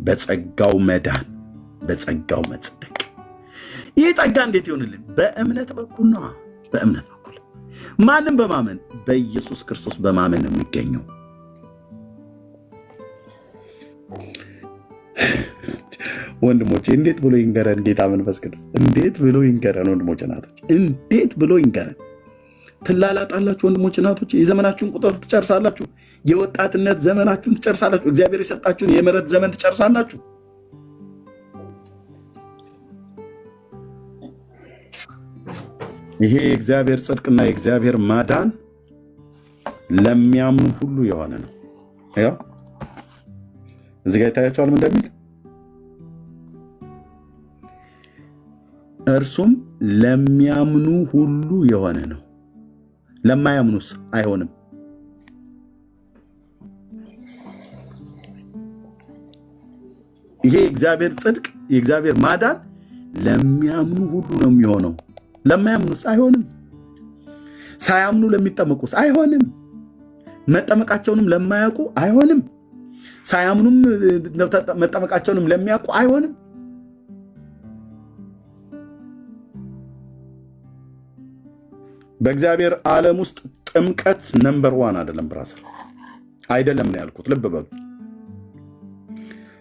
በጸጋው መዳን፣ በጸጋው መጽደቅ። ይህ ጸጋ እንዴት ይሆንልን? በእምነት በኩል ነው። በእምነት በኩል ማንም በማመን በኢየሱስ ክርስቶስ በማመን ነው የሚገኘው። ወንድሞቼ እንዴት ብሎ ይንገረን ጌታ መንፈስ ቅዱስ? እንዴት ብሎ ይንገረን? ወንድሞቼ እናቶች እንዴት ብሎ ይንገረን? ትላላጣላችሁ ወንድሞቼ እናቶች፣ የዘመናችሁን ቁጥር ትጨርሳላችሁ። የወጣትነት ዘመናችሁን ትጨርሳላችሁ። እግዚአብሔር የሰጣችሁን የምሕረት ዘመን ትጨርሳላችሁ። ይሄ የእግዚአብሔር ጽድቅና የእግዚአብሔር ማዳን ለሚያምኑ ሁሉ የሆነ ነው። ያው እዚህ ጋር ይታያችኋል ምን እንደሚል፣ እርሱም ለሚያምኑ ሁሉ የሆነ ነው። ለማያምኑስ አይሆንም። ይሄ የእግዚአብሔር ጽድቅ የእግዚአብሔር ማዳን ለሚያምኑ ሁሉ ነው የሚሆነው። ለማያምኑስ አይሆንም። ሳያምኑ ለሚጠመቁስ አይሆንም። መጠመቃቸውንም ለማያውቁ አይሆንም። ሳያምኑም መጠመቃቸውንም ለሚያውቁ አይሆንም። በእግዚአብሔር ዓለም ውስጥ ጥምቀት ነምበር 1 አይደለም። ብራስር አይደለም ነው ያልኩት። ልብ በሉ።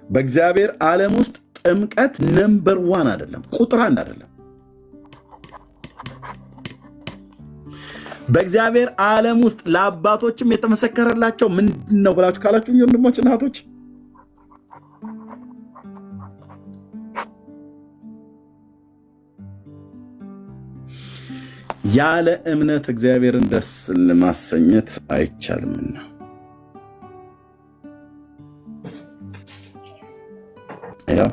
በእግዚአብሔር ዓለም ውስጥ ጥምቀት ነምበር 1 አይደለም፣ ቁጥር 1 አይደለም። በእግዚአብሔር ዓለም ውስጥ ለአባቶችም የተመሰከረላቸው ምንድን ነው ብላችሁ ካላችሁ ወንድሞች እና እህቶች፣ ያለ እምነት እግዚአብሔርን ደስ ለማሰኘት አይቻልምና። ያው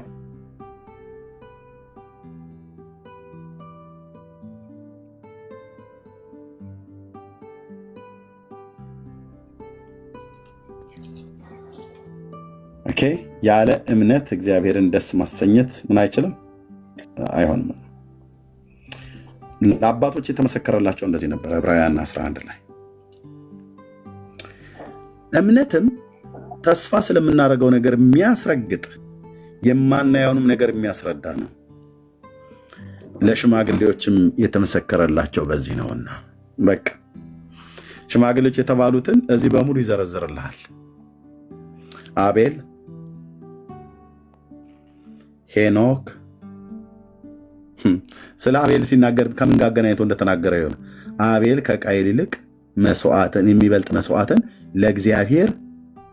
ያለ እምነት እግዚአብሔርን ደስ ማሰኘት ምን አይችልም፣ አይሆንም። ለአባቶች የተመሰከረላቸው እንደዚህ ነበር። ዕብራውያን 11 ላይ እምነትም ተስፋ ስለምናደርገው ነገር የሚያስረግጥ የማናየውንም ነገር የሚያስረዳ ነው። ለሽማግሌዎችም የተመሰከረላቸው በዚህ ነውና። በቃ ሽማግሌዎች የተባሉትን እዚህ በሙሉ ይዘረዝርልሃል። አቤል፣ ሄኖክ። ስለ አቤል ሲናገር ከምን ጋር አገናኝቶ እንደተናገረ ይሆን? አቤል ከቃየል ይልቅ መስዋዕትን የሚበልጥ መስዋዕትን ለእግዚአብሔር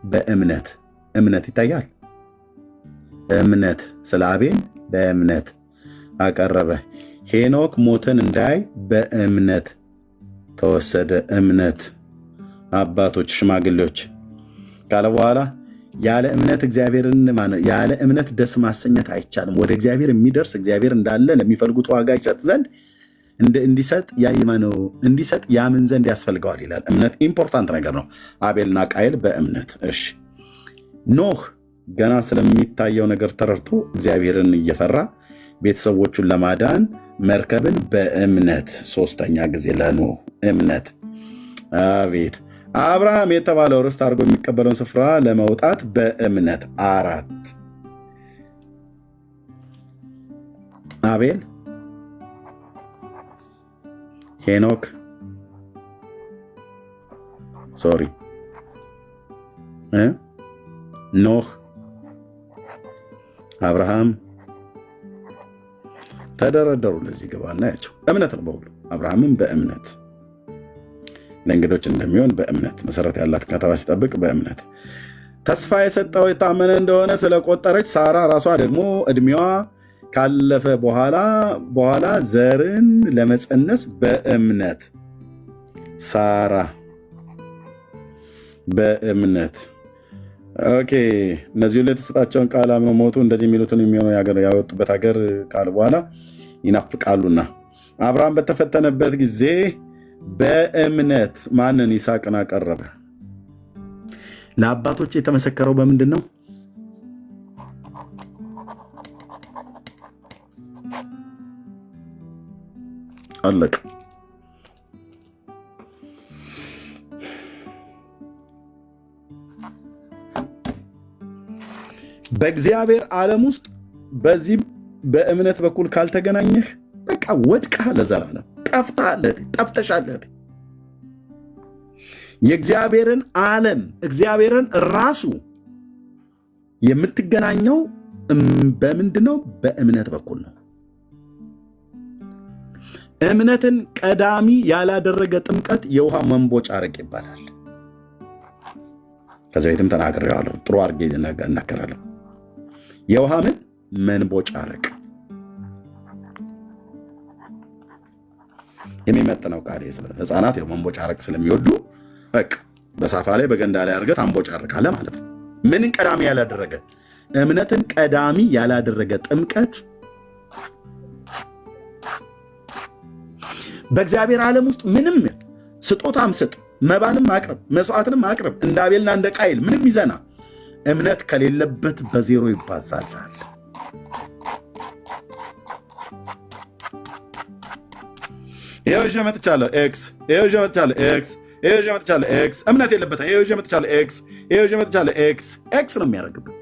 በእምነት እምነት ይታያል። እምነት ስለ አቤል በእምነት አቀረበ። ሄኖክ ሞትን እንዳያይ በእምነት ተወሰደ። እምነት አባቶች ሽማግሌዎች ካለ በኋላ ያለ እምነት እግዚአብሔርን ያለ እምነት ደስ ማሰኘት አይቻልም። ወደ እግዚአብሔር የሚደርስ እግዚአብሔር እንዳለ ለሚፈልጉት ዋጋ ይሰጥ ዘንድ እንዲሰጥ ያምን ዘንድ ያስፈልገዋል ይላል። እምነት ኢምፖርታንት ነገር ነው። አቤልና ቃየል በእምነት እሺ። ኖህ ገና ስለሚታየው ነገር ተረድቶ እግዚአብሔርን እየፈራ ቤተሰቦቹን ለማዳን መርከብን በእምነት 3ኛ ጊዜ ለኖህ እምነት። አቤት አብርሃም የተባለው ርስት አድርጎ የሚቀበለውን ስፍራ ለመውጣት በእምነት 4 አቤል፣ ሄኖክ ኖህ፣ አብርሃም ተደረደሩ። ለዚህ ገባና ያቸው እምነት ነው በሁሉ አብርሃምን በእምነት ለእንግዶች እንደሚሆን በእምነት መሰረት ያላትን ከተማ ሲጠብቅ በእምነት ተስፋ የሰጠው የታመነ እንደሆነ ስለቆጠረች ሳራ ራሷ ደግሞ ዕድሜዋ ካለፈ በኋላ ዘርን ለመፀነስ በእምነት ሳራ በእምነት ኦኬ። እነዚህ ሁሉ የተሰጣቸውን ቃል አምነው ሞቱ፣ እንደዚህ የሚሉትን የሚሆኑ ያወጡበት ሀገር ቃል በኋላ ይናፍቃሉና። አብርሃም በተፈተነበት ጊዜ በእምነት ማንን? ይስሐቅን አቀረበ። ለአባቶች የተመሰከረው በምንድን ነው? አለቅ በእግዚአብሔር ዓለም ውስጥ በዚህ በእምነት በኩል ካልተገናኘህ በቃ ወድቀህ ለዘላለም ጠፍተሻለህ። የእግዚአብሔርን ዓለም እግዚአብሔርን ራሱ የምትገናኘው በምንድነው? በእምነት በኩል ነው። እምነትን ቀዳሚ ያላደረገ ጥምቀት የውሃ መንቦጫረቅ ይባላል። ከዚህ በፊትም ተናግሬዋለሁ፣ ጥሩ አድርጌ እናገራለሁ። የውሃ ምን መንቦጫረቅ የሚመጥነው ቃል ህፃናት መንቦጫረቅ ስለሚወዱ በቃ በሳፋ ላይ በገንዳ ላይ አድርገህ ታንቦጫርቃለህ ማለት ነው። ምንን ቀዳሚ ያላደረገ? እምነትን ቀዳሚ ያላደረገ ጥምቀት በእግዚአብሔር ዓለም ውስጥ ምንም ስጦታም ስጥ፣ መባንም አቅርብ፣ መስዋዕትንም አቅርብ፣ እንደ አቤልና እንደ ቃይል ምንም ይዘና እምነት ከሌለበት በዜሮ ይባዛል። ይሄው ይዤ መጥቻለሁ ኤክስ፣ ይሄው ይዤ መጥቻለሁ ኤክስ፣ ይሄው ይዤ መጥቻለሁ ኤክስ። እምነት የለበትም። ይሄው ይዤ መጥቻለሁ ኤክስ፣ ይሄው ይዤ መጥቻለሁ ኤክስ። ኤክስ ነው የሚያደርግብን።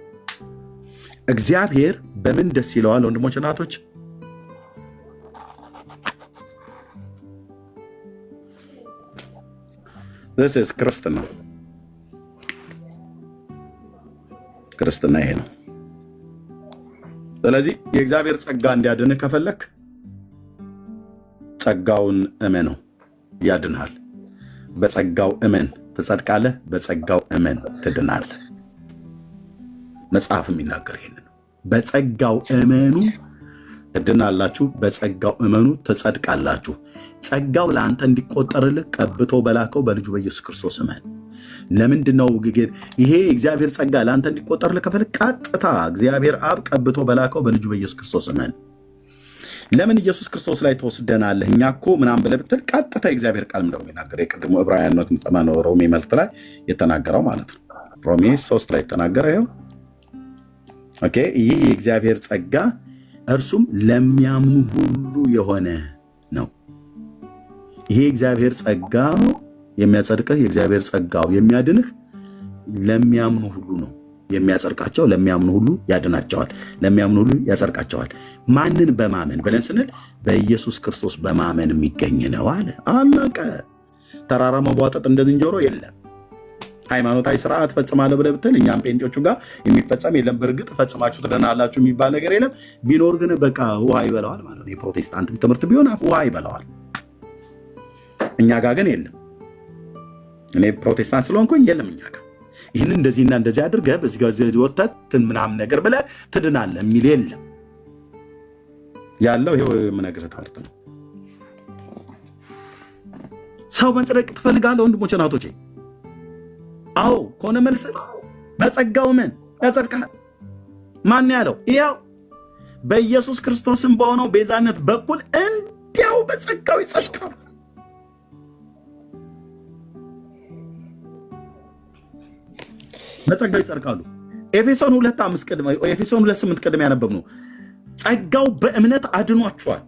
እግዚአብሔር በምን ደስ ይለዋል? ወንድሞች እናቶች፣ this is ክርስትና። ክርስትና ይሄ ነው። ስለዚህ የእግዚአብሔር ጸጋ እንዲያድንህ ከፈለክ ጸጋውን እመነው፣ ያድንሃል። በጸጋው እመን ትጸድቃለህ፣ በጸጋው እመን ትድናለህ። መጽሐፍ የሚናገር ይሄን ነው። በጸጋው እመኑ ትድናላችሁ፣ በጸጋው እመኑ ትጸድቃላችሁ። ጸጋው ለአንተ እንዲቆጠርልህ ቀብቶ በላከው በልጁ በኢየሱስ ክርስቶስ እመን። ለምንድነው ይሄ እግዚአብሔር ጸጋ ለአንተ እንዲቆጠርልህ ከፈለክ ቀጥታ እግዚአብሔር አብ ቀብቶ በላከው በልጁ በኢየሱስ ክርስቶስ እመን። ለምን ኢየሱስ ክርስቶስ ላይ ተወስደናለህ እኛ እኮ ምናምን ብለህ ብትል ቀጥታ የእግዚአብሔር ቃል እንደው የሚናገር የቅድሞ ዕብራውያን ነው ሮሜ መልእክት ላይ የተናገረው ማለት ነው። ሮሜ 3 ላይ የተናገረ ይኸው። ኦኬ፣ ይህ የእግዚአብሔር ጸጋ እርሱም ለሚያምኑ ሁሉ የሆነ ነው። ይሄ እግዚአብሔር ጸጋው የሚያጸድቅህ፣ የእግዚአብሔር ጸጋው የሚያድንህ ለሚያምኑ ሁሉ ነው። የሚያጸድቃቸው ለሚያምኑ ሁሉ ያድናቸዋል፣ ለሚያምኑ ሁሉ ያጸድቃቸዋል። ማንን በማመን ብለን ስንል በኢየሱስ ክርስቶስ በማመን የሚገኝ ነው አለ። አለቀ። ተራራ መቧጠጥ እንደ ዝንጀሮ የለም። ሃይማኖታዊ ስርዓት ፈጽማለሁ ብለህ ብትል እኛም ጴንጤዎቹ ጋር የሚፈጸም የለም። በእርግጥ ፈጽማችሁ ትድናላችሁ የሚባል ነገር የለም። ቢኖር ግን በቃ ውሃ ይበላዋል ማለት ነው። የፕሮቴስታንት ትምህርት ቢሆን ውሃ ይበላዋል። እኛ ጋር ግን የለም። እኔ ፕሮቴስታንት ስለሆንኩኝ የለም እኛ ጋር ይህን እንደዚህና እንደዚህ አድርገህ በዚህ ጋር ወተትን ምናምን ነገር ብለህ ትድናለህ የሚል የለም። ያለው ይኸው የምነግርህ ትምህርት ነው። ሰው መጽደቅ ትፈልጋለህ ወንድሞቼ እናቶቼ? አዎ ከሆነ መልስ በጸጋው እመን ያጸድቅሃል። ማን ያለው? ይኸው በኢየሱስ ክርስቶስም በሆነው ቤዛነት በኩል እንዲያው በጸጋው ይጸድቃሉ። በጸጋው ይጸድቃሉ። ኤፌሶን 2:8 ቅድም ያነበብነው ጸጋው በእምነት አድኗቸዋል።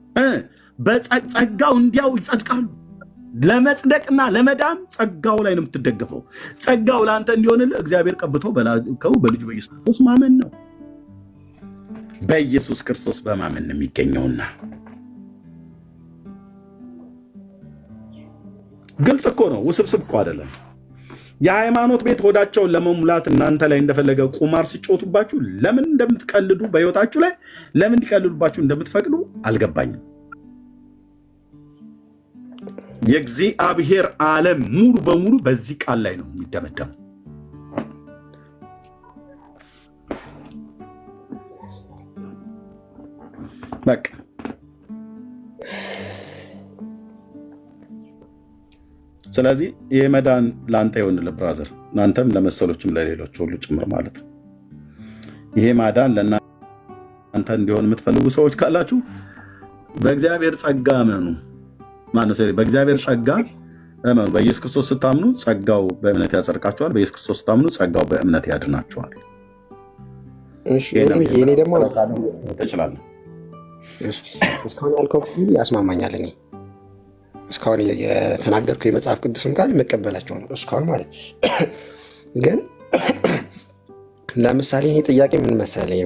በጸጋው እንዲያው ይጸድቃሉ። ለመጽደቅና ለመዳን ጸጋው ላይ ነው የምትደገፈው። ጸጋው ለአንተ እንዲሆንልህ እግዚአብሔር ቀብቶ በላከው በልጁ በኢየሱስ ክርስቶስ ማመን ነው። በኢየሱስ ክርስቶስ በማመን ነው የሚገኘውና ግልጽ እኮ ነው፣ ውስብስብ እኮ አይደለም። የሃይማኖት ቤት ሆዳቸውን ለመሙላት እናንተ ላይ እንደፈለገ ቁማር ሲጮቱባችሁ ለምን እንደምትቀልዱ በህይወታችሁ ላይ ለምን እንዲቀልዱባችሁ እንደምትፈቅዱ አልገባኝም። የእግዚአብሔር ዓለም ሙሉ በሙሉ በዚህ ቃል ላይ ነው የሚደመደመው። በቃ ስለዚህ ይህ መዳን ለአንተ ይሆንልህ ብራዘር፣ ለአንተም ለመሰሎችም ለሌሎች ሁሉ ጭምር ማለት ነው። ይሄ ማዳን ለእናንተ እንዲሆን የምትፈልጉ ሰዎች ካላችሁ በእግዚአብሔር ጸጋ እመኑ። በእግዚአብሔር ጸጋ እመኑ። በኢየሱስ ክርስቶስ ስታምኑ ጸጋው በእምነት ያጸድቃችኋል። በኢየሱስ ክርስቶስ ስታምኑ ጸጋው በእምነት ያድናችኋል። እኔ ደግሞ ትችላለህ። እስካሁን ያልከው ያስማማኛል። እኔ እስካሁን የተናገርኩ የመጽሐፍ ቅዱስም ቃል መቀበላቸው ነው እስካሁን ማለት ግን ለምሳሌ ይሄ ጥያቄ ምን መሰለህ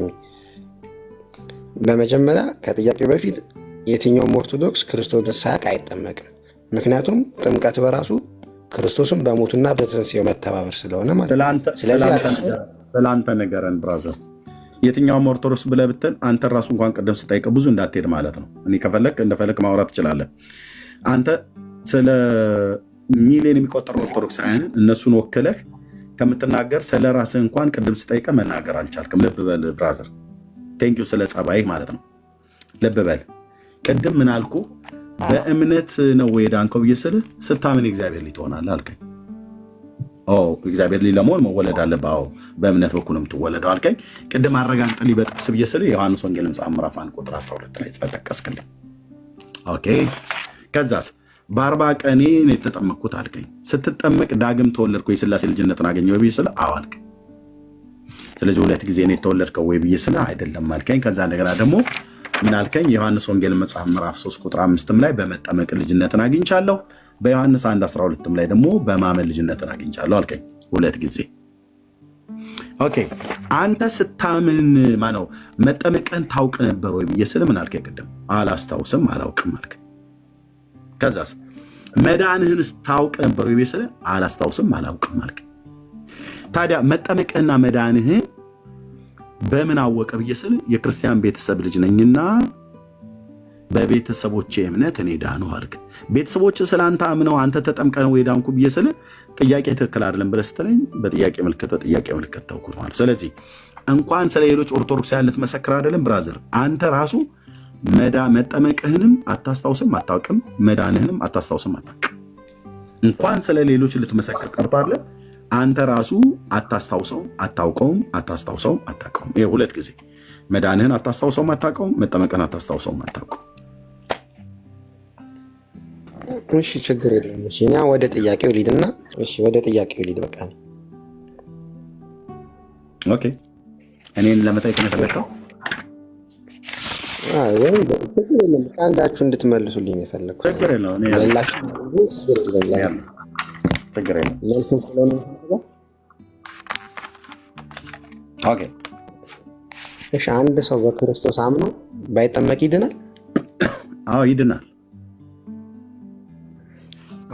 በመጀመሪያ ከጥያቄው በፊት የትኛውም ኦርቶዶክስ ክርስቶስን ሳያውቅ አይጠመቅም። ምክንያቱም ጥምቀት በራሱ ክርስቶስን በሞቱና በትንሣኤው መተባበር ስለሆነ ማለት ስለአንተ ነገረን ብራዘር። የትኛውም ኦርቶዶክስ ብለህ ብትል አንተ ራሱ እንኳን ቅድም ስጠይቅ ብዙ እንዳትሄድ ማለት ነው። እኔ ከፈለክ እንደፈለክ ማውራት ትችላለህ። አንተ ስለ ሚሊዮን የሚቆጠሩ ኦርቶዶክሳውያን እነሱን ወክለህ ከምትናገር ስለ ራስህ እንኳን ቅድም ስጠይቀ መናገር አልቻልክም። ልብ በል ብራዘር፣ ቴንኪው ስለ ጸባይ ማለት ነው። ልብ በል ቅድም ምን አልኩ? በእምነት ነው ወይ ዳንከው ብዬ ስልህ ስታምን እግዚአብሔር ልጅ ትሆናለህ አልከኝ። እግዚአብሔር ልጅ ለመሆን መወለድ አለብህ። በእምነት በኩል የምትወለደው አልከኝ። ቅድም አረጋግጥልኝ በጥቅስ ብዬ ስልህ ዮሐንስ ወንጌል መጽሐፍ ምዕራፍ 1 ቁጥር 12 ላይ ጠቀስክልኝ። ኦኬ ከዛስ በ40 ቀኔ ነው የተጠመቅኩት አልከኝ። ስትጠመቅ ዳግም ተወለድኩ የሥላሴ ልጅነትን አገኘሁ ወይ ብዬ ስልህ አዎ አልከኝ። ስለዚህ 2 ጊዜ ነው የተወለድከው ወይ ብዬ ስልህ አይደለም አልከኝ። ከዛ እንደገና ደግሞ ምን አልከኝ? የዮሐንስ ወንጌል መጽሐፍ ምዕራፍ 3 ቁጥር 5 ላይ በመጠመቅ ልጅነትን አግኝቻለሁ፣ በዮሐንስ 1:12 ላይ ደግሞ በማመን ልጅነትን አግኝቻለሁ አልከኝ 2 ጊዜ። ኦኬ አንተ ስታምን ማነው መጠመቅን ታውቅ ነበር ወይ ብዬ ስልህ ምን አልከኝ? ቅድም አላስታውስም አላውቅም አልከኝ። ከዛስ መዳንህን ታውቅ ነበር ወይ ብዬ ስልህ አላስታውስም አላውቅም አልከኝ። ታዲያ መጠመቅህና መዳንህን በምን አወቀ ብዬ ስልህ የክርስቲያን ቤተሰብ ልጅ ነኝና በቤተሰቦቼ እምነት እኔ ዳንሁ አልክ። ቤተሰቦች ስለ አንተ አምነው አንተ ተጠምቀ ነው የዳንኩ ብዬ ስልህ ጥያቄ ትክክል አይደለም ብለህ ስትለኝ በጥያቄ ምልክት ተውኩት ማለት። ስለዚህ እንኳን ስለ ሌሎች ኦርቶዶክሳውያን ልትመሰክር አይደለም ብራዘር፣ አንተ ራሱ መጠመቅህንም አታስታውስም አታውቅም፣ መዳንህንም አታስታውስም አታውቅም። እንኳን ስለ ሌሎች ልትመሰክር ቀርቶ አይደለም አንተ ራሱ አታስታውሰውም አታውቀውም፣ አታስታውሰውም አታውቀውም። ይሄ 2 ጊዜ መዳንህን አታስታውሰውም አታውቀውም፣ መጠመቅህን አታስታውሰውም አታውቀውም። እሺ ችግር የለም። እሺ እኛ ወደ ጥያቄው ሊድና ወደ ጥያቄው ሊድ በቃ ኦኬ። እኔን ለመጠየቅ ነው የፈለግከው? ወይ ችግር የለም። አንዳችሁ እንድትመልሱልኝ ነው የፈለግኩት። ችግር የለም። ችግር የለም። መልሱን ስለሆነ ኦኬ። እሺ አንድ ሰው በክርስቶስ አምኖ ባይጠመቅ ይድናል? አዎ ይድናል።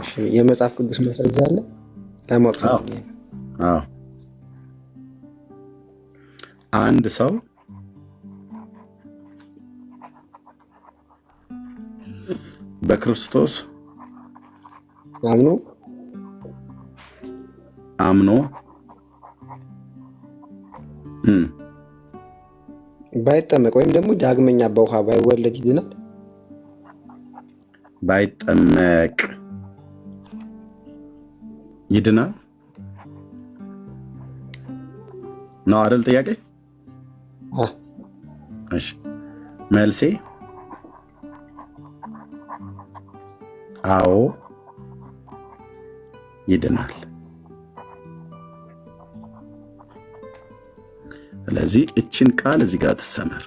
እሺ የመጽሐፍ ቅዱስ ማስረጃ አለ ለማወቅ? አዎ አንድ ሰው በክርስቶስ አምኖ ባይጠመቅ ወይም ደግሞ ዳግመኛ በውሃ ባይወለድ ይድናል? ባይጠመቅ ይድናል ነው አይደል ጥያቄ? እሺ መልሴ አዎ ይድናል። ስለዚህ እችን ቃል እዚህ ጋር ትሰመር።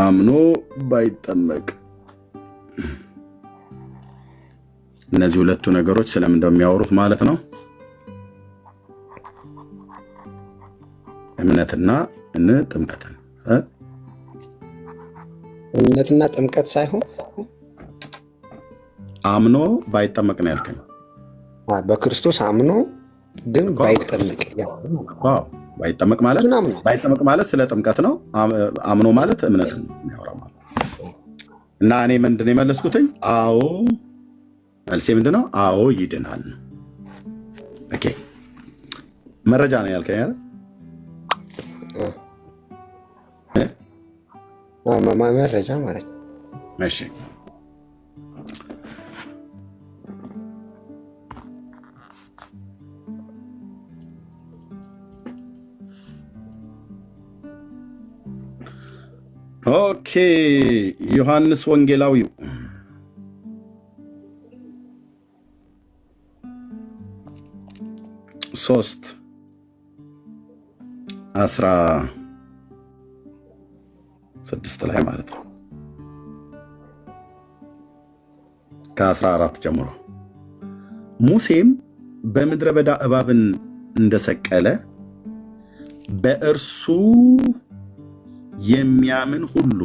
አምኖ ባይጠመቅ እነዚህ 2ቱ ነገሮች ስለምን እንደሚያወሩት ማለት ነው። እምነትና ጥምቀትን እምነትና ጥምቀት ሳይሆን አምኖ ባይጠመቅ ነው ያልከኝ። በክርስቶስ አምኖ ግን ባይጠመቅ ባይጠመቅ ማለት ስለ ጥምቀት ነው። አምኖ ማለት እምነት ነው የሚያወራ ማለት እና እኔ ምንድን ነው የመለስኩትኝ? አዎ መልሴ ምንድን ነው? አዎ ይድናል። ኦኬ መረጃ ነው ያልከኝ አይደል? መረጃ ማለት እሺ ኦኬ ዮሐንስ ወንጌላዊው 3:16 ላይ ማለት ነው ከ14 ጀምሮ ሙሴም በምድረ በዳ እባብን እንደሰቀለ በእርሱ የሚያምን ሁሉ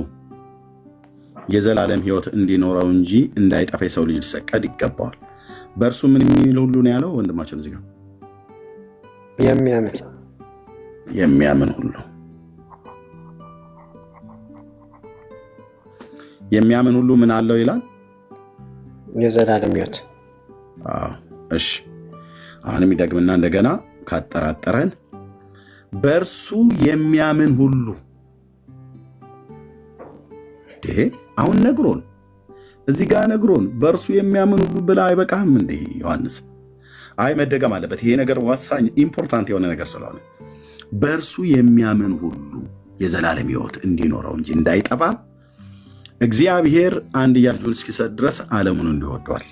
የዘላለም ሕይወት እንዲኖረው እንጂ እንዳይጠፋ የሰው ልጅ ሊሰቀል ይገባዋል። በእርሱ ምን የሚል ሁሉ ነው ያለው ወንድማችን እዚህ ጋር የሚያምን ሁሉ የሚያምን ሁሉ ምን አለው ይላል? የዘላለም ሕይወት። እሺ አሁንም ይደግምና እንደገና ካጠራጠረን በእርሱ የሚያምን ሁሉ አሁን ነግሮን እዚህ ጋር ነግሮን በእርሱ የሚያምን ሁሉ ብላ አይበቃህም እንዴ ዮሐንስ? አይ መደገም አለበት ይሄ ነገር ወሳኝ ኢምፖርታንት የሆነ ነገር ስለሆነ በእርሱ የሚያምን ሁሉ የዘላለም ሕይወት እንዲኖረው እንጂ እንዳይጠፋ እግዚአብሔር አንድያ ልጁን እስኪሰጥ ድረስ ዓለሙን እንዲወደዋል።